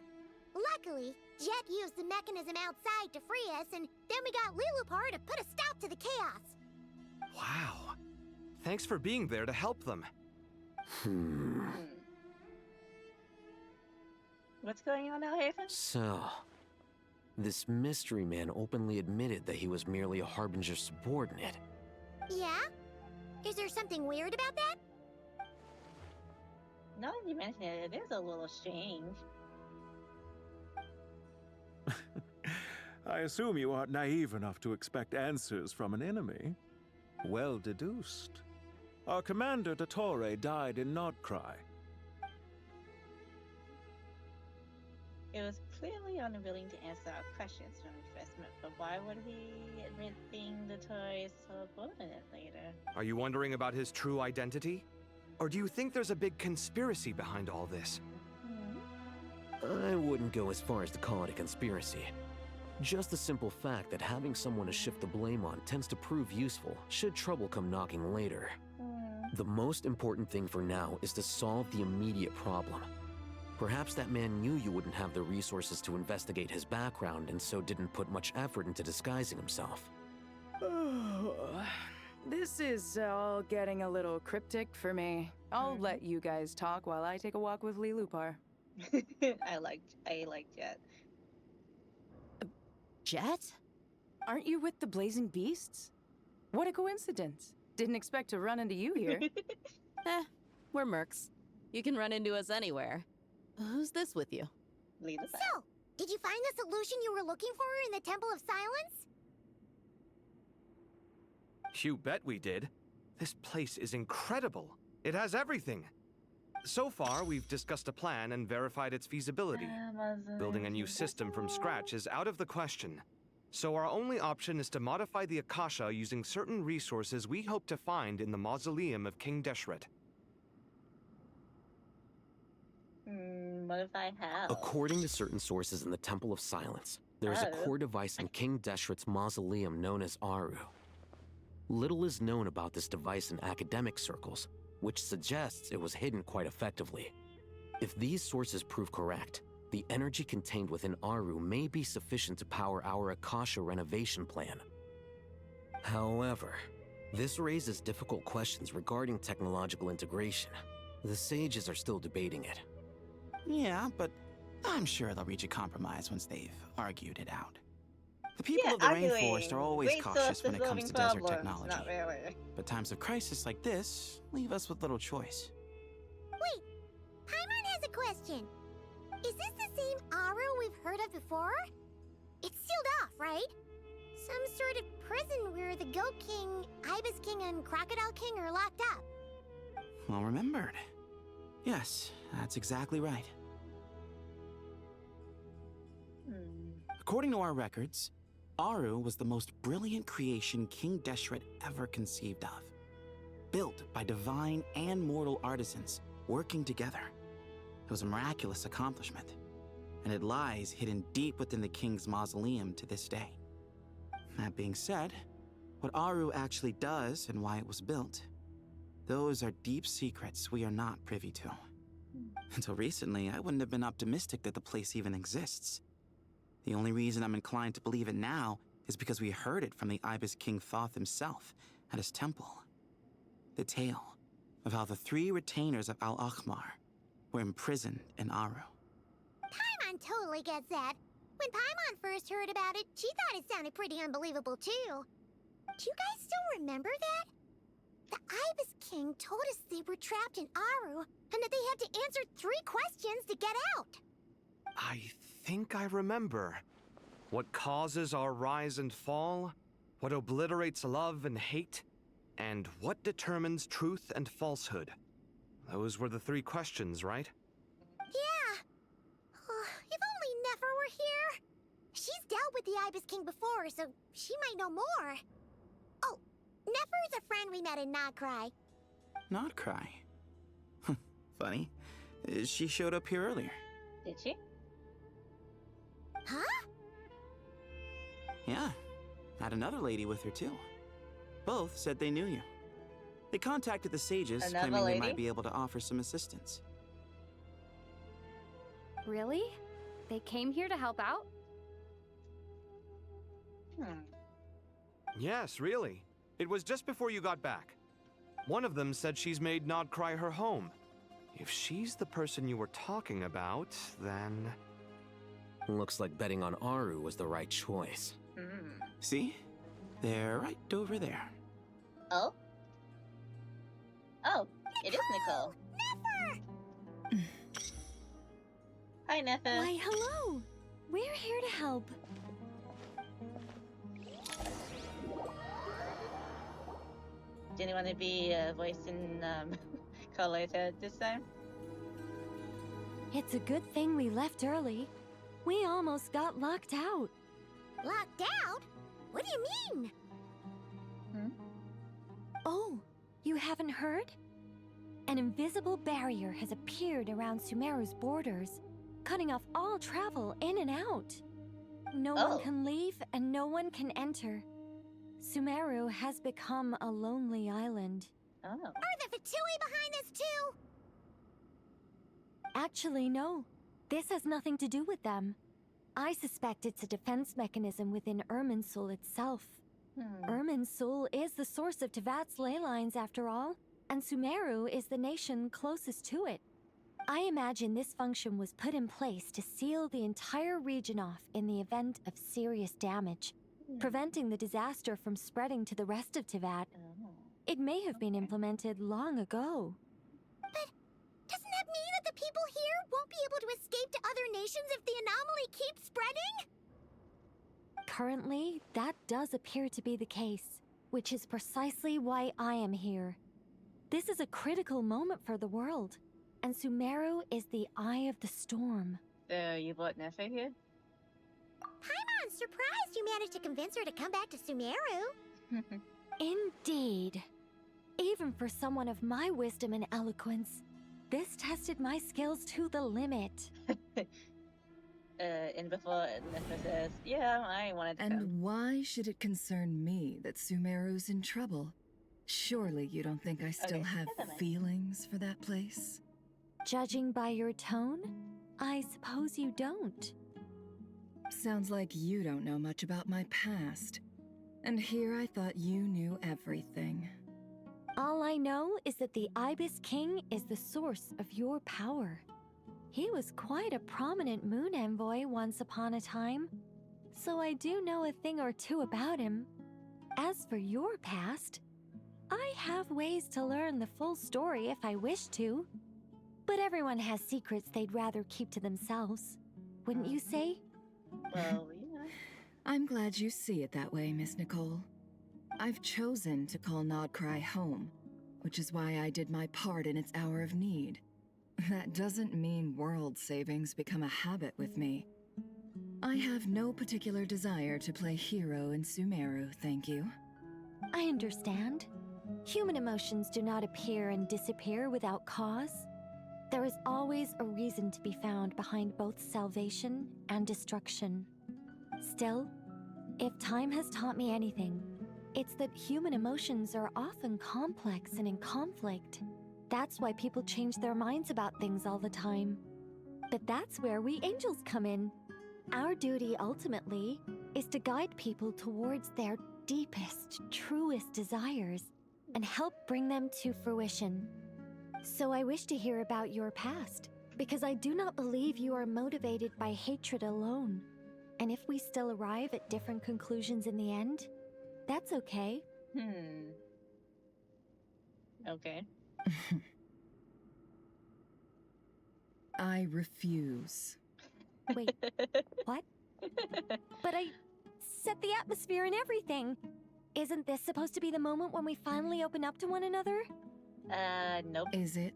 Luckily, Jet used the mechanism outside to free us, and then we got Lilupar to put a stop to the chaos. Wow. Thanks for being there to help them. What's going on now, Haven? So, this mystery man openly admitted that he was merely a Harbinger subordinate. Yeah? Is there something weird about that? Now that you mention it, it is a little strange. I assume you aren't naive enough to expect answers from an enemy. Well deduced. Our commander, Dottore, died in Nordcry. It was clearly unwilling to answer our questions when we first met, but why would he admit being Dottore's subordinate later? Are you wondering about his true identity? Or do you think there's a big conspiracy behind all this? I wouldn't go as far as to call it a conspiracy. Just the simple fact that having someone to shift the blame on tends to prove useful should trouble come knocking later. The most important thing for now is to solve the immediate problem. Perhaps that man knew you wouldn't have the resources to investigate his background and so didn't put much effort into disguising himself. This is all getting a little cryptic for me. I'll let you guys talk while I take a walk with Lilupar. I like Jet. Jet? Aren't you with the Blazing Beasts? What a coincidence. Didn't expect to run into you here. We're mercs. You can run into us anywhere. Who's this with you? So, did you find the solution you were looking for in the Temple of Silence? You bet we did. This place is incredible. It has everything. So far, we've discussed a plan and verified its feasibility. Building a new system from scratch is out of the question. So our only option is to modify the Akasha using certain resources we hope to find in the mausoleum of King Deshret. Modify how? According to certain sources in the Temple of Silence, there is a core device in King Deshret's mausoleum known as Aru. Little is known about this device in academic circles, which suggests it was hidden quite effectively. If these sources prove correct, the energy contained within Aru may be sufficient to power our Akasha renovation plan. However, this raises difficult questions regarding technological integration. The sages are still debating it. Yeah, but I'm sure they'll reach a compromise once they've argued it out. The people of the rainforest are always cautious when it comes to desert technology. Not really. But times of crisis like this leave us with little choice. Wait, Paimon has a question. Is this the same Aru we've heard of before? It's sealed off, right? Some sort of prison where the Goat King, Ibis King, and Crocodile King are locked up. Well remembered. Yes, that's exactly right. According to our records, Aru was the most brilliant creation King Deshret ever conceived of. Built by divine and mortal artisans working together. It was a miraculous accomplishment, and it lies hidden deep within the king's mausoleum to this day. That being said, what Aru actually does and why it was built, those are deep secrets we are not privy to. Until recently, I wouldn't have been optimistic that the place even exists. The only reason I'm inclined to believe it now is because we heard it from the Ibis King Thoth himself at his temple. The tale of how the 3 retainers of Al-Akhmar were imprisoned in Aru. Paimon totally gets that. When Paimon first heard about it, she thought it sounded pretty unbelievable too. Do you guys still remember that? The Ibis King told us they were trapped in Aru and that they had to answer 3 questions to get out. I think I remember. What causes our rise and fall? What obliterates love and hate? And what determines truth and falsehood? Those were the 3 questions, right? Yeah. If only Nefer were here. She's dealt with the Ibis King before, so she might know more. Oh, Nefer's a friend we met in Notcry. Notcry? Funny. She showed up here earlier. Did she? Huh? Yeah. Had another lady with her too. Both said they knew you. They contacted the sages, Another claiming lady? they might be able to offer some assistance. Really? They came here to help out? Yes, really. It was just before you got back. One of them said she's made Nod Cry her home. If she's the person you were talking about, then... Looks like betting on Aru was the right choice. See? They're right over there. Oh? Oh, it is Nicole. Hi, Nefa. Why, hello! We're here to help. Do you want to be voiced in Carlotta this time? It's a good thing we left early. We almost got locked out. Locked out? What do you mean? Oh, you haven't heard? An invisible barrier has appeared around Sumeruu's borders, cutting off all travel in and out. No one can leave and no one can enter. Sumeruuu has become a lonely island. Are the Fatui behind this too? Actually, no. This has nothing to do with them. I suspect it's a defense mechanism within Irminsul itself. Irminsul is the source of Teyvat's ley lines, after all, and Sumeruuu is the nation closest to it. I imagine this function was put in place to seal the entire region off in the event of serious damage, preventing the disaster from spreading to the rest of Teyvat. It may have been implemented long ago. But doesn't that mean that the people here won't be able to escape to other nations if the anomaly keeps spreading? Currently, that does appear to be the case, which is precisely why I am here. This is a critical moment for the world, and Sumeruuu is the eye of the storm. So you brought Nefa here? I'm surprised you managed to convince her to come back to Sumeruuu. Indeed. Even for someone of my wisdom and eloquence, this tested my skills to the limit. And before Nefa says, yeah, I wanted to And come. why should it concern me that Sumeruu's in trouble? Surely you don't think I still have feelings for that place? Judging by your tone, I suppose you don't. Sounds like you don't know much about my past. And here I thought you knew everything. All I know is that the Ibis King is the source of your power. He was quite a prominent moon envoy once upon a time, so I do know a thing or two about him. As for your past, I have ways to learn the full story if I wish to. But everyone has secrets they'd rather keep to themselves. Wouldn't you say? Well, yeah. I'm glad you see it that way, Miss Nicole. I've chosen to call Nod Cry home, which is why I did my part in its hour of need. That doesn't mean world savings become a habit with me. I have no particular desire to play hero in Sumeruuu, thank you. I understand. Human emotions do not appear and disappear without cause. There is always a reason to be found behind both salvation and destruction. Still, if time has taught me anything, it's that human emotions are often complex and in conflict. That's why people change their minds about things all the time. But that's where we angels come in. Our duty, ultimately, is to guide people towards their deepest, truest desires and help bring them to fruition. So I wish to hear about your past, because I do not believe you are motivated by hatred alone. And if we still arrive at different conclusions in the end, that's okay. Okay. I refuse. Wait, what? But I set the atmosphere and everything. Isn't this supposed to be the moment when we finally open up to one another? Nope. Is it?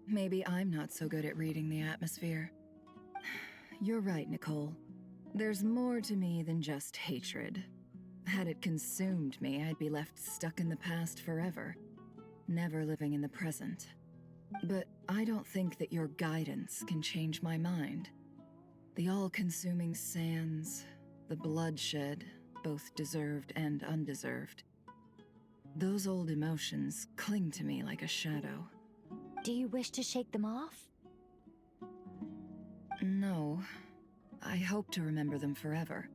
Maybe I'm not so good at reading the atmosphere. You're right, Nicole. There's more to me than just hatred. Had it consumed me, I'd be left stuck in the past forever, never living in the present. But I don't think that your guidance can change my mind. The all-consuming sands, the bloodshed, both deserved and undeserved. Those old emotions cling to me like a shadow. Do you wish to shake them off? No, I hope to remember them forever.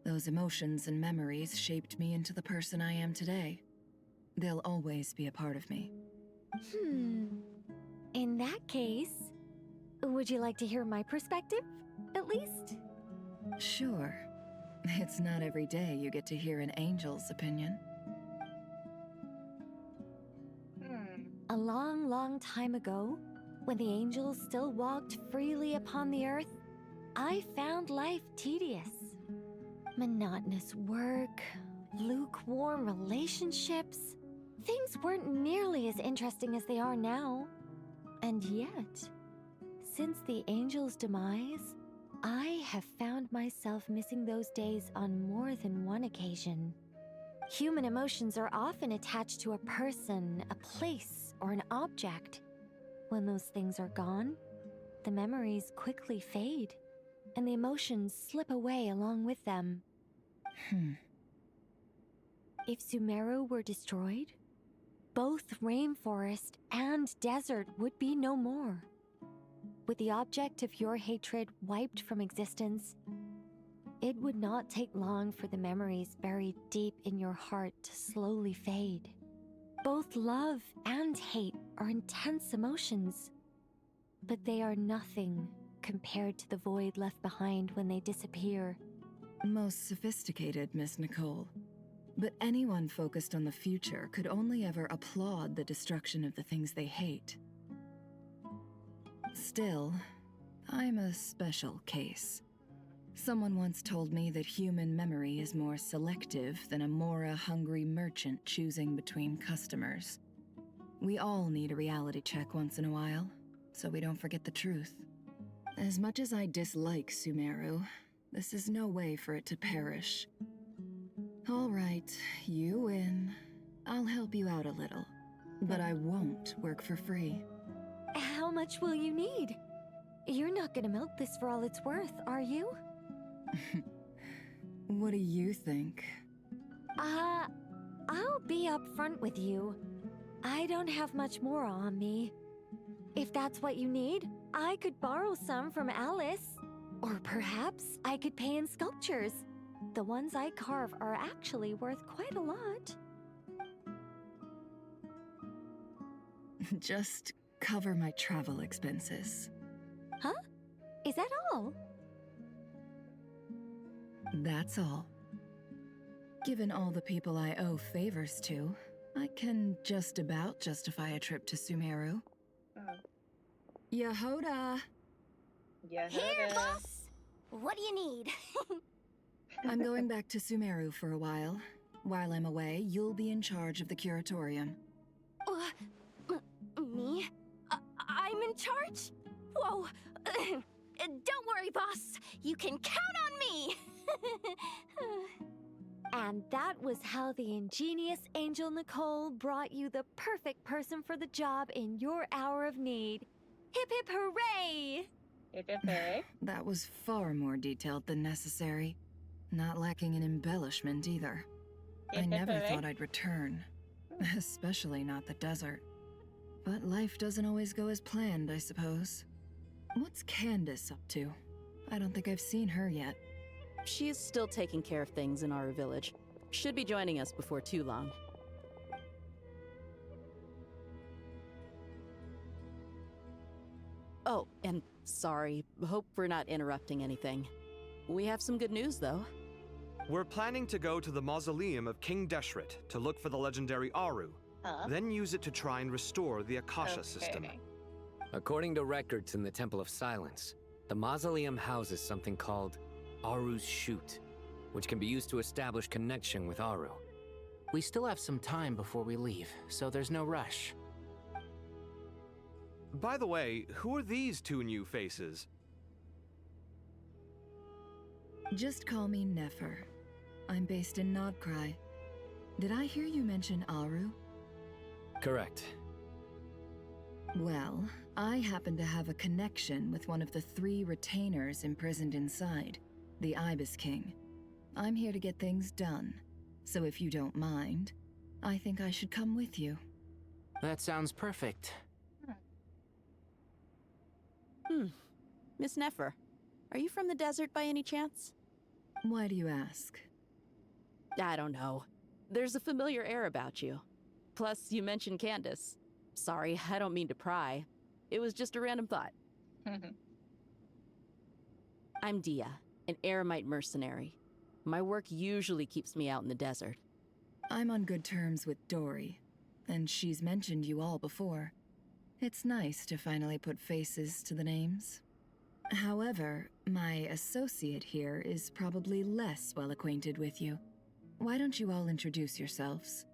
Those emotions and memories shaped me into the person I am today. They'll always be a part of me. In that case, would you like to hear my perspective, at least? Sure. It's not every day you get to hear an angel's opinion. A long, long time ago, when the angels still walked freely upon the earth, I found life tedious. Monotonous work, lukewarm relationships. Things weren't nearly as interesting as they are now. And yet, since the angel's demise, I have found myself missing those days on more than one occasion. Human emotions are often attached to a person, a place, or an object. When those things are gone, the memories quickly fade, and the emotions slip away along with them. If Sumeruuu were destroyed, both rainforest and desert would be no more. With the object of your hatred wiped from existence, it would not take long for the memories buried deep in your heart to slowly fade. Both love and hate are intense emotions, but they are nothing compared to the void left behind when they disappear. Most sophisticated, Miss Nicole. But anyone focused on the future could only ever applaud the destruction of the things they hate. Still, I'm a special case. Someone once told me that human memory is more selective than a Mora-hungry merchant choosing between customers. We all need a reality check once in a while, so we don't forget the truth. As much as I dislike Sumeruuu, this is no way for it to perish. All right, you win. I'll help you out a little, but I won't work for free. How much will you need? You're not gonna milk this for all it's worth, are you? What do you think? I'll be upfront with you. I don't have much more on me. If that's what you need, I could borrow some from Alice. Or perhaps I could pay in sculptures. The ones I carve are actually worth quite a lot. Just cover my travel expenses. Huh? Is that all? That's all. Given all the people I owe favors to, I can just about justify a trip to Sumeruuu. Yehoda! Here, boss! What do you need? I'm going back to Sumeruuu for a while. While I'm away, you'll be in charge of the curatorium. Me? I'm in charge? Whoa. Don't worry, boss. You can count on me! And that was how the ingenious Angel Nicole brought you the perfect person for the job in your hour of need. Hip hip hooray! Hip hip hooray? That was far more detailed than necessary. Not lacking in embellishment either. I never thought I'd return. Especially not the desert. But life doesn't always go as planned, I suppose. What's Candace up to? I don't think I've seen her yet. She's still taking care of things in our village. Should be joining us before too long. Oh, and sorry. Hope we're not interrupting anything. We have some good news, though. We're planning to go to the mausoleum of King Deshret to look for the legendary Aru, then use it to try and restore the Akasha system. According to records in the Temple of Silence, the mausoleum houses something called Aru's Chute, which can be used to establish connection with Aru. We still have some time before we leave, so there's no rush. By the way, who are these two new faces? Just call me Nefer. I'm based in Nodcry. Did I hear you mention Aru? Correct. Well, I happen to have a connection with one of the 3 retainers imprisoned inside, the Ibis King. I'm here to get things done, so if you don't mind, I think I should come with you. That sounds perfect. Miss Nefer, Are you from the desert by any chance? Why do you ask? I don't know. There's a familiar air about you. Plus, you mentioned Candace. Sorry, I don't mean to pry. It was just a random thought. I'm Dia, an Eremite mercenary. My work usually keeps me out in the desert. I'm on good terms with Dory, and she's mentioned you all before. It's nice to finally put faces to the names. However, my associate here is probably less well acquainted with you. Why don't you all introduce yourselves?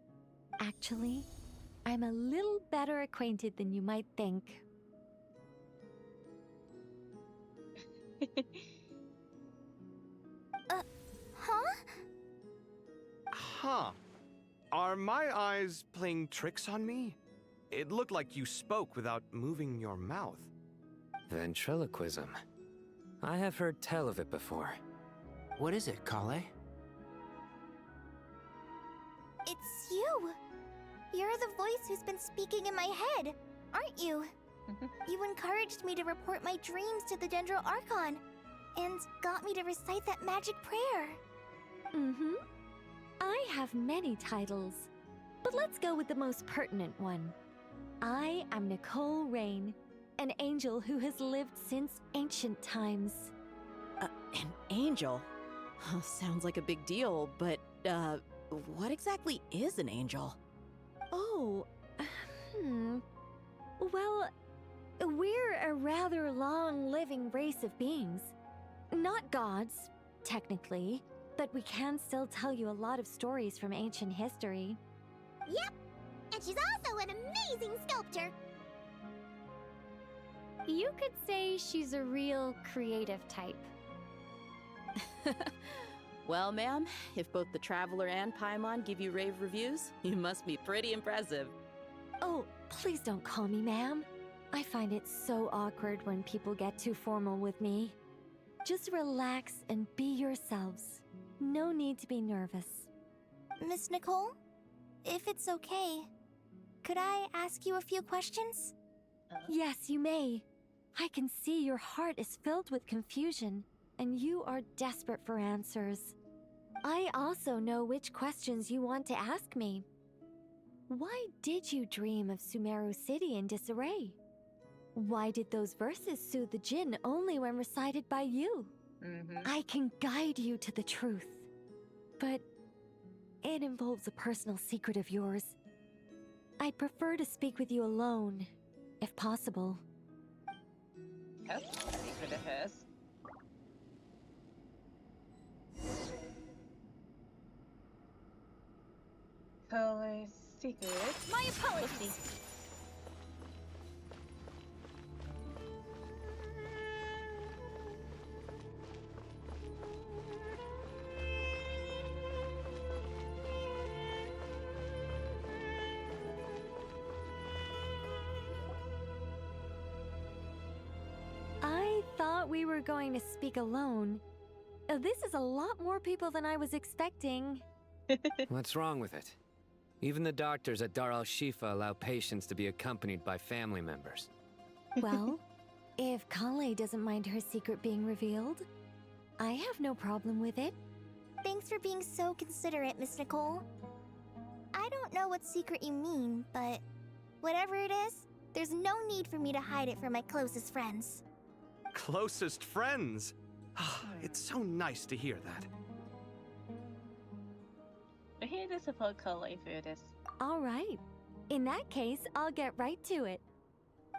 Actually, I'm a little better acquainted than you might think. Huh? Huh. Are my eyes playing tricks on me? It looked like you spoke without moving your mouth. Ventriloquism. I have heard tell of it before. What is it, Kale? It's you! You're the voice who's been speaking in my head, aren't you? You encouraged me to report my dreams to the Dendro Archon, and got me to recite that magic prayer. Mm-hmm. I have many titles, but let's go with the most pertinent one. I am Nicole Rain, an angel who has lived since ancient times. An angel? Sounds like a big deal, but, what exactly is an angel? Oh, Well, we're a rather long-living race of beings. Not gods, technically, but we can still tell you a lot of stories from ancient history. Yep! And she's also an amazing sculptor! You could say she's a real creative type. Well, ma'am, if both the Traveler and Paimon give you rave reviews, you must be pretty impressive. Oh, please don't call me ma'am. I find it so awkward when people get too formal with me. Just relax and be yourselves. No need to be nervous. Miss Nicole, if it's okay, could I ask you a few questions? Yes, you may. I can see your heart is filled with confusion, and you are desperate for answers. I also know which questions you want to ask me. Why did you dream of Sumeruuu City in disarray? Why did those verses soothe the Jinn only when recited by you? I can guide you to the truth, but it involves a personal secret of yours. I'd prefer to speak with you alone, if possible. Yes, secret of hers. Color secret. My apologies! I thought we were going to speak alone. This is a lot more people than I was expecting. What's wrong with it? Even the doctors at Dar al-Shifa allow patients to be accompanied by family members. Well, if Kale doesn't mind her secret being revealed, I have no problem with it. Thanks for being so considerate, Miss Nicole. I don't know what secret you mean, but whatever it is, there's no need for me to hide it from my closest friends. Closest friends? It's so nice to hear that. We're here to support Kale through this. All right. In that case, I'll get right to it.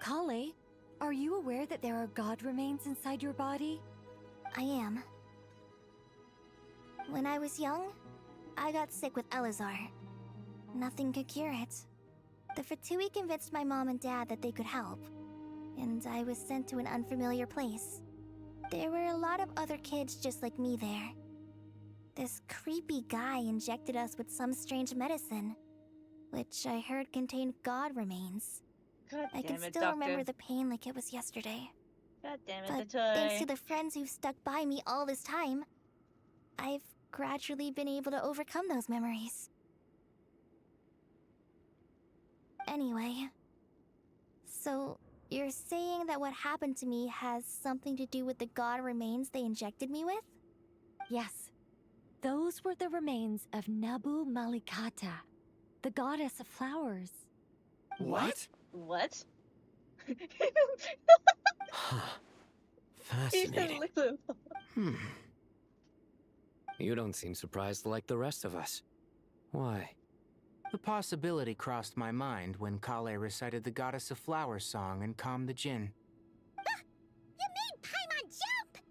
Kale, are you aware that there are god remains inside your body? I am. When I was young, I got sick with Elazar. Nothing could cure it. The Fatui convinced my mom and dad that they could help, and I was sent to an unfamiliar place. There were a lot of other kids just like me there. This creepy guy injected us with some strange medicine, which I heard contained god remains. God I can damn it, still Doctor. remember the pain like it was yesterday. God damn it, But the toy. thanks to the friends who've stuck by me all this time, I've gradually been able to overcome those memories. Anyway, so You're saying that what happened to me has something to do with the god remains they injected me with? Yes. Those were the remains of Nabu Malikata, the goddess of flowers. What? Fascinating. You don't seem surprised like the rest of us. Why? The possibility crossed my mind when Kale recited the Goddess of Flowers song and calmed the Jinn. You made Paimon jump!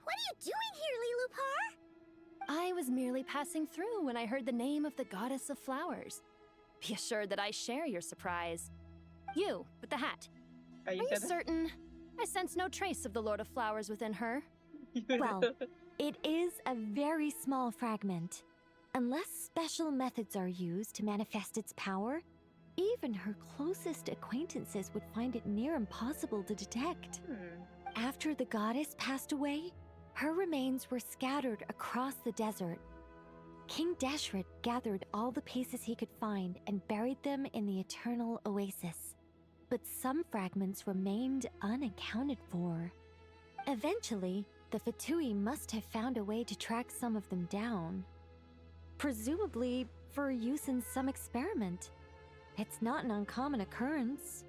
What are you doing here, Lilupar? I was merely passing through when I heard the name of the Goddess of Flowers. Be assured that I share your surprise. You, with the hat. Are you certain? I sense no trace of the Lord of Flowers within her. Well, it is a very small fragment. Unless special methods are used to manifest its power, even her closest acquaintances would find it near impossible to detect. After the goddess passed away, her remains were scattered across the desert. King Deshret gathered all the pieces he could find and buried them in the Eternal Oasis. But some fragments remained unaccounted for. Eventually, the Fatui must have found a way to track some of them down. Presumably for use in some experiment. It's not an uncommon occurrence.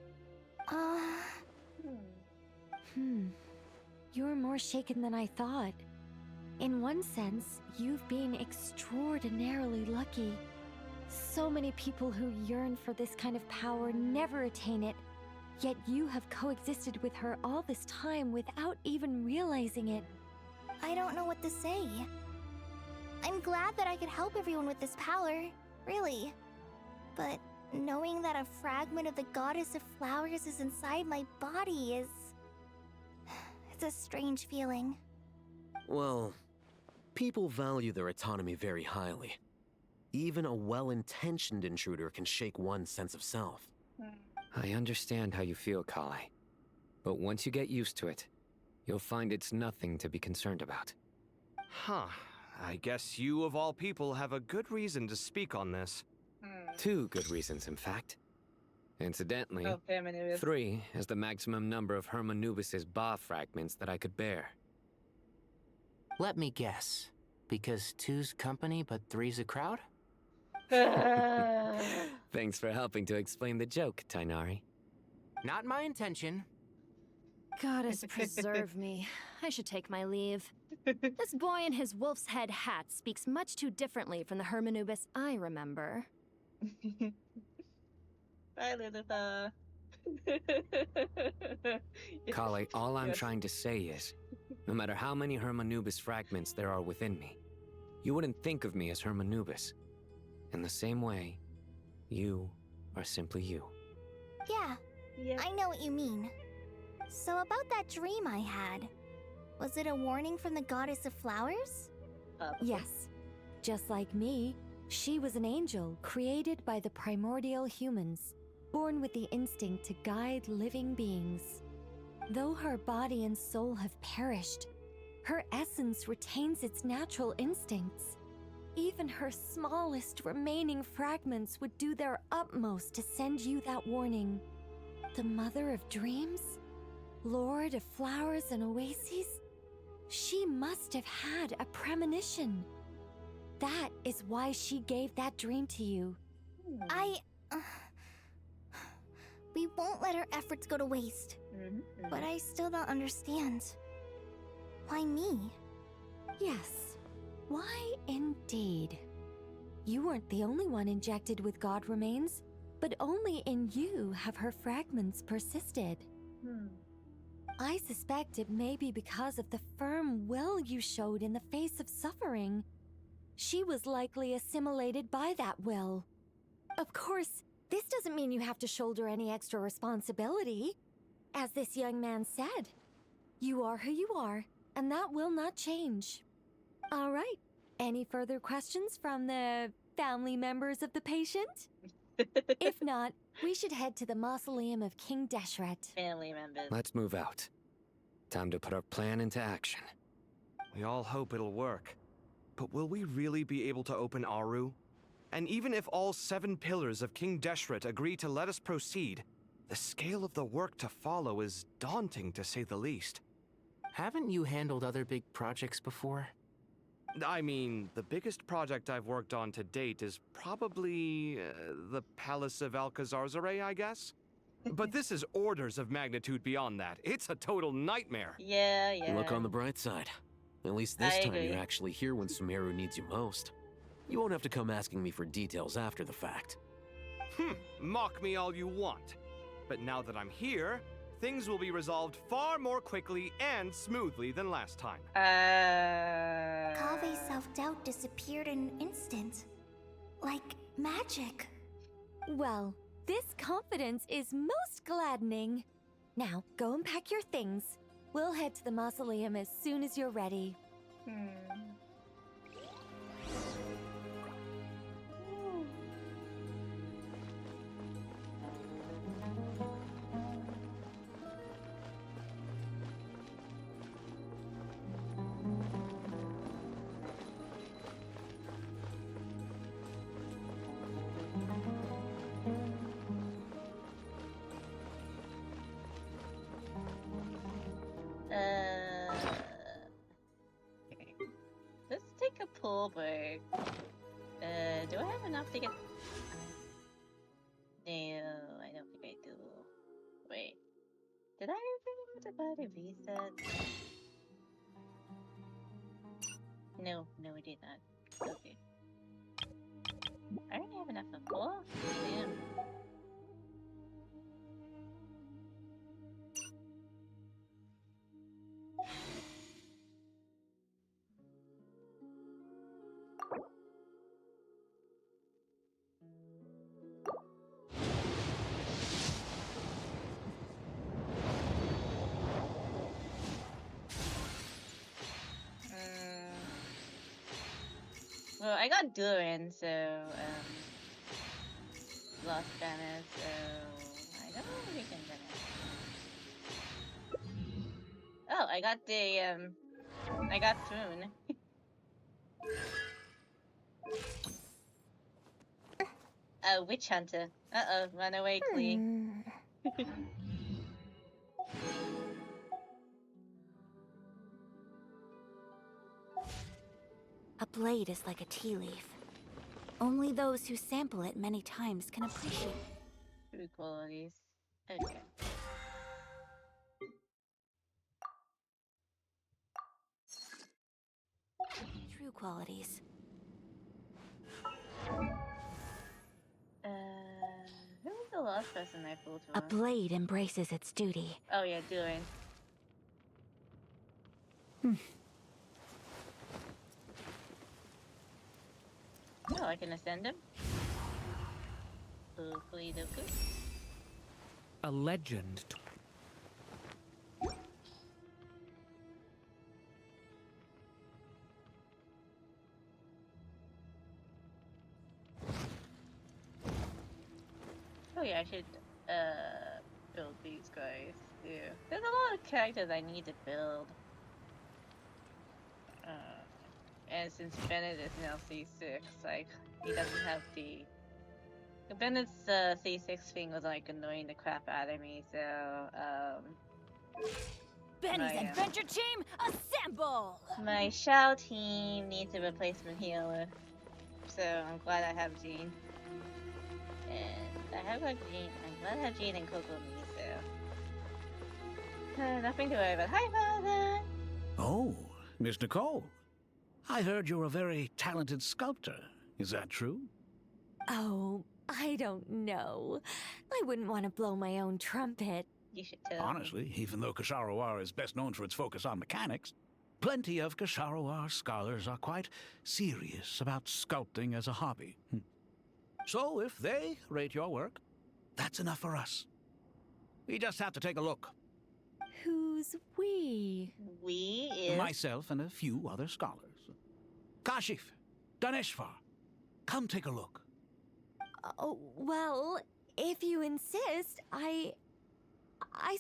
You're more shaken than I thought. In one sense, you've been extraordinarily lucky. So many people who yearn for this kind of power never attain it, yet you have coexisted with her all this time without even realizing it. I don't know what to say. I'm glad that I could help everyone with this power, really. But knowing that a fragment of the Goddess of Flowers is inside my body is... it's a strange feeling. Well, people value their autonomy very highly. Even a well-intentioned intruder can shake one's sense of self. I understand how you feel, Kale. But once you get used to it, you'll find it's nothing to be concerned about. Huh. I guess you, of all people, have a good reason to speak on this. 2 good reasons, in fact. Incidentally, Oh, Hermanubis. 3 is the maximum number of Hermanubis' Ba fragments that I could bear. Let me guess. Because 2's company, but 3's a crowd? Thanks for helping to explain the joke, Tainari. Not my intention. Goddess preserve me. I should take my leave. This boy in his wolf's head hat speaks much too differently from the Hermanubis I remember. Bye, Lilith. Kale, all I'm trying to say is, no matter how many Hermanubis fragments there are within me, you wouldn't think of me as Hermanubis. In the same way, you are simply you. Yeah, I know what you mean. So about that dream I had, was it a warning from the Goddess of Flowers? Yes. Just like me, she was an angel created by the primordial humans, born with the instinct to guide living beings. Though her body and soul have perished, her essence retains its natural instincts. Even her smallest remaining fragments would do their utmost to send you that warning. The Mother of Dreams? Lord of Flowers and Oases? She must have had a premonition. That is why she gave that dream to you. We won't let our efforts go to waste. But I still don't understand. Why me? Yes. Why indeed? You weren't the only one injected with God remains, but only in you have her fragments persisted. I suspect it may be because of the firm will you showed in the face of suffering. She was likely assimilated by that will. Of course, this doesn't mean you have to shoulder any extra responsibility. As this young man said, you are who you are, and that will not change. All right. Any further questions from the family members of the patient? If not, we should head to the mausoleum of King Deshret. Family members. Let's move out. Time to put our plan into action. We all hope it'll work. But will we really be able to open Aru? And even if all 7 pillars of King Deshret agree to let us proceed, The scale of the work to follow is daunting, to say the least. Haven't you handled other big projects before? I mean, the biggest project I've worked on to date is probably the Palace of Alcazar's Array, I guess? But this is orders of magnitude beyond that. It's a total nightmare. Yeah, yeah. Look on the bright side. At least this I time agree. you're actually here when Sumeruuu needs you most. You won't have to come asking me for details after the fact. Mock me all you want. But now that I'm here, things will be resolved far more quickly and smoothly than last time. Kave's self-doubt disappeared in an instant. Like magic. Well, this confidence is most gladdening. Now, go and pack your things. We'll head to the mausoleum as soon as you're ready. Let's take a pull break. Do I have enough to get? No, I don't think I do. Wait, did I remember to buy the reset? No, I did not. Okay. I don't have enough of pull. Damn. Well, I got Durin, so, lost Dennis, so I don't know if we can Dennis. Oh, I got the, I got Thrune. Witch Hunter. Uh-oh, run away, Klee. A blade is like a tea leaf. Only those who sample it many times can appreciate True qualities. Okay. true qualities. Who was the last person I pulled A from? blade embraces its duty. Oh yeah, Durin. Oh, I can ascend him? Oakley dokie. A legend. Oh yeah, I should build these guys too. There's a lot of characters I need to build. And since Bennett is now C6, like he doesn't have the Bennett's C6 thing was like annoying the crap out of me, so Benny's my, adventure team, assemble! my Shao team needs a replacement healer. So I'm glad I have Jean. And I have like Jean. I'm glad I have Jean and Coco Me, so nothing to worry about. Hi, Father! Oh, Miss Nicole. I heard you're a very talented sculptor. Is that true? Oh, I don't know. I wouldn't want to blow my own trumpet. You should tell Honestly, even though Kasharawar is best known for its focus on mechanics, plenty of Kasharawar scholars are quite serious about sculpting as a hobby. So if they rate your work, that's enough for us. We just have to take a look. Who's we? We is... Myself and a few other scholars. Kashif, Daneshvar, come take a look. Oh, well, if you insist, I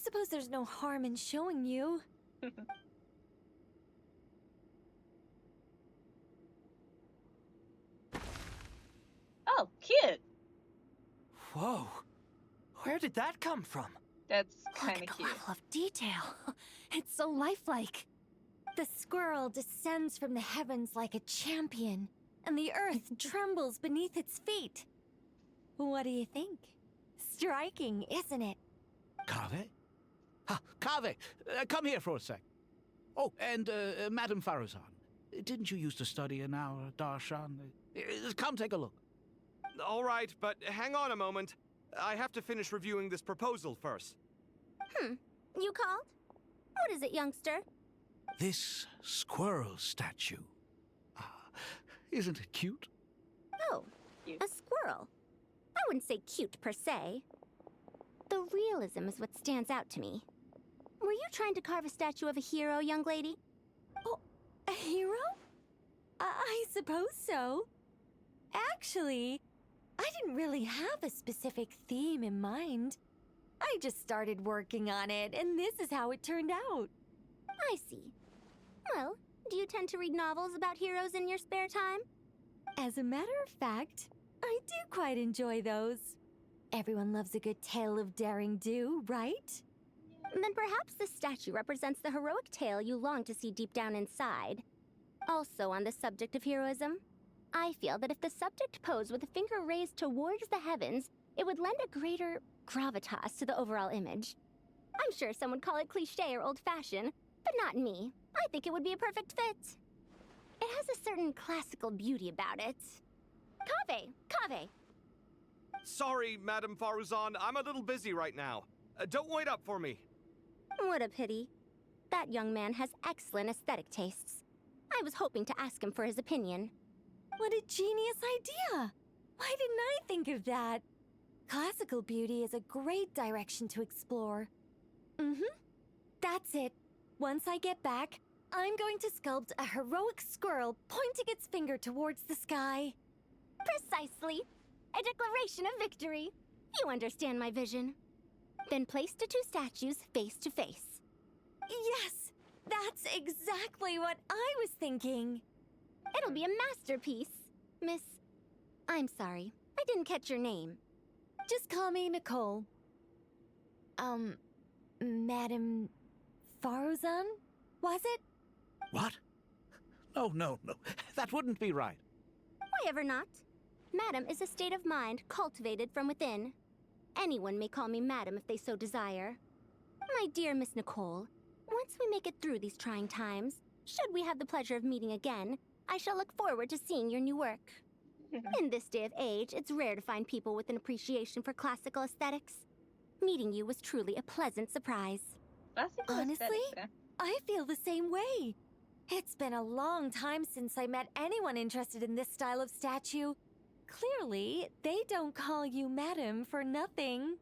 suppose there's no harm in showing you. Oh, cute! Whoa. Where did that come from? That's Look kind at of the cute. level of detail. It's so lifelike. The squirrel descends from the heavens like a champion, and the earth trembles beneath its feet. What do you think? Striking, isn't it? Kaveh? Ha, Kaveh, come here for a sec. Oh, and Madame Farazan, didn't you used to study in our darshan? Come take a look. All right, but hang on a moment. I have to finish reviewing this proposal first. You called? What is it, youngster? This squirrel statue. Isn't it cute? Oh, a squirrel. I wouldn't say cute per se. The realism is what stands out to me. Were you trying to carve a statue of a hero, young lady? Oh, a hero? I suppose so. Actually, I didn't really have a specific theme in mind. I just started working on it, and this is how it turned out. I see. Well, do you tend to read novels about heroes in your spare time? As a matter of fact, I do quite enjoy those. Everyone loves a good tale of daring do, right? Then perhaps this statue represents the heroic tale you long to see deep down inside. Also on the subject of heroism, I feel that if the subject posed with a finger raised towards the heavens, it would lend a greater gravitas to the overall image. I'm sure some would call it cliché or old-fashioned, but not me. I think it would be a perfect fit. It has a certain classical beauty about it. Kaveh! Sorry, Madame Faruzan, I'm a little busy right now. Don't wait up for me. What a pity. That young man has excellent aesthetic tastes. I was hoping to ask him for his opinion. What a genius idea! Why didn't I think of that? Classical beauty is a great direction to explore. That's it. Once I get back, I'm going to sculpt a heroic squirrel pointing its finger towards the sky. Precisely. A declaration of victory. You understand my vision. Then place the two statues face to face. Yes! That's exactly what I was thinking. It'll be a masterpiece. Miss... I'm sorry. I didn't catch your name. Just call me Nicole. Madame Faruzan? Was it? What? No. That wouldn't be right. Why ever not? Madam is a state of mind cultivated from within. Anyone may call me Madam if they so desire. My dear Miss Nicole, once we make it through these trying times, should we have the pleasure of meeting again, I shall look forward to seeing your new work. In this day of age, it's rare to find people with an appreciation for classical aesthetics. Meeting you was truly a pleasant surprise. Honestly, I feel the same way. It's been a long time since I met anyone interested in this style of statue. Clearly, they don't call you Madam for nothing.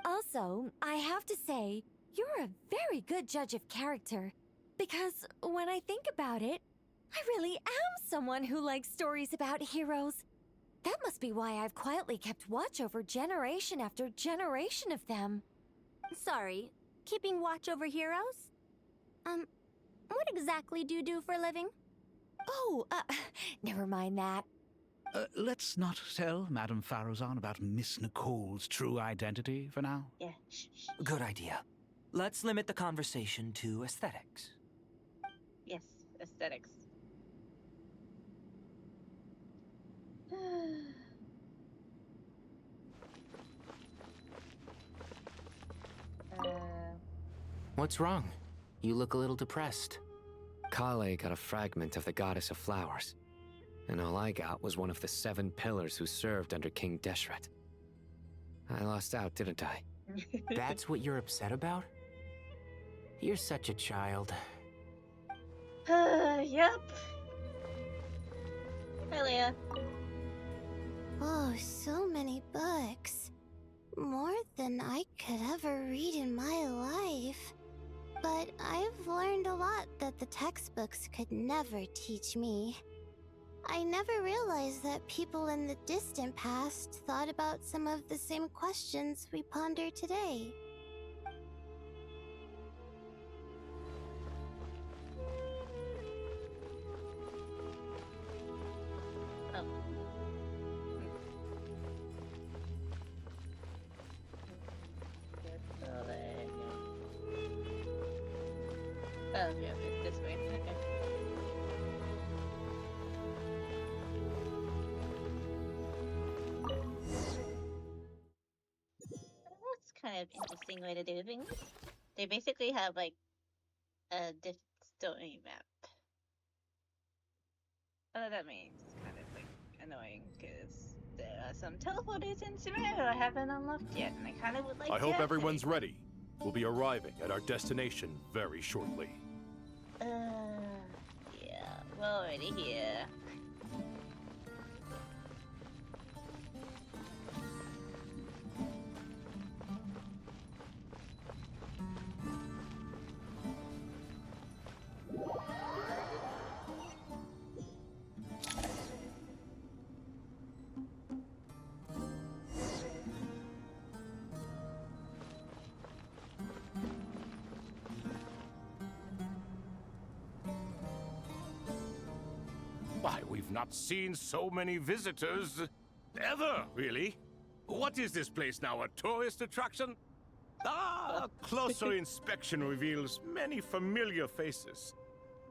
Also, I have to say, you're a very good judge of character. Because when I think about it, I really am someone who likes stories about heroes. That must be why I've quietly kept watch over generation after generation of them. Sorry, keeping watch over heroes? What exactly do you do for a living? Oh, never mind that. Let's not tell Madame Faruzan about Miss Nicole's true identity for now. Yeah. Good idea. Let's limit the conversation to aesthetics. Yes, aesthetics. What's wrong? You look a little depressed. Kale got a fragment of the Goddess of Flowers, and all I got was one of the 7 pillars who served under King Deshret. I lost out, didn't I? That's what you're upset about? You're such a child. Yep. Hi, Leah. Oh, so many books. More than I could ever read in my life. But I've learned a lot that the textbooks could never teach me. I never realized that people in the distant past thought about some of the same questions we ponder today. Oh, yeah, this way. Okay. That's kind of interesting way to do things. They basically have like a story map. Oh, that means it's kind of like annoying because there are some teleporters in Sumeruuu I haven't unlocked yet, and I kind of would like to. I hope activate everyone's them. ready. We'll be arriving at our destination very shortly. Yeah, we're already here. Why, we've not seen so many visitors ever, really. What is this place now, a tourist attraction? Ah, closer inspection reveals many familiar faces.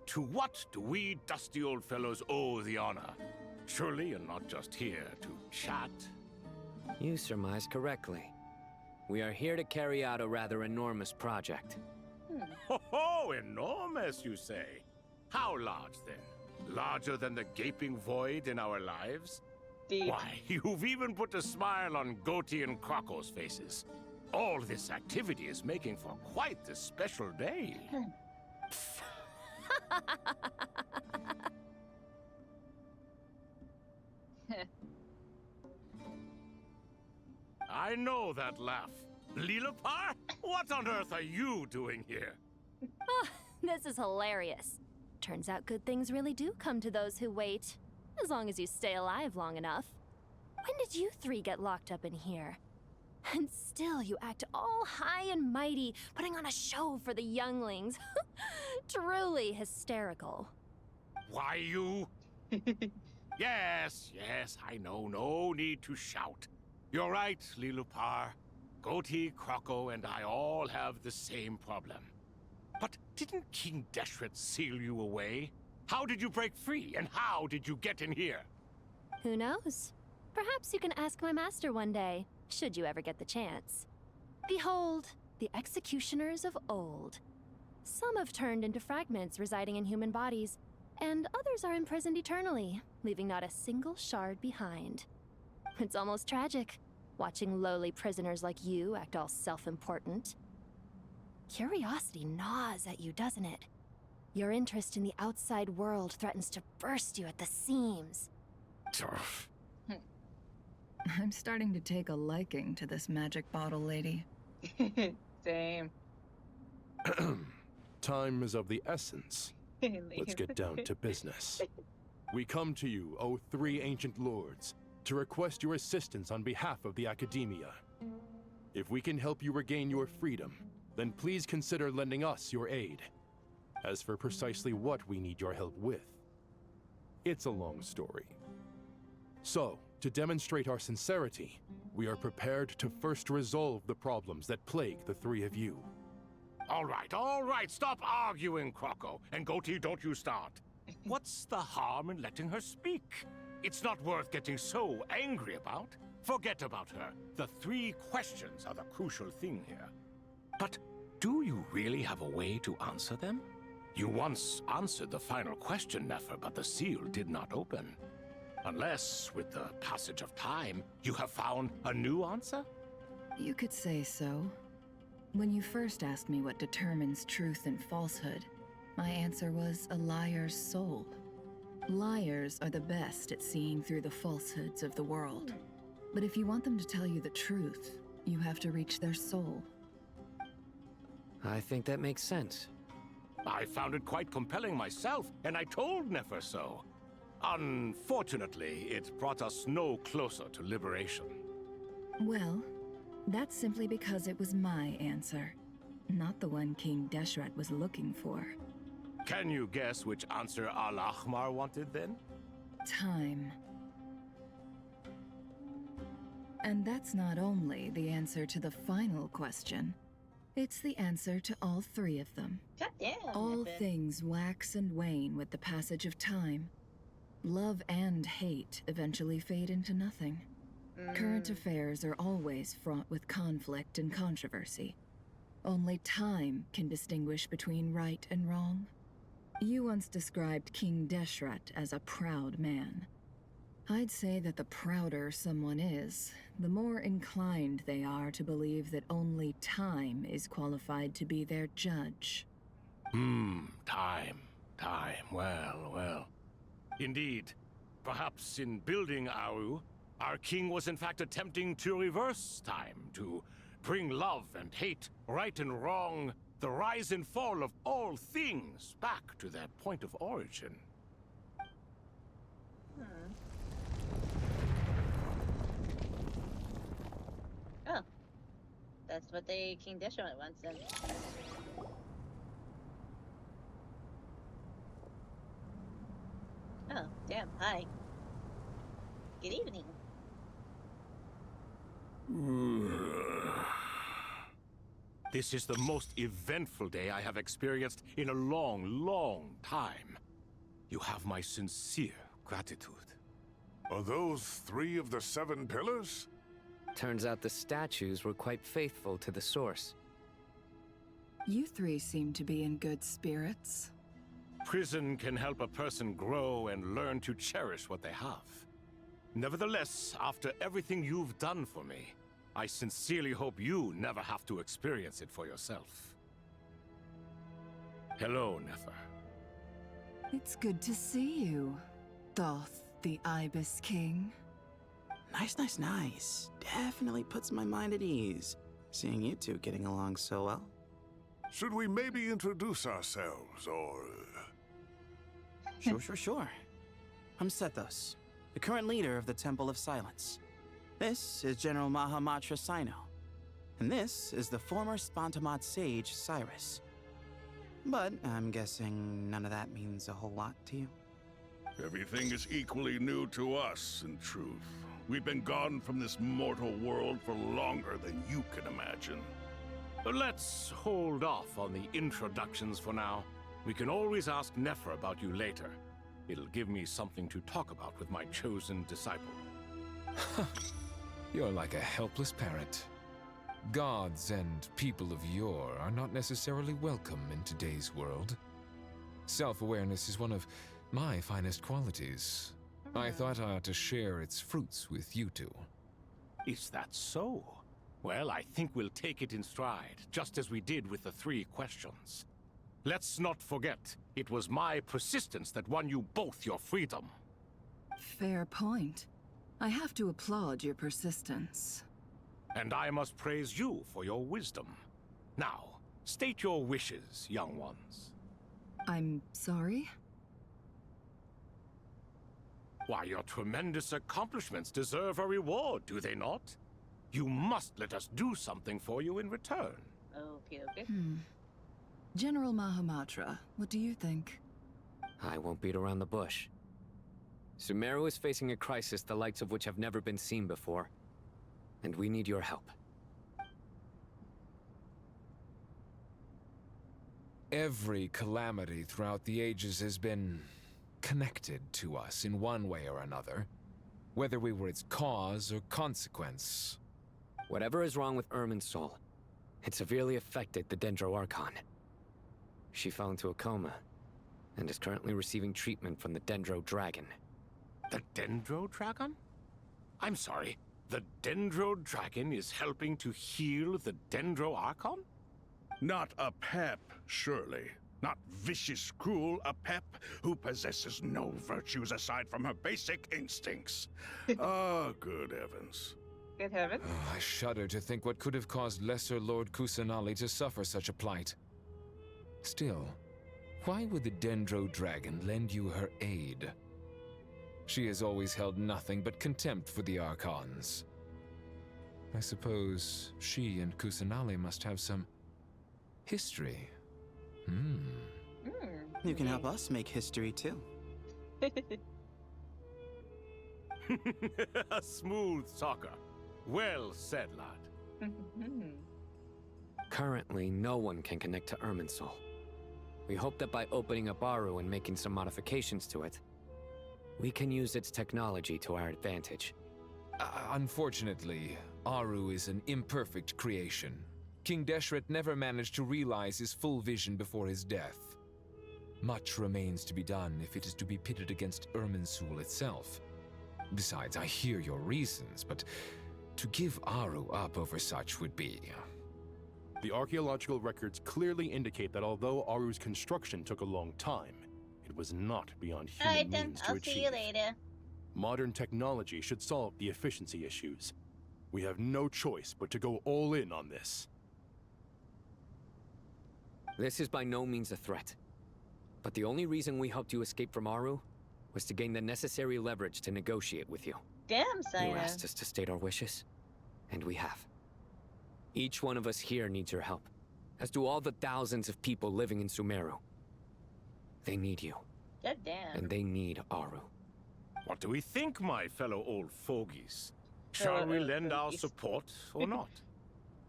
To what do we dusty old fellows owe the honor? Surely you're not just here to chat. You surmise correctly. We are here to carry out a rather enormous project. Ho, enormous, you say? How large, then? Larger than the gaping void in our lives? Why, you've even put a smile on Goatee and Crocco's faces. All this activity is making for quite the special day. I know that laugh. Lilipar? What on earth are you doing here? Oh, this is hilarious. Turns out good things really do come to those who wait. As long as you stay alive long enough. When did you three get locked up in here? And still you act all high and mighty, putting on a show for the younglings. Truly hysterical. Why, you... Yes, I know. No need to shout. You're right, Lilipar. Goatee, Crocco, and I all have the same problem. But didn't King Deshret seal you away? How did you break free, and how did you get in here? Who knows? Perhaps you can ask my master one day, should you ever get the chance. Behold, the executioners of old. Some have turned into fragments residing in human bodies, and others are imprisoned eternally, leaving not a single shard behind. It's almost tragic, watching lowly prisoners like you act all self-important. Curiosity gnaws at you, doesn't it? Your interest in the outside world threatens to burst you at the seams. I'm starting to take a liking to this magic bottle lady. Same. Time is of the essence. Let's get down to business. We come to you, O three ancient lords, to request your assistance on behalf of the Academia. If we can help you regain your freedom, then please consider lending us your aid. As for precisely what we need your help with, it's a long story. So, to demonstrate our sincerity, we are prepared to first resolve the problems that plague the three of you. All right, stop arguing, Crocco. And Goatee, don't you start. What's the harm in letting her speak? It's not worth getting so angry about. Forget about her. The three questions are the crucial thing here. But do you really have a way to answer them? You once answered the final question, Nefer, but the seal did not open. Unless, with the passage of time, you have found a new answer? You could say so. When you first asked me what determines truth and falsehood, my answer was a liar's soul. Liars are the best at seeing through the falsehoods of the world. But if you want them to tell you the truth, you have to reach their soul. I think that makes sense. I found it quite compelling myself, and I told Nefer so. Unfortunately, it brought us no closer to liberation. Well, that's simply because it was my answer, not the one King Deshret was looking for. Can you guess which answer Al-Ahmar wanted then? Time. And that's not only the answer to the final question, It's the answer to all three of them. Goddamn. All Neffa. things wax and wane with the passage of time. Love and hate eventually fade into nothing. Current affairs are always fraught with conflict and controversy. Only time can distinguish between right and wrong. You once described King Deshret as a proud man. I'd say that the prouder someone is, the more inclined they are to believe that only time is qualified to be their judge. Time. Well. Indeed. Perhaps in building Aru, our king was in fact attempting to reverse time, to bring love and hate, right and wrong, the rise and fall of all things back to their point of origin. Oh. That's what the King Deshret wants then. Oh, damn. Hi. Good evening. This is the most eventful day I have experienced in a long time. You have my sincere gratitude. Are those 3 of the 7 pillars? Turns out the statues were quite faithful to the source. You three seem to be in good spirits. Prison can help a person grow and learn to cherish what they have. Nevertheless, after everything you've done for me, I sincerely hope you never have to experience it for yourself. Hello, Nefer. It's good to see you, Thoth the Ibis King. Nice. Definitely puts my mind at ease, seeing you two getting along so well. Should we maybe introduce ourselves, or... Sure. I'm Sethos, the current leader of the Temple of Silence. This is General Mahamatra Sino, and this is the former Spantamot sage, Cyrus. But I'm guessing none of that means a whole lot to you. Everything is equally new to us, in truth. We've been gone from this mortal world for longer than you can imagine. Let's hold off on the introductions for now. We can always ask Nefer about you later. It'll give me something to talk about with my chosen disciple. You're like a helpless parrot. Gods and people of yore are not necessarily welcome in today's world. Self-awareness is one of my finest qualities. I thought I ought to share its fruits with you two. Is that so? Well, I think we'll take it in stride, just as we did with the 3 questions. Let's not forget, it was my persistence that won you both your freedom. Fair point. I have to applaud your persistence. And I must praise you for your wisdom. Now, state your wishes, young ones. I'm sorry? Why, your tremendous accomplishments deserve a reward, do they not? You must let us do something for you in return. Okay. General Mahamatra, what do you think? I won't beat around the bush. Sumeruuu is facing a crisis the likes of which have never been seen before. And we need your help. Every calamity throughout the ages has been connected to us in one way or another, whether we were its cause or consequence. Whatever is wrong with Irminsul, it severely affected the Dendro Archon. She fell into a coma, and is currently receiving treatment from the Dendro Dragon. The Dendro Dragon? I'm sorry, the Dendro Dragon is helping to heal the Dendro Archon? Not a pep, surely. Not vicious, cruel, a pep who possesses no virtues aside from her basic instincts. Ah, good heavens. Good heavens. I shudder to think what could have caused Lesser Lord Kusanali to suffer such a plight. Still, why would the Dendro Dragon lend you her aid? She has always held nothing but contempt for the Archons. I suppose she and Kusanali must have some history. You can help us make history too. A smooth talker. Well said, lad. Currently, no one can connect to Irminsul. We hope that by opening up Aru and making some modifications to it, we can use its technology to our advantage. Unfortunately, Aru is an imperfect creation. King Deshret never managed to realize his full vision before his death. Much remains to be done if it is to be pitted against Irminsul itself. Besides, I hear your reasons, but to give Aru up over such would be... The archaeological records clearly indicate that although Aru's construction took a long time, it was not beyond human Alright then, means to I'll achieve. see you later. Modern technology should solve the efficiency issues. We have no choice but to go all in on this. This is by no means a threat. But the only reason we helped you escape from Aru was to gain the necessary leverage to negotiate with you. Damn, You Sina. asked us to state our wishes, and we have. Each one of us here needs your help, as do all the thousands of people living in Sumeruuu. They need you, God damn. and they need Aru. What do we think, my fellow old fogies? Shall we lend our support or not?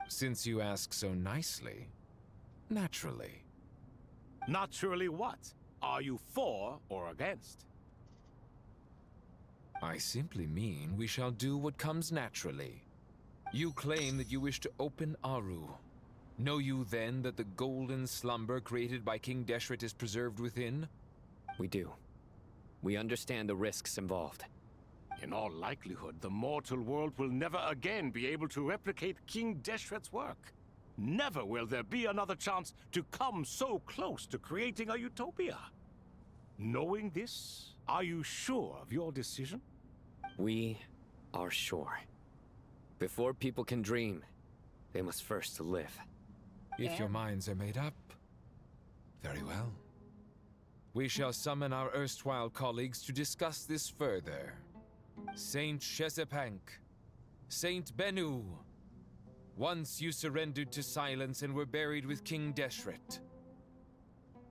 Since you ask so nicely, naturally. Naturally what? Are you for or against? I simply mean we shall do what comes naturally. You claim that you wish to open Aru. Know you then that the golden slumber created by King Deshret is preserved within? We do. We understand the risks involved. In all likelihood, the mortal world will never again be able to replicate King Deshret's work. Never will there be another chance to come so close to creating a utopia. Knowing this, are you sure of your decision? We are sure. Before people can dream, they must first live. If your minds are made up, very well. We shall summon our erstwhile colleagues to discuss this further. Saint Shezepank, Saint Bennu. Once you surrendered to silence and were buried with King Deshret.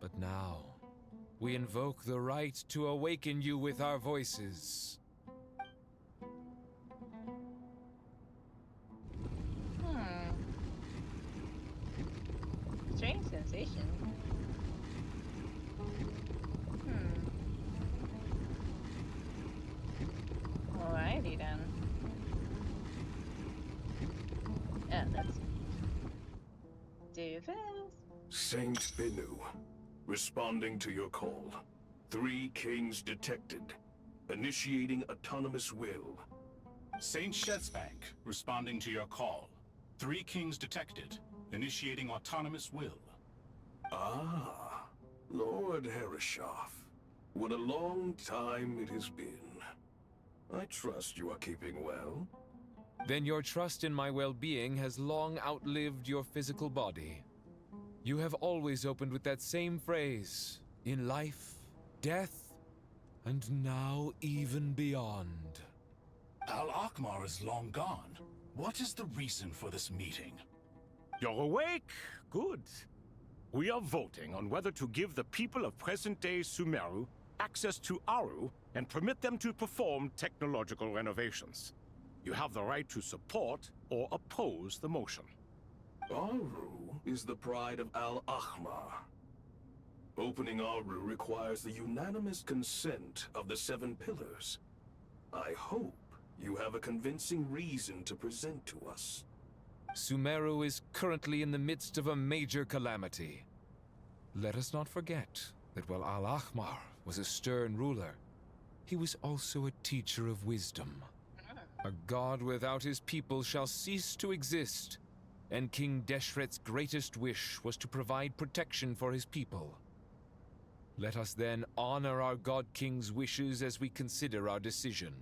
But now, we invoke the right to awaken you with our voices. Strange sensation. Alrighty then. Yeah, let's do this. Saint Bennu, responding to your call. 3 kings detected. Initiating autonomous will. Saint Shezepank, responding to your call. 3 kings detected. Initiating autonomous will. Ah, Lord Herreshoff. What a long time it has been. I trust you are keeping well. Then your trust in my well-being has long outlived your physical body. You have always opened with that same phrase, in life, death, and now even beyond. Al-Akmar is long gone. What is the reason for this meeting? You're awake? Good. We are voting on whether to give the people of present-day Sumeruuu access to Aru and permit them to perform technological renovations. You have the right to support or oppose the motion. Aru is the pride of Al-Ahmar. Opening Aru requires the unanimous consent of the 7 pillars. I hope you have a convincing reason to present to us. Sumeruuu is currently in the midst of a major calamity. Let us not forget that while Al-Ahmar was a stern ruler, he was also a teacher of wisdom. A god without his people shall cease to exist, and King Deshret's greatest wish was to provide protection for his people. Let us then honor our God King's wishes as we consider our decision.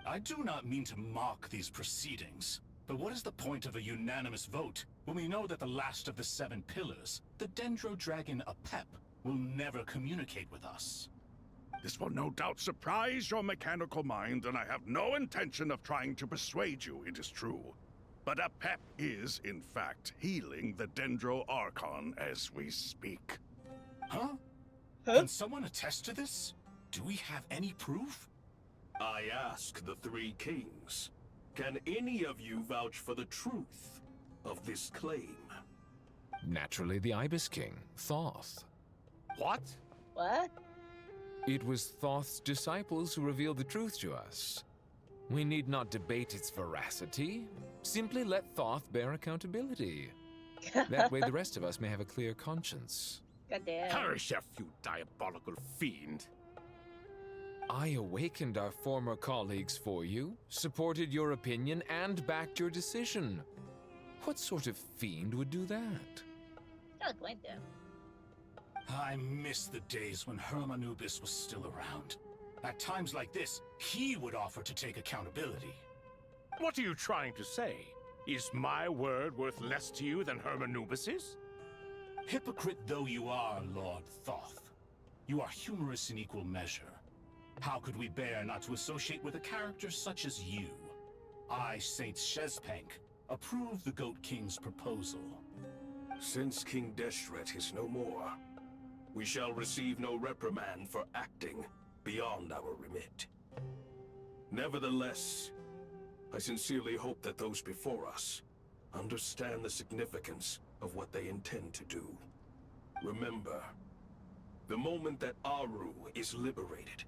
I do not mean to mock these proceedings, but what is the point of a unanimous vote when we know that the last of the 7 pillars, the Dendro Dragon Apep, will never communicate with us? This will no doubt surprise your mechanical mind, and I have no intention of trying to persuade you it is true. But Apep is, in fact, healing the Dendro Archon as we speak. Huh? Can someone attest to this? Do we have any proof? I ask the 3 kings. Can any of you vouch for the truth of this claim? Naturally, the Ibis King, Thoth. What? What? It was Thoth's disciples who revealed the truth to us. We need not debate its veracity. Simply let Thoth bear accountability. That way the rest of us may have a clear conscience. Goddamn. Perish, you diabolical fiend. I awakened our former colleagues for you, supported your opinion, and backed your decision. What sort of fiend would do that? Not going to. I miss the days when Hermanubis was still around. At times like this, he would offer to take accountability. What are you trying to say? Is my word worth less to you than Hermanubis's? Hypocrite though you are, Lord Thoth, you are humorous in equal measure. How could we bear not to associate with a character such as you? I, Saint Shezpank, approve the Goat King's proposal. Since King Deshret is no more, we shall receive no reprimand for acting beyond our remit. Nevertheless, I sincerely hope that those before us understand the significance of what they intend to do. Remember, the moment that Aru is liberated,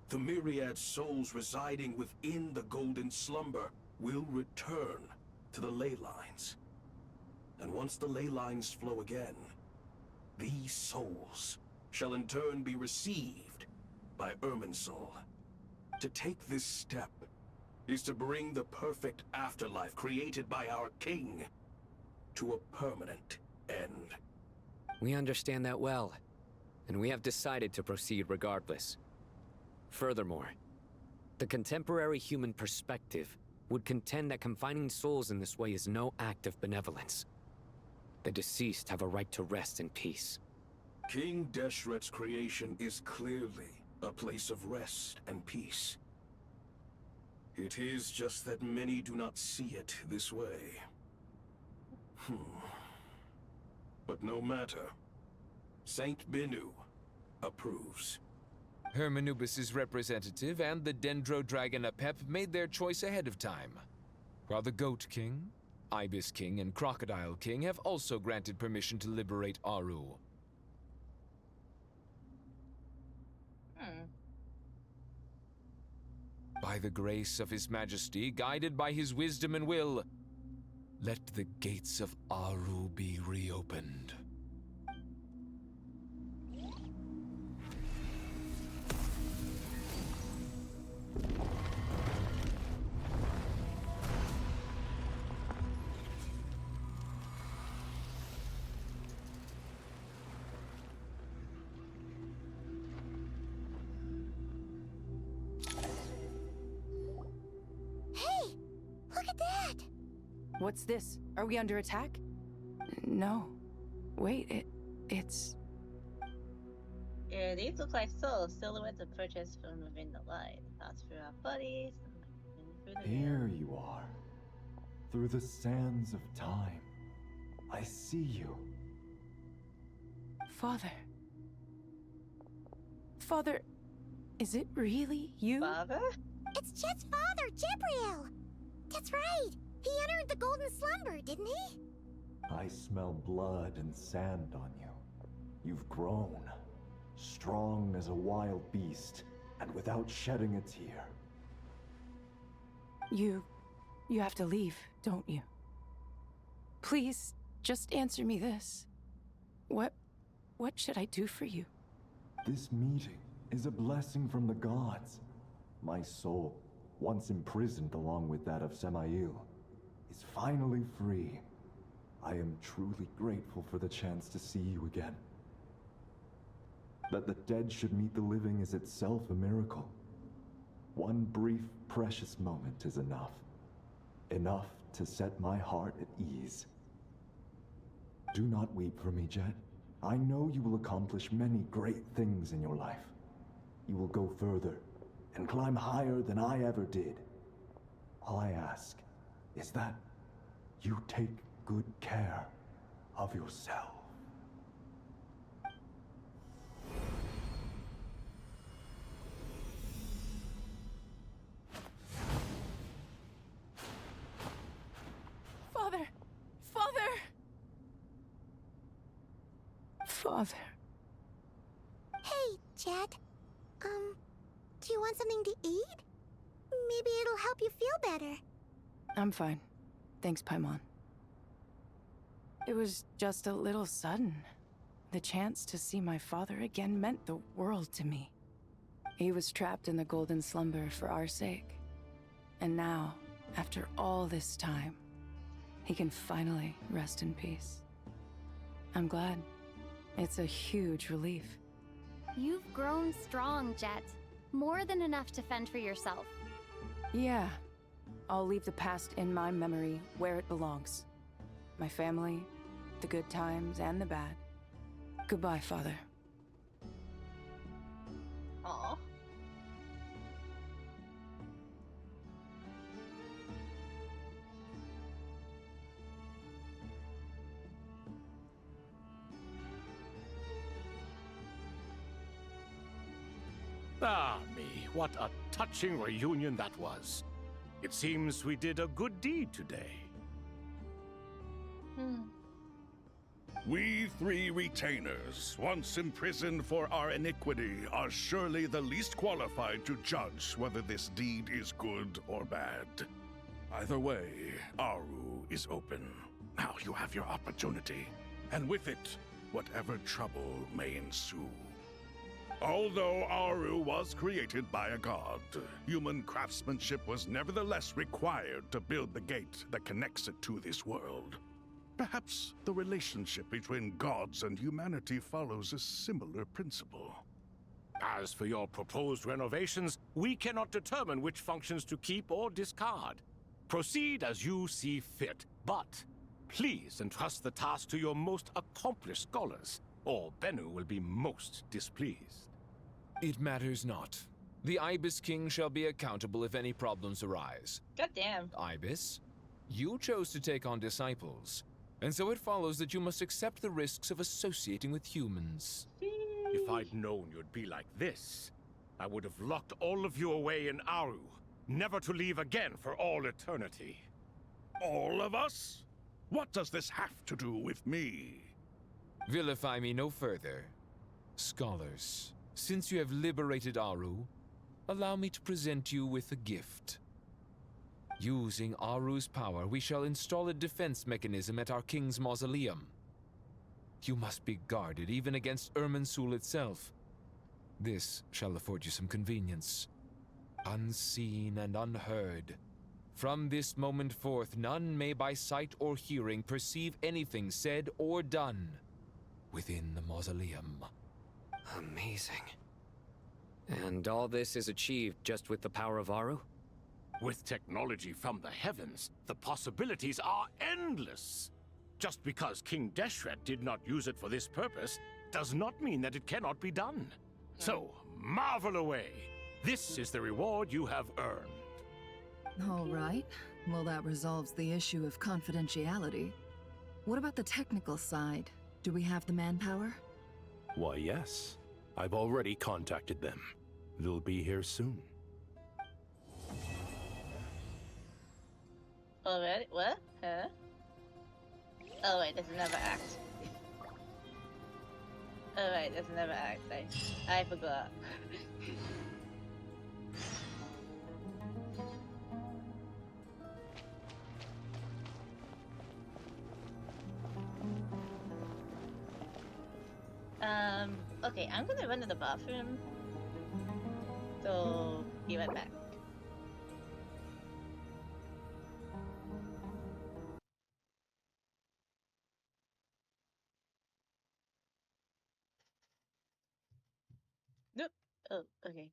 the myriad souls residing within the Golden Slumber will return to the ley lines. And once the ley lines flow again, these souls shall in turn be received by Irminsul. To take this step is to bring the perfect afterlife created by our king to a permanent end. We understand that well, and we have decided to proceed regardless. Furthermore, the contemporary human perspective would contend that confining souls in this way is no act of benevolence. The deceased have a right to rest in peace. King Deshret's creation is clearly a place of rest and peace. It is just that many do not see it this way. But no matter. Saint Binu approves. Hermanubis' representative and the Dendro Dragon Apep made their choice ahead of time, while the Goat King, Ibis King, and Crocodile King have also granted permission to liberate Aru. By the grace of His Majesty, guided by his wisdom and will, let the gates of Aru be reopened. Hey! Look at that! What's this? Are we under attack? No. Wait, it's... Yeah, these look like souls, silhouettes of purchased from within the light. Thoughts through our bodies, through the Here you are. Through the sands of time. I see you. Father. Father, is it really you? Father? It's Chet's father, Jibriel! That's right! He entered the Golden Slumber, didn't he? I smell blood and sand on you. You've grown. Strong as a wild beast, and without shedding a tear. You have to leave, don't you? Please, just answer me this. What should I do for you? This meeting is a blessing from the gods. My soul, once imprisoned along with that of Sumeruuu, is finally free. I am truly grateful for the chance to see you again. That the dead should meet the living is itself a miracle. One brief, precious moment is enough. Enough to set my heart at ease. Do not weep for me, Jet. I know you will accomplish many great things in your life. You will go further and climb higher than I ever did. All I ask is that you take good care of yourself. Father! Father! something to eat? Maybe it'll help you feel better. I'm fine. Thanks, Paimon. It was just a little sudden. The chance to see my father again meant the world to me. He was trapped in the golden slumber for our sake. And now, after all this time, he can finally rest in peace. I'm glad. It's a huge relief. You've grown strong, Jet. More than enough to fend for yourself. Yeah. I'll leave the past in my memory where it belongs. My family, the good times and the bad. Goodbye, Father. Aw. Ah, me, what a touching reunion that was. It seems we did a good deed today. We three retainers, once imprisoned for our iniquity, are surely the least qualified to judge whether this deed is good or bad. Either way, Aru is open. Now you have your opportunity, and with it, whatever trouble may ensue. Although Aru was created by a god, human craftsmanship was nevertheless required to build the gate that connects it to this world. Perhaps the relationship between gods and humanity follows a similar principle. As for your proposed renovations, we cannot determine which functions to keep or discard. Proceed as you see fit, but please entrust the task to your most accomplished scholars, or Bennu will be most displeased. It matters not. The Ibis King shall be accountable if any problems arise. God damn. Ibis, you chose to take on disciples, and so it follows that you must accept the risks of associating with humans. If I'd known you'd be like this, I would have locked all of you away in Aru, never to leave again for all eternity. All of us? What does this have to do with me? Vilify me no further. Scholars, since you have liberated Aru, allow me to present you with a gift. Using Aru's power, we shall install a defense mechanism at our king's mausoleum. You must be guarded even against Irminsul itself. This shall afford you some convenience. Unseen and unheard. From this moment forth, none may by sight or hearing perceive anything said or done within the mausoleum. Amazing. And all this is achieved just with the power of Aru? With technology from the heavens, the possibilities are endless. Just because King Deshret did not use it for this purpose does not mean that it cannot be done. So, marvel away. This is the reward you have earned. All right. Well, that resolves the issue of confidentiality. What about the technical side? Do we have the manpower? Why, yes. I've already contacted them. They'll be here soon. Already? What? Huh? Oh wait, that's another act. Oh right, that's another act. I forgot. Okay, I'm gonna run to the bathroom. So, be right back. Nope. Oh, okay.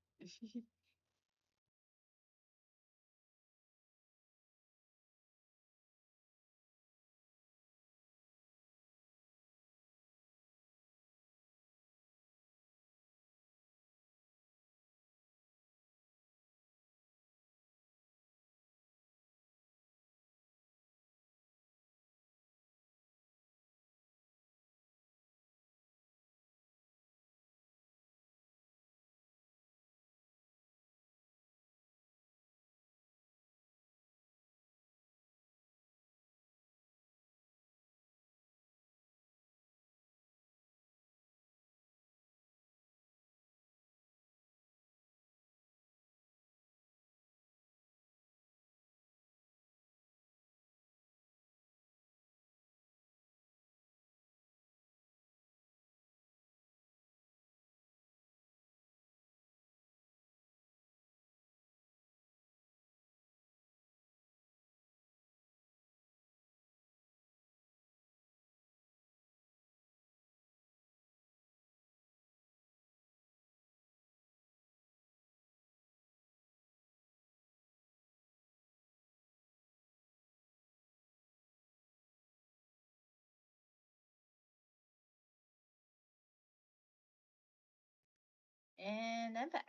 And I'm back.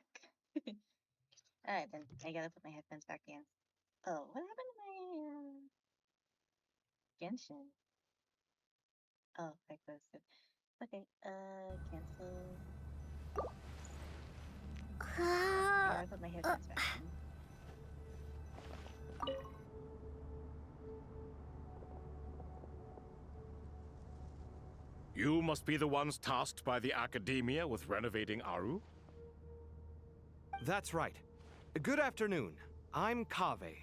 Alright, then I gotta put my headphones back in. Oh, what happened to my Genshin? Oh, I closed it. Okay, cancel. I gotta put my headphones back in. You must be the ones tasked by the Academia with renovating Aru? That's right. Good afternoon. I'm Kaveh,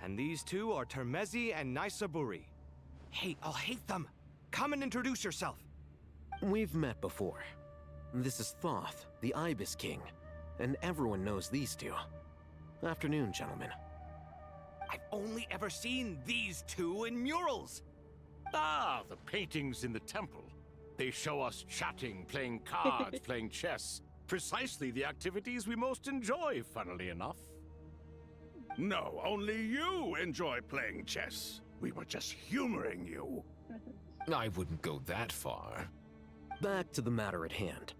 and these two are Termezi and Naisaburi. Hey, I'll hate them. Come and introduce yourself. We've met before. This is Thoth, the Ibis King, and everyone knows these two. Afternoon, gentlemen. I've only ever seen these two in murals. Ah, the paintings in the temple. They show us chatting, playing cards, playing chess. Precisely the activities we most enjoy, funnily enough. No, only you enjoy playing chess. We were just humoring you. I wouldn't go that far. Back to the matter at hand.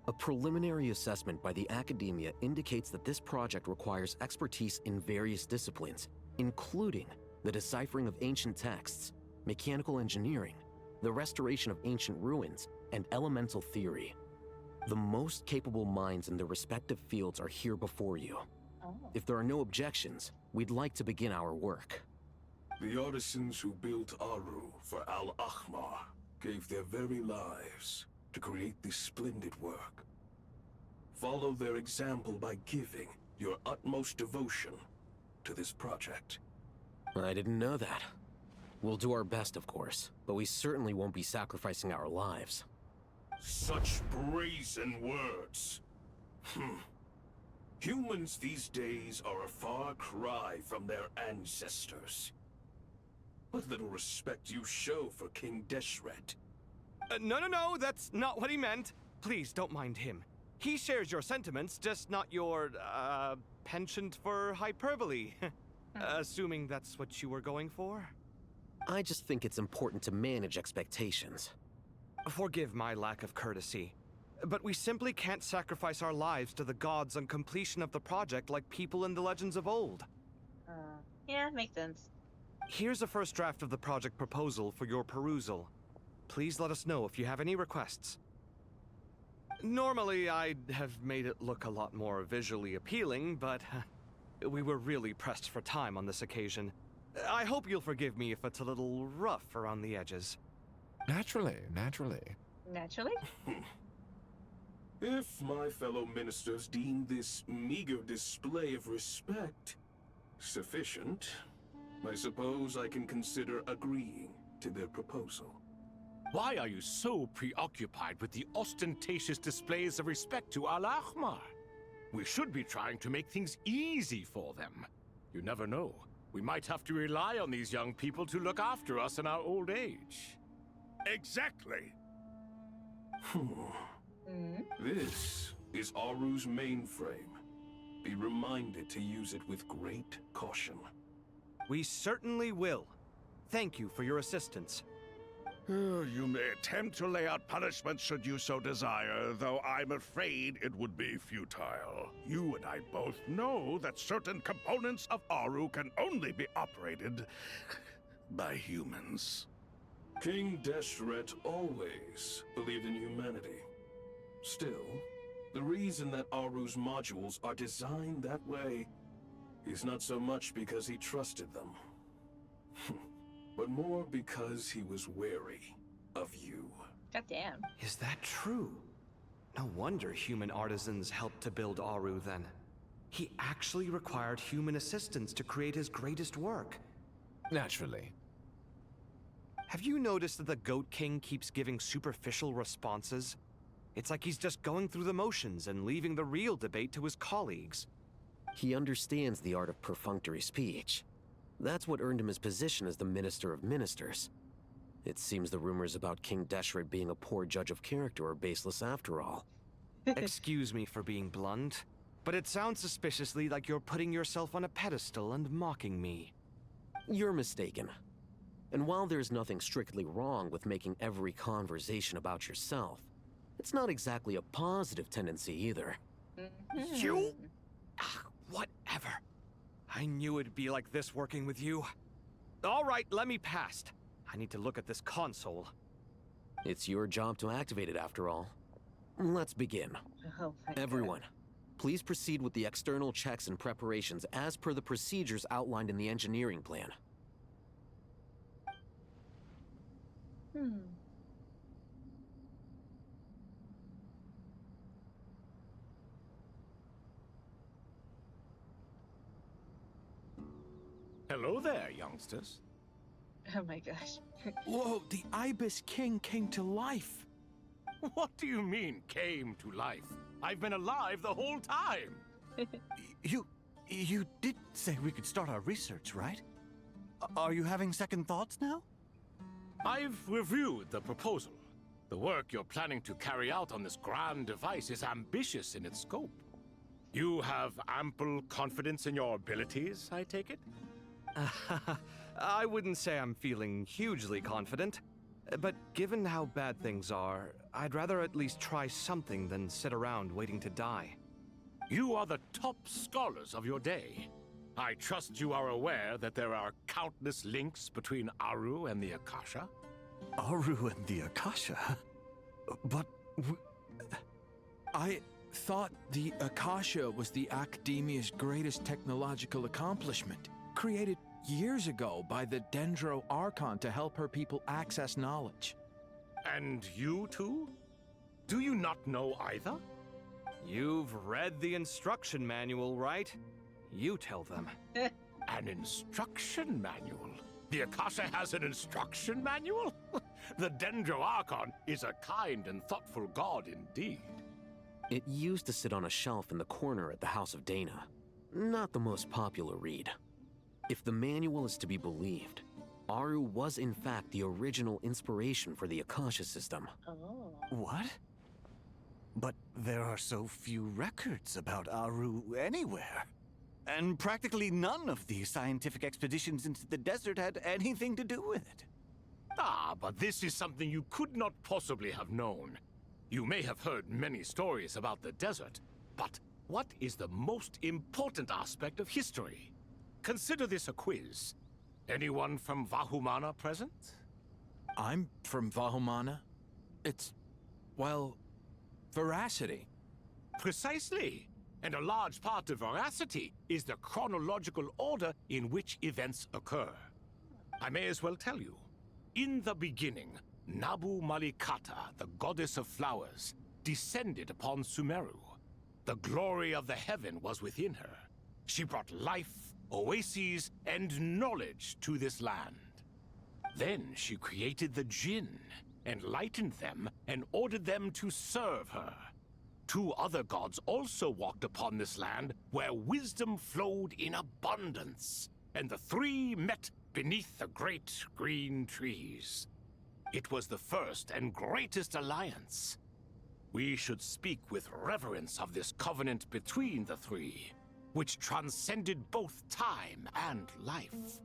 A preliminary assessment by the Academia indicates that this project requires expertise in various disciplines, including the deciphering of ancient texts, mechanical engineering, the restoration of ancient ruins, and elemental theory. The most capable minds in their respective fields are here before you. If there are no objections, we'd like to begin our work. The artisans who built Aru for Al-Ahmar gave their very lives to create this splendid work. Follow their example by giving your utmost devotion to this project. I didn't know that. We'll do our best, of course, but we certainly won't be sacrificing our lives. Such brazen words. Humans these days are a far cry from their ancestors. What little respect you show for King Deshret. No, that's not what he meant. Please, don't mind him. He shares your sentiments, just not your, penchant for hyperbole. Assuming that's what you were going for? I just think it's important to manage expectations. Forgive my lack of courtesy, but we simply can't sacrifice our lives to the gods on completion of the project like people in the legends of old. Yeah, makes sense. Here's a first draft of the project proposal for your perusal. Please let us know if you have any requests. Normally, I'd have made it look a lot more visually appealing, but we were really pressed for time on this occasion. I hope you'll forgive me if it's a little rough around the edges. Naturally. Naturally? If my fellow ministers deem this meager display of respect sufficient, I suppose I can consider agreeing to their proposal. Why are you so preoccupied with the ostentatious displays of respect to Al-Ahmar? We should be trying to make things easy for them. You never know. We might have to rely on these young people to look after us in our old age. Exactly. This is Aru's mainframe. Be reminded to use it with great caution. We certainly will. Thank you for your assistance. You may attempt to lay out punishment should you so desire, though I'm afraid it would be futile. You and I both know that certain components of Aru can only be operated by humans. King Deshret always believed in humanity. Still, the reason that Aru's modules are designed that way is not so much because he trusted them, but more because he was wary of you. Goddamn. Is that true? No wonder human artisans helped to build Aru then. He actually required human assistance to create his greatest work. Naturally. Have you noticed that the Goat King keeps giving superficial responses? It's like he's just going through the motions and leaving the real debate to his colleagues. He understands the art of perfunctory speech. That's what earned him his position as the Minister of Ministers. It seems the rumors about King Deshret being a poor judge of character are baseless after all. Excuse me for being blunt, but it sounds suspiciously like you're putting yourself on a pedestal and mocking me. You're mistaken. And while there's nothing strictly wrong with making every conversation about yourself, it's not exactly a positive tendency either. You? Whatever. I knew it'd be like this working with you. All right, let me past. I need to look at this console. It's your job to activate it after all. Let's begin. Oh my Everyone, please proceed with the external checks and preparations as per the procedures outlined in the engineering plan. Hello there, youngsters. Oh my gosh. Whoa, the Ibis King came to life. What do you mean, came to life? I've been alive the whole time. You did say we could start our research, right? Are you having second thoughts now? I've reviewed the proposal. The work you're planning to carry out on this grand device is ambitious in its scope. You have ample confidence in your abilities, I take it? I wouldn't say I'm feeling hugely confident, but given how bad things are, I'd rather at least try something than sit around waiting to die. You are the top scholars of your day. I trust you are aware that there are countless links between Aru and the Akasha. Aru and the Akasha? But I thought the Akasha was the Academia's greatest technological accomplishment, created years ago by the Dendro Archon to help her people access knowledge. And you too? Do you not know either? You've read the instruction manual, right? You tell them. An instruction manual? The Akasha has an instruction manual? The Dendro Archon is a kind and thoughtful god indeed. It used to sit on a shelf in the corner at the House of Dana. Not the most popular read. If the manual is to be believed, Aru was in fact the original inspiration for the Akasha system. What? But there are so few records about Aru anywhere. And practically none of the scientific expeditions into the desert had anything to do with it. Ah, but this is something you could not possibly have known. You may have heard many stories about the desert, but what is the most important aspect of history? Consider this a quiz. Anyone from Vahumana present? I'm from Vahumana. It's, well, veracity. Precisely. And a large part of veracity is the chronological order in which events occur. I may as well tell you. In the beginning, Nabu Malikata, the goddess of flowers, descended upon Sumeruuu. The glory of the heaven was within her. She brought life, oases, and knowledge to this land. Then she created the Jinn, enlightened them, and ordered them to serve her. Two other gods also walked upon this land where wisdom flowed in abundance, and the three met beneath the great green trees. It was the first and greatest alliance. We should speak with reverence of this covenant between the three, which transcended both time and life.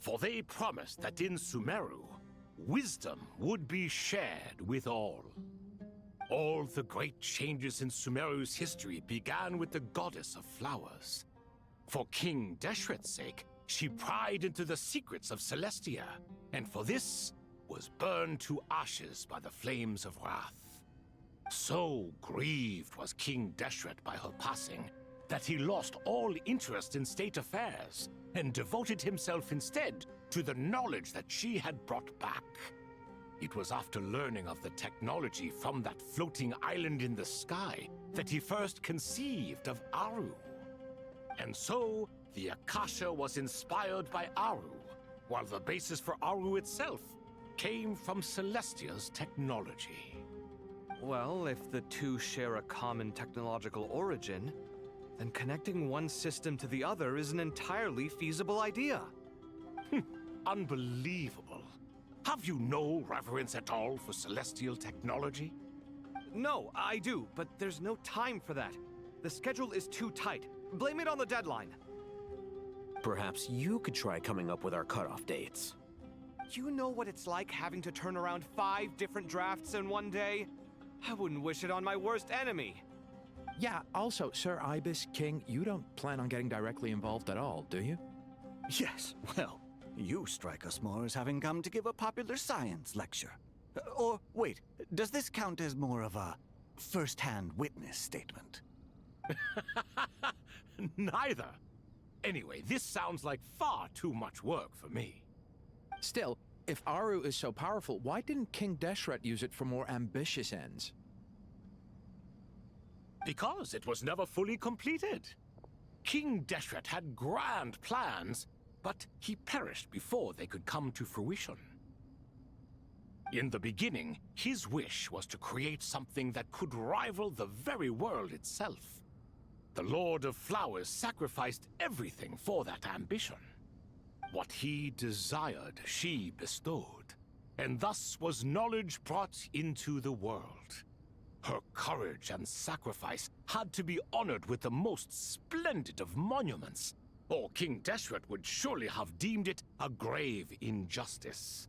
For they promised that in Sumeruuu, wisdom would be shared with all. All the great changes in Sumeruu's history began with the goddess of flowers. For King Deshret's sake, she pried into the secrets of Celestia, and for this was burned to ashes by the flames of wrath. So grieved was King Deshret by her passing that he lost all interest in state affairs and devoted himself instead to the knowledge that she had brought back. It was after learning of the technology from that floating island in the sky that he first conceived of Aru. And so, the Akasha was inspired by Aru, while the basis for Aru itself came from Celestia's technology. Well, if the two share a common technological origin, then connecting one system to the other is an entirely feasible idea. Unbelievable. Have you no reverence at all for celestial technology? No, I do, but there's no time for that. The schedule is too tight. Blame it on the deadline. Perhaps you could try coming up with our cutoff dates. You know what it's like having to turn around 5 different drafts in one day? I wouldn't wish it on my worst enemy. Yeah, also, Sir Ibis, King, you don't plan on getting directly involved at all, do you? Yes, well, you strike us more as having come to give a popular science lecture. Or, wait, does this count as more of a first-hand witness statement? Neither. Anyway, this sounds like far too much work for me. Still, if Aru is so powerful, why didn't King Deshret use it for more ambitious ends? Because it was never fully completed. King Deshret had grand plans, but he perished before they could come to fruition. In the beginning, his wish was to create something that could rival the very world itself. The Lord of Flowers sacrificed everything for that ambition. What he desired, she bestowed, and thus was knowledge brought into the world. Her courage and sacrifice had to be honored with the most splendid of monuments, or King Deshret would surely have deemed it a grave injustice.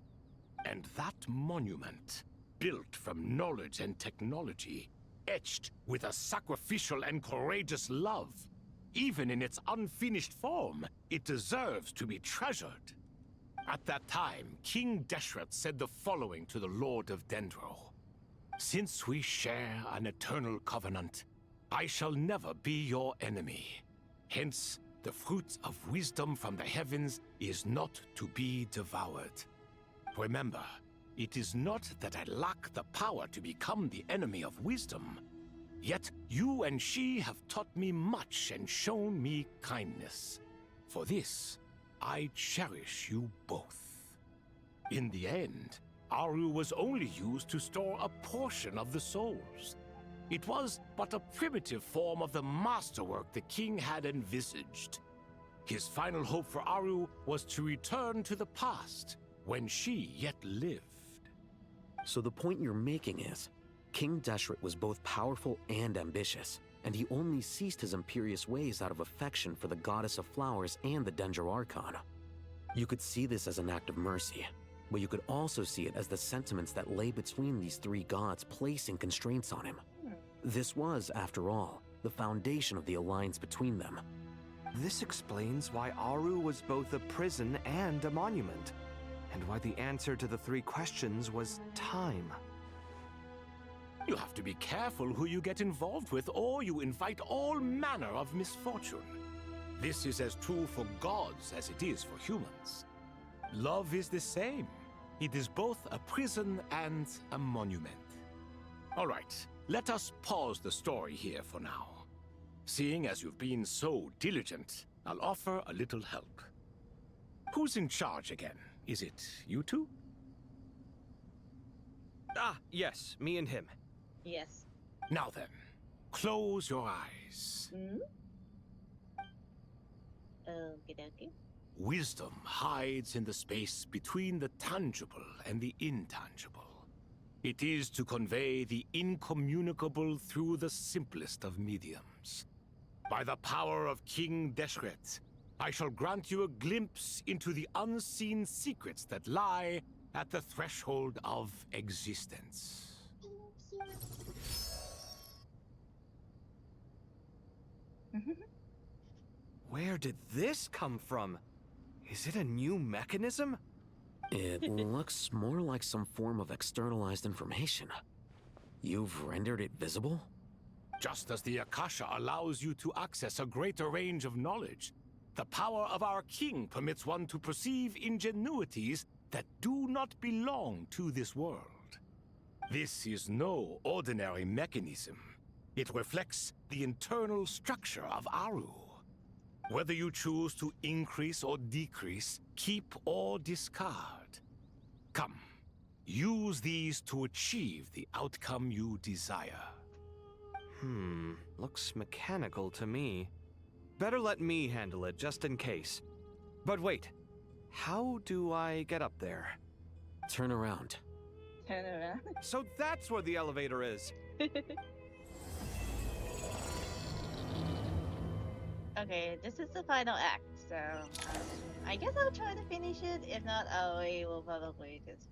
And that monument, built from knowledge and technology, etched with a sacrificial and courageous love, even in its unfinished form, it deserves to be treasured. At that time, King Deshret said the following to the Lord of Dendro. Since we share an eternal covenant, I shall never be your enemy. Hence, the fruit of wisdom from the heavens is not to be devoured. Remember, it is not that I lack the power to become the enemy of wisdom. Yet you and she have taught me much and shown me kindness. For this, I cherish you both. In the end, Aru was only used to store a portion of the souls. It was but a primitive form of the masterwork the king had envisaged. His final hope for Aru was to return to the past, when she yet lived. So the point you're making is, King Deshret was both powerful and ambitious, and he only ceased his imperious ways out of affection for the Goddess of Flowers and the Dendro Archon. You could see this as an act of mercy, but you could also see it as the sentiments that lay between these three gods placing constraints on him. This was, after all, the foundation of the alliance between them. This explains why Aru was both a prison and a monument, and why the answer to the three questions was time. You have to be careful who you get involved with, or you invite all manner of misfortune. This is as true for gods as it is for humans. Love is the same. It is both a prison and a monument. All right, let us pause the story here for now. Seeing as you've been so diligent, I'll offer a little help. Who's in charge again? Is it you two? Ah, yes, me and him. Yes. Now then, close your eyes. Okay. Wisdom hides in the space between the tangible and the intangible. It is to convey the incommunicable through the simplest of mediums. By the power of King Deshret, I shall grant you a glimpse into the unseen secrets that lie at the threshold of existence. Where did this come from? Is it a new mechanism? It looks more like some form of externalized information. You've rendered it visible? Just as the Akasha allows you to access a greater range of knowledge, the power of our king permits one to perceive ingenuities that do not belong to this world. This is no ordinary mechanism. It reflects the internal structure of Aru. Whether you choose to increase or decrease, keep or discard. Come, use these to achieve the outcome you desire. Looks mechanical to me. Better let me handle it, just in case. But wait, how do I get up there? Turn around. Turn around. So that's where the elevator is. Okay, this is the final act, so I guess I'll try to finish it. If not, I will probably just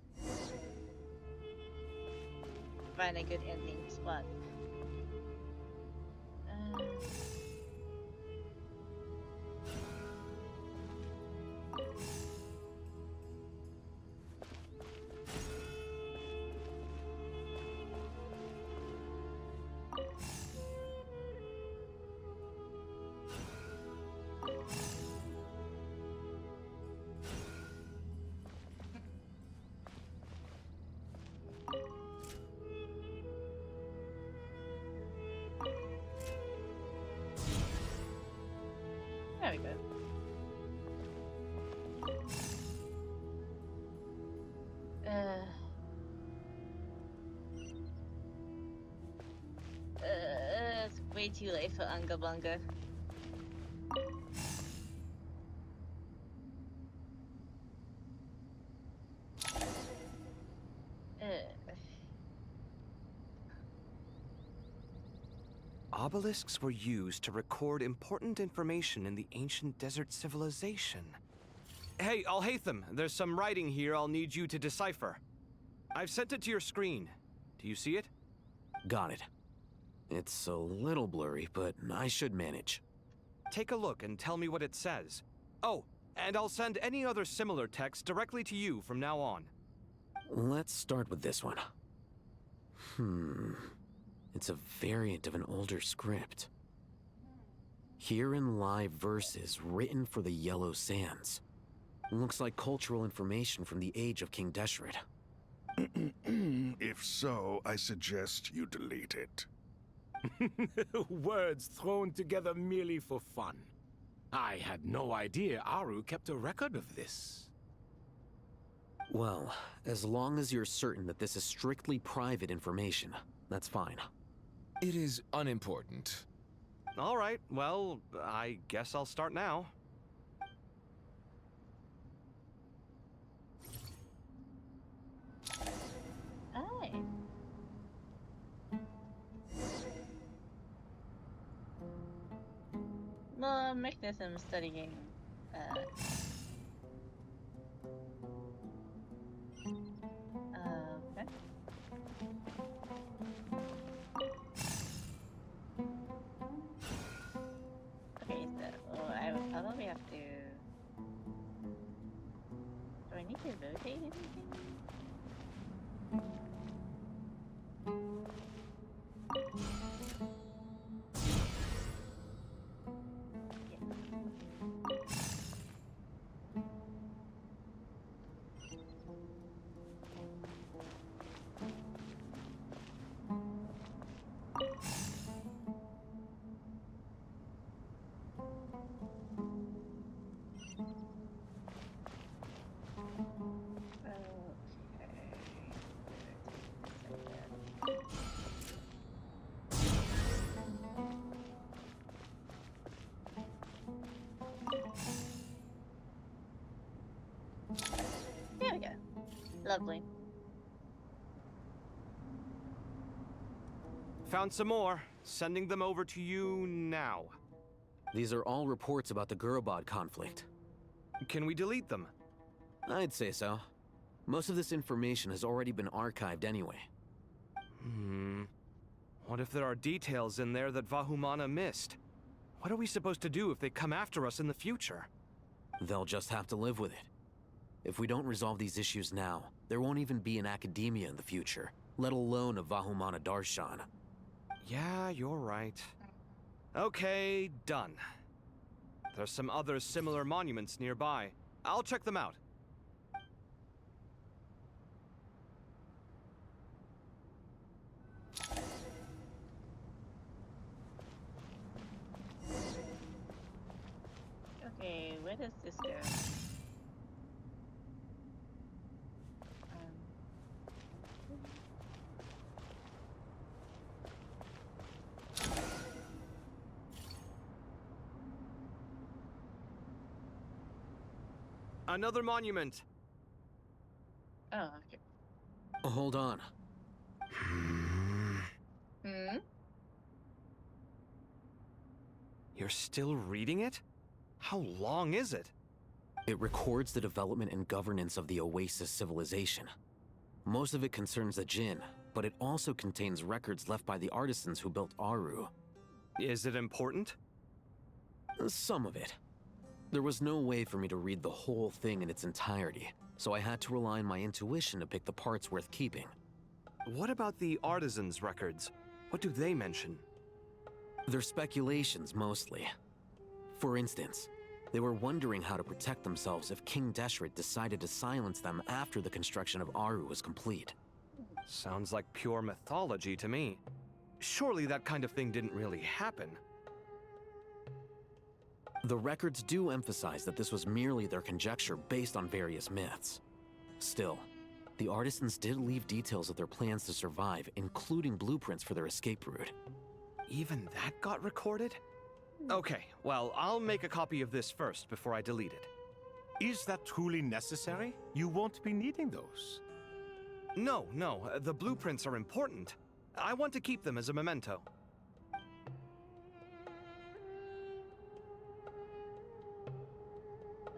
find a good ending spot. There we go. It's way too late for Unga Bunga. Obelisks were used to record important information in the ancient desert civilization. Hey, Alhaitham, there's some writing here I'll need you to decipher. I've sent it to your screen. Do you see it? Got it. It's a little blurry, but I should manage. Take a look and tell me what it says. Oh, and I'll send any other similar text directly to you from now on. Let's start with this one. It's a variant of an older script. Herein lie verses written for the Yellow Sands. Looks like cultural information from the age of King Deshret. If so, I suggest you delete it. Words thrown together merely for fun. I had no idea Aru kept a record of this. Well, as long as you're certain that this is strictly private information, that's fine. It is unimportant. All right, well, I guess I'll start now. Hi. Well, mechanism studying. Okay. Okay, so I would probably have to. Do I need to rotate anything? There we go. Lovely. Found some more. Sending them over to you now. These are all reports about the Gurubad conflict. Can we delete them? I'd say so. Most of this information has already been archived anyway. What if there are details in there that Vahumana missed? What are we supposed to do if they come after us in the future? They'll just have to live with it. If we don't resolve these issues now, there won't even be an academia in the future, let alone a Vahumana Darshan. Yeah, you're right. Okay, done. There's some other similar monuments nearby. I'll check them out. Okay, where does this go? Another monument. Oh, okay. Hold on. You're still reading it? How long is it? It records the development and governance of the Oasis civilization. Most of it concerns the Jinn, but it also contains records left by the artisans who built Aru. Is it important? Some of it. There was no way for me to read the whole thing in its entirety, so I had to rely on my intuition to pick the parts worth keeping. What about the artisans' records? What do they mention? They're speculations, mostly. For instance, they were wondering how to protect themselves if King Deshret decided to silence them after the construction of Aru was complete. Sounds like pure mythology to me. Surely that kind of thing didn't really happen. The records do emphasize that this was merely their conjecture based on various myths. Still, the artisans did leave details of their plans to survive, including blueprints for their escape route. Even that got recorded? Okay, well, I'll make a copy of this first before I delete it. Is that truly necessary? You won't be needing those. No, the blueprints are important. I want to keep them as a memento.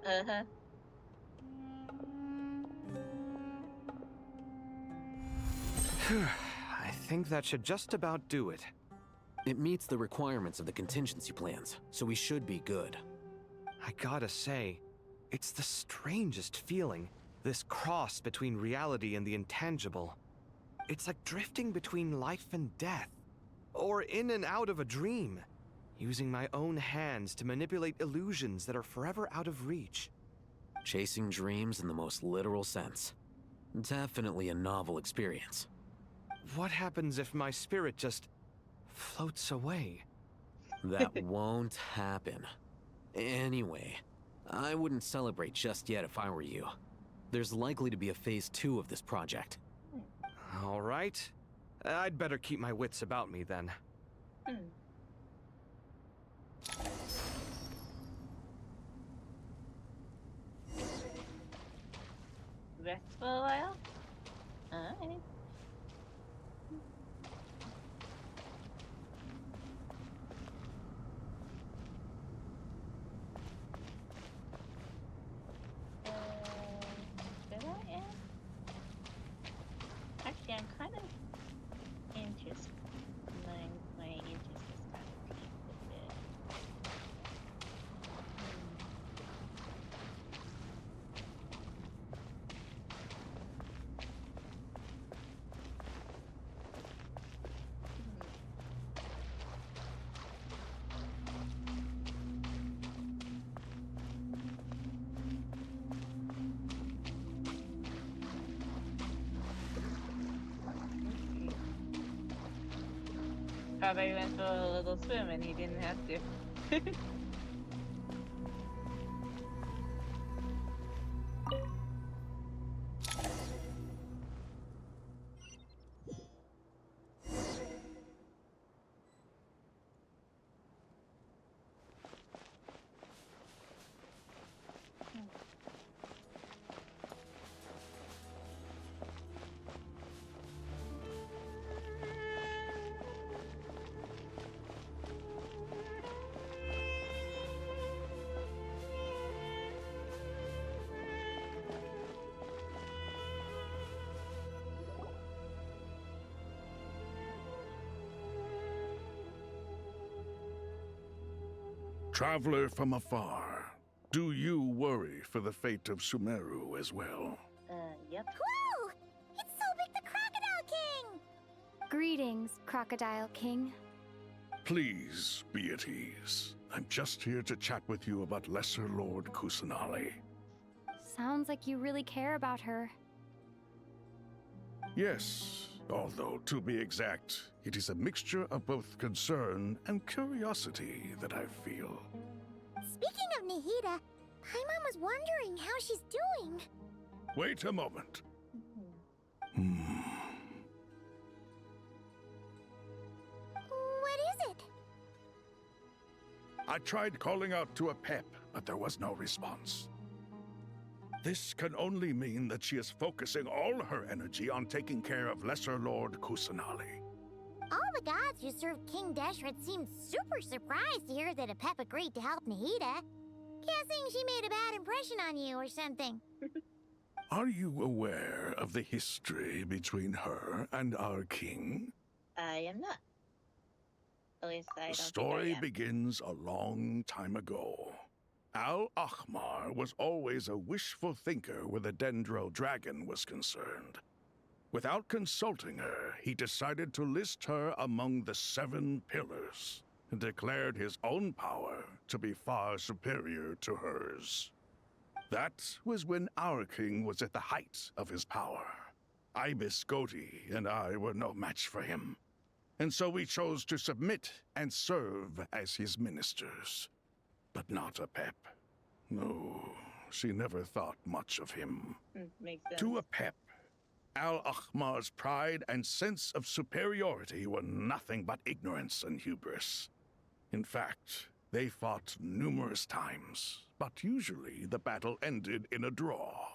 Uh-huh. I think that should just about do it. It meets the requirements of the contingency plans, so we should be good. I gotta say, it's the strangest feeling, this cross between reality and the intangible. It's like drifting between life and death, or in and out of a dream, using my own hands to manipulate illusions that are forever out of reach. Chasing dreams in the most literal sense. Definitely a novel experience. What happens if my spirit just floats away? That won't happen. Anyway, I wouldn't celebrate just yet if I were you. There's likely to be a phase 2 of this project. All right. I'd better keep my wits about me then. Rest for a while? Alright. Did I end? Actually, I'm kind of interested. My interest is kind of peaked a bit. Probably went for a little swim and he didn't have to. Traveler from afar, do you worry for the fate of Sumeruuu as well? Yep. Whoa! It's Sobek the Crocodile King! Greetings, Crocodile King. Please be at ease. I'm just here to chat with you about Lesser Lord Kusanali. Sounds like you really care about her. Yes, although to be exact, it is a mixture of both concern and curiosity that I feel. Speaking of Nahida, Paimon was wondering how she's doing. Wait a moment. What is it? I tried calling out to a pep, but there was no response. This can only mean that she is focusing all her energy on taking care of Lesser Lord Kusanali. All the gods who served King Deshret seemed super surprised to hear that a pep agreed to help Nahida. Guessing she made a bad impression on you or something. Are you aware of the history between her and our king? I am not. At least I The don't story think I am. begins a long time ago. Al-Ahmar was always a wishful thinker where the Dendro dragon was concerned. Without consulting her, he decided to list her among the 7 pillars and declared his own power to be far superior to hers. That was when our king was at the height of his power. Ibis Goti and I were no match for him, and so we chose to submit and serve as his ministers. But not Apep. No, she never thought much of him. Makes sense. To Apep, Al-Ahmar's pride and sense of superiority were nothing but ignorance and hubris. In fact, they fought numerous times, but usually the battle ended in a draw.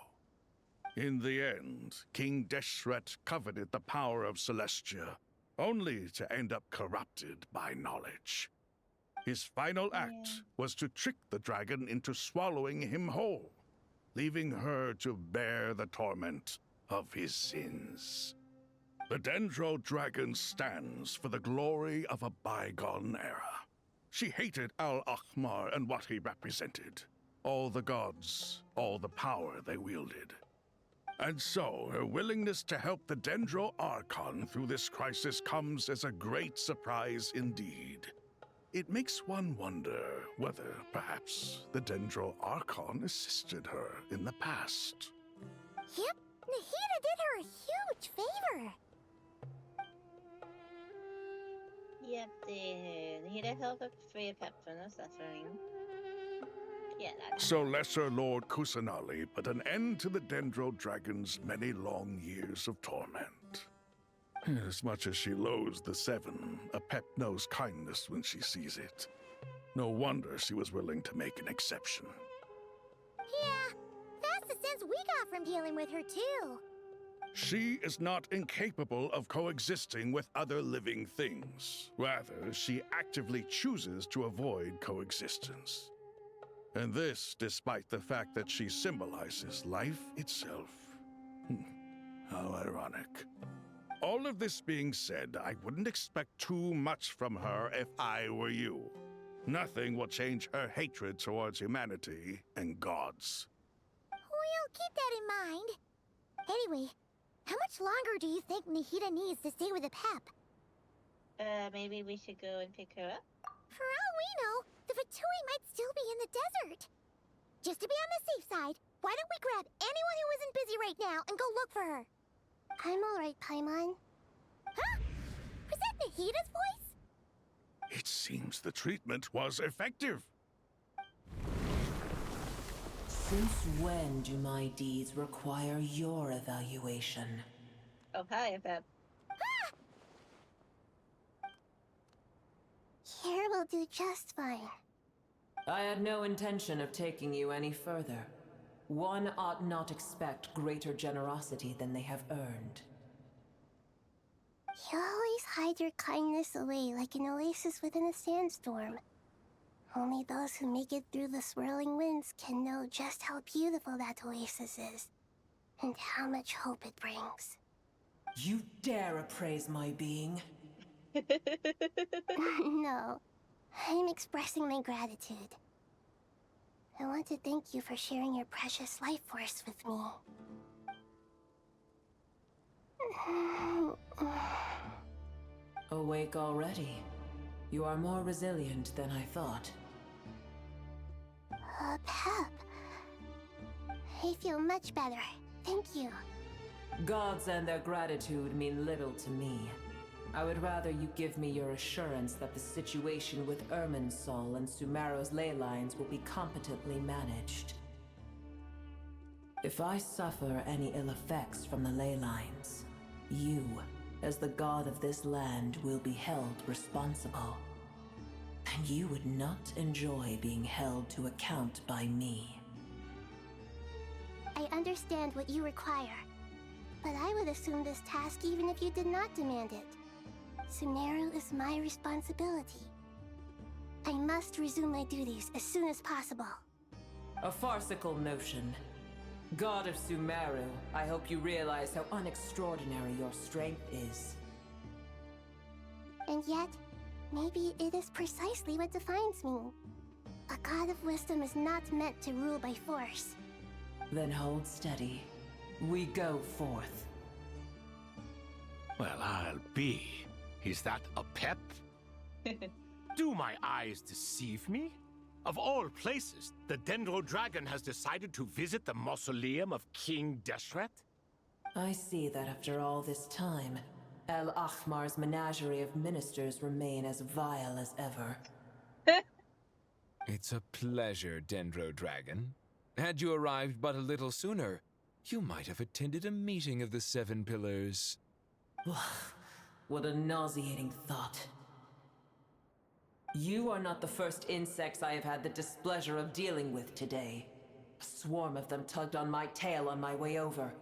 In the end, King Deshret coveted the power of Celestia, only to end up corrupted by knowledge. His final act was to trick the dragon into swallowing him whole, leaving her to bear the torment of his sins. The Dendro dragon stands for the glory of a bygone era. She hated Al-Ahmar and what he represented. All the gods, all the power they wielded. And so, her willingness to help the Dendro Archon through this crisis comes as a great surprise indeed. It makes one wonder whether, perhaps, the Dendro Archon assisted her in the past. Yep, Nahida did her a huge favor. Yep, he did help free Pep from no suffering. Yeah, that's So Lesser Lord Kusanali put an end to the Dendro Dragon's many long years of torment. As much as she loathes the 7, Apep knows kindness when she sees it. No wonder she was willing to make an exception. Yeah, that's the sense we got from dealing with her too. She is not incapable of coexisting with other living things. Rather, she actively chooses to avoid coexistence. And this despite the fact that she symbolizes life itself. How ironic. All of this being said, I wouldn't expect too much from her if I were you. Nothing will change her hatred towards humanity and gods. We'll keep that in mind. Anyway, how much longer do you think Nahida needs to stay with the Pep? maybe we should go and pick her up? For all we know, the Fatui might still be in the desert. Just to be on the safe side, why don't we grab anyone who isn't busy right now and go look for her? I'm alright, Paimon. Huh? Was that Nahida's voice? It seems the treatment was effective. Since when do my deeds require your evaluation? Oh, hi, Pep. Here will do just fine. I had no intention of taking you any further. One ought not expect greater generosity than they have earned. You always hide your kindness away like an oasis within a sandstorm. Only those who make it through the swirling winds can know just how beautiful that oasis is, and how much hope it brings. You dare appraise my being? No, I'm expressing my gratitude. I want to thank you for sharing your precious life force with me. Awake already? You are more resilient than I thought. Pep. I feel much better. Thank you. Gods and their gratitude mean little to me. I would rather you give me your assurance that the situation with Irminsul and Sumeruu's ley lines will be competently managed. If I suffer any ill effects from the ley lines, you, as the god of this land, will be held responsible. And you would not enjoy being held to account by me. I understand what you require, but I would assume this task even if you did not demand it. Sumeruuu is my responsibility. I must resume my duties as soon as possible. A farcical notion. God of Sumeruuu, I hope you realize how unextraordinary your strength is. And yet, Maybe it is precisely what defines me. A god of wisdom is not meant to rule by force. Then hold steady. We go forth. Well, I'll be. Is that a pep? Do my eyes deceive me? Of all places, the Dendro Dragon has decided to visit the mausoleum of King Deshret? I see that after all this time, El Ahmar's menagerie of ministers remain as vile as ever. It's a pleasure, Dendro Dragon. Had you arrived but a little sooner, you might have attended a meeting of the Seven Pillars. What a nauseating thought. You are not the first insects I have had the displeasure of dealing with today. A swarm of them tugged on my tail on my way over.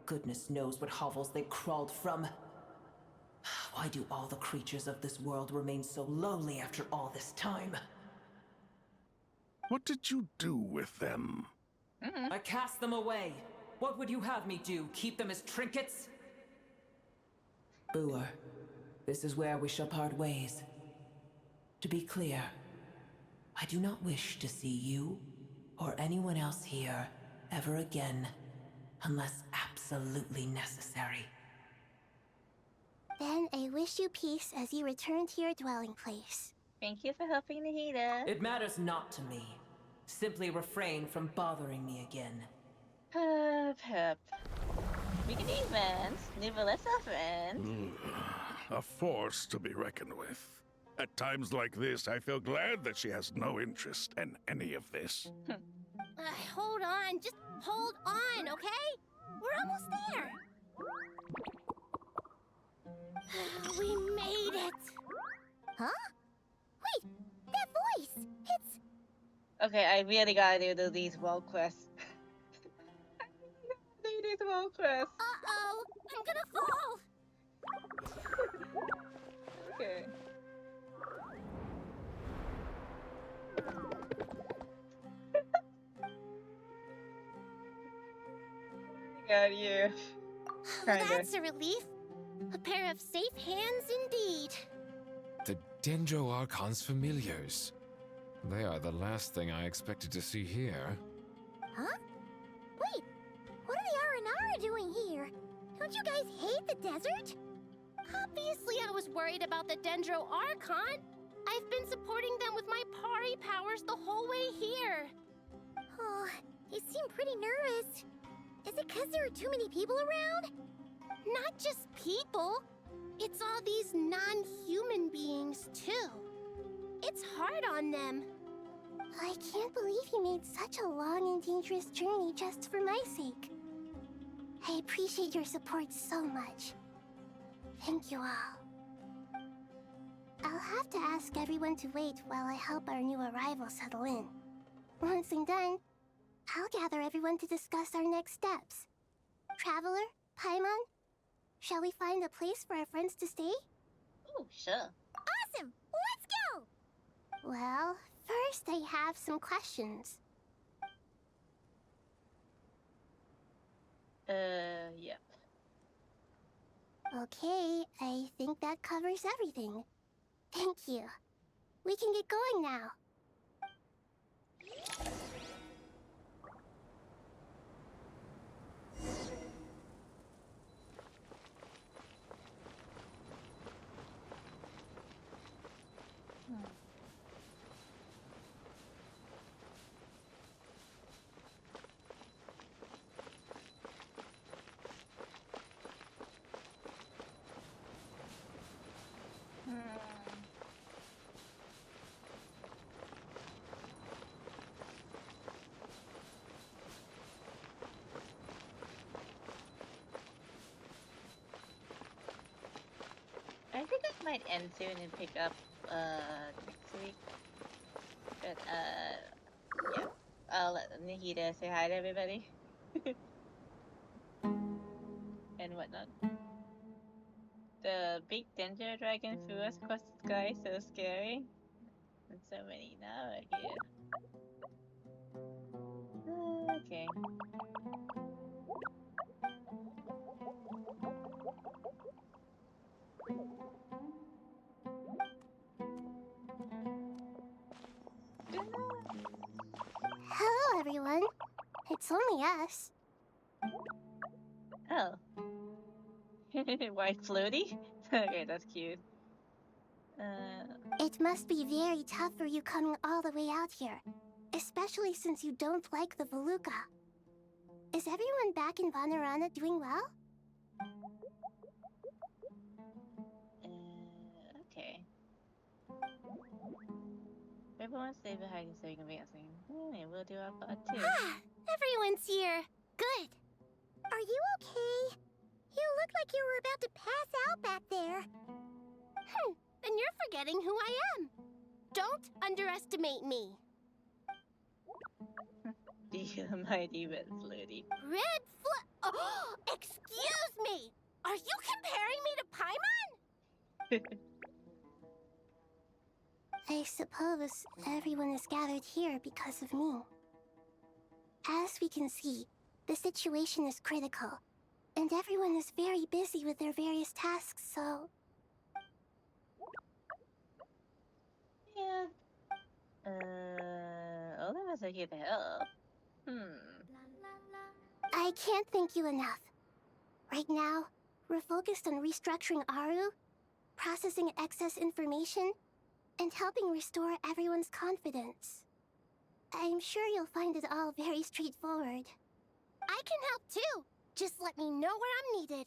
Goodness knows what hovels they crawled from. Why do all the creatures of this world remain so lowly after all this time? What did you do with them? I cast them away. What would you have me do? Keep them as trinkets? Boer, this is where we shall part ways. To be clear, I do not wish to see you or anyone else here ever again, unless absolutely necessary. Then I wish you peace as you return to your dwelling place. Thank you for helping Nahida. It matters not to me. Simply refrain from bothering me again. Pep. Speaking of events, nevertheless our friends. A force to be reckoned with. At times like this, I feel glad that she has no interest in any of this. Hold on, just hold on, okay? We're almost there. We made it. Huh? Wait, that voice. It's... Okay, I really gotta do these world quests. I really gotta do these world quests. Uh-oh, I'm gonna fall. Okay. Got you. That's a relief. A pair of safe hands indeed. The Dendro Archon's familiars. They are the last thing I expected to see here. Huh? Wait, what are the Aranara doing here? Don't you guys hate the desert? Obviously I was worried about the Dendro Archon. I've been supporting them with my Pari powers the whole way here. Oh, they seem pretty nervous. Is it because there are too many people around? Not just people. It's all these non-human beings, too. It's hard on them. I can't believe you made such a long and dangerous journey just for my sake. I appreciate your support so much. Thank you all. I'll have to ask everyone to wait while I help our new arrival settle in. Once I'm done, I'll gather everyone to discuss our next steps. Traveler, Paimon, shall we find a place for our friends to stay? Oh, sure. Awesome! Let's go! Well, first I have some questions. Yep. Okay, I think that covers everything. Thank you. We can get going now. I think I might end soon and pick up next week. But yeah. I'll let Nahida say hi to everybody. And whatnot. The big Dendro dragon flew us across the sky, so scary. And so many now are here. Okay. It's only us. Oh. White floaty? Okay, that's cute. It must be very tough for you coming all the way out here. Especially since you don't like the Veluca. Is everyone back in Vanarana doing well? Okay. Everyone's stay behind so you can be answering. Yeah, we'll do our part too. Ah, everyone's here. Good. Are you okay? You look like you were about to pass out back there. Then you're forgetting who I am. Don't underestimate me. The mighty red floaty. Oh, excuse me! Are you comparing me to Paimon? I suppose everyone is gathered here because of me. As we can see, the situation is critical, and everyone is very busy with their various tasks, so... Yeah. All of us are here to help. I can't thank you enough. Right now, we're focused on restructuring Aru, processing excess information, and helping restore everyone's confidence. I'm sure you'll find it all very straightforward. I can help too. Just let me know where I'm needed.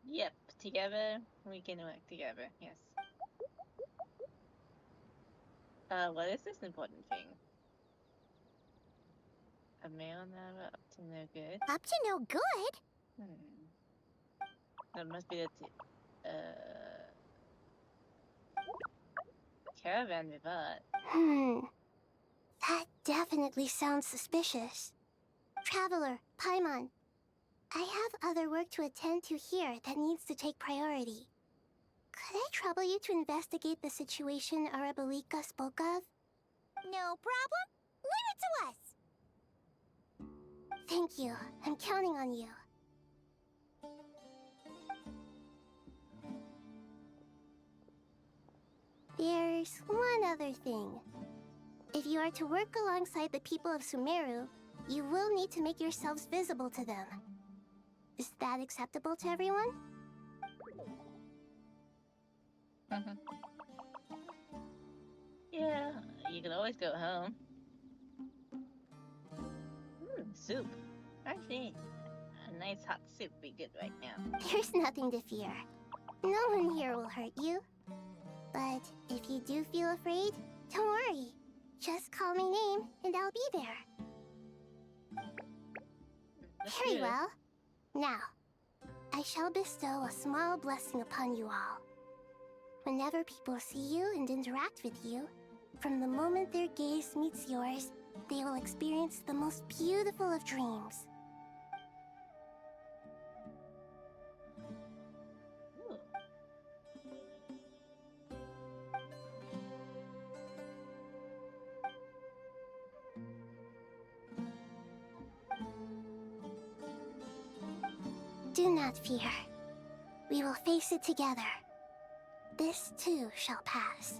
Yep, together we can work together, yes. What is this important thing? A male now up to no good? Up to no good? That must be the caravan we bought. That definitely sounds suspicious. Traveler, Paimon, I have other work to attend to here that needs to take priority. Could I trouble you to investigate the situation Arabalika spoke of? No problem. Leave it to us. Thank you. I'm counting on you. There's one other thing. If you are to work alongside the people of Sumeruuu, you will need to make yourselves visible to them. Is that acceptable to everyone? Yeah, you can always go home. Soup. Actually, a nice hot soup would be good right now. There's nothing to fear. No one here will hurt you. But if you do feel afraid, don't worry. Just call my name and I'll be there. Very well. Now, I shall bestow a small blessing upon you all. Whenever people see you and interact with you, from the moment their gaze meets yours, they will experience the most beautiful of dreams. Do not fear. We will face it together. This too shall pass.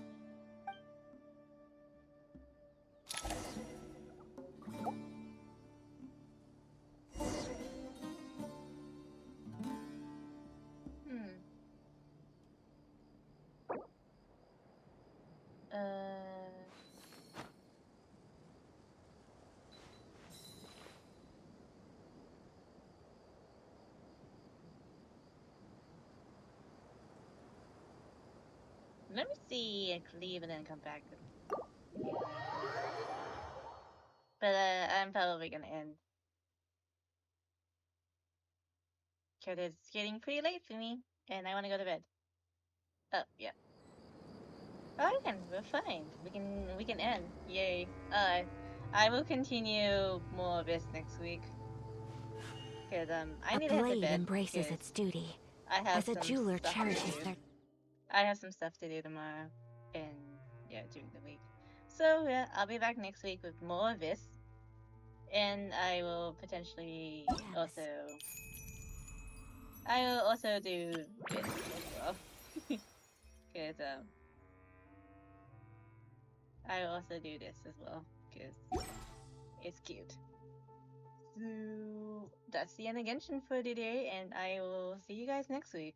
Let me see. I could leave and then come back. But I'm probably gonna end. Cause it's getting pretty late for me, and I want to go to bed. Oh yeah. Oh, we're fine. We can end. Yay. I will continue more of this next week. Cause I need to head to blade bed. embraces 'cause its duty, I have as a some jeweler stuff to cherishes do. their... I have some stuff to do tomorrow, and yeah, during the week. So yeah, I'll be back next week with more of this, and I will potentially also. I will also do this as well, because I will also do this as well, because It's cute. So that's the end of Genshin for today, and I will see you guys next week.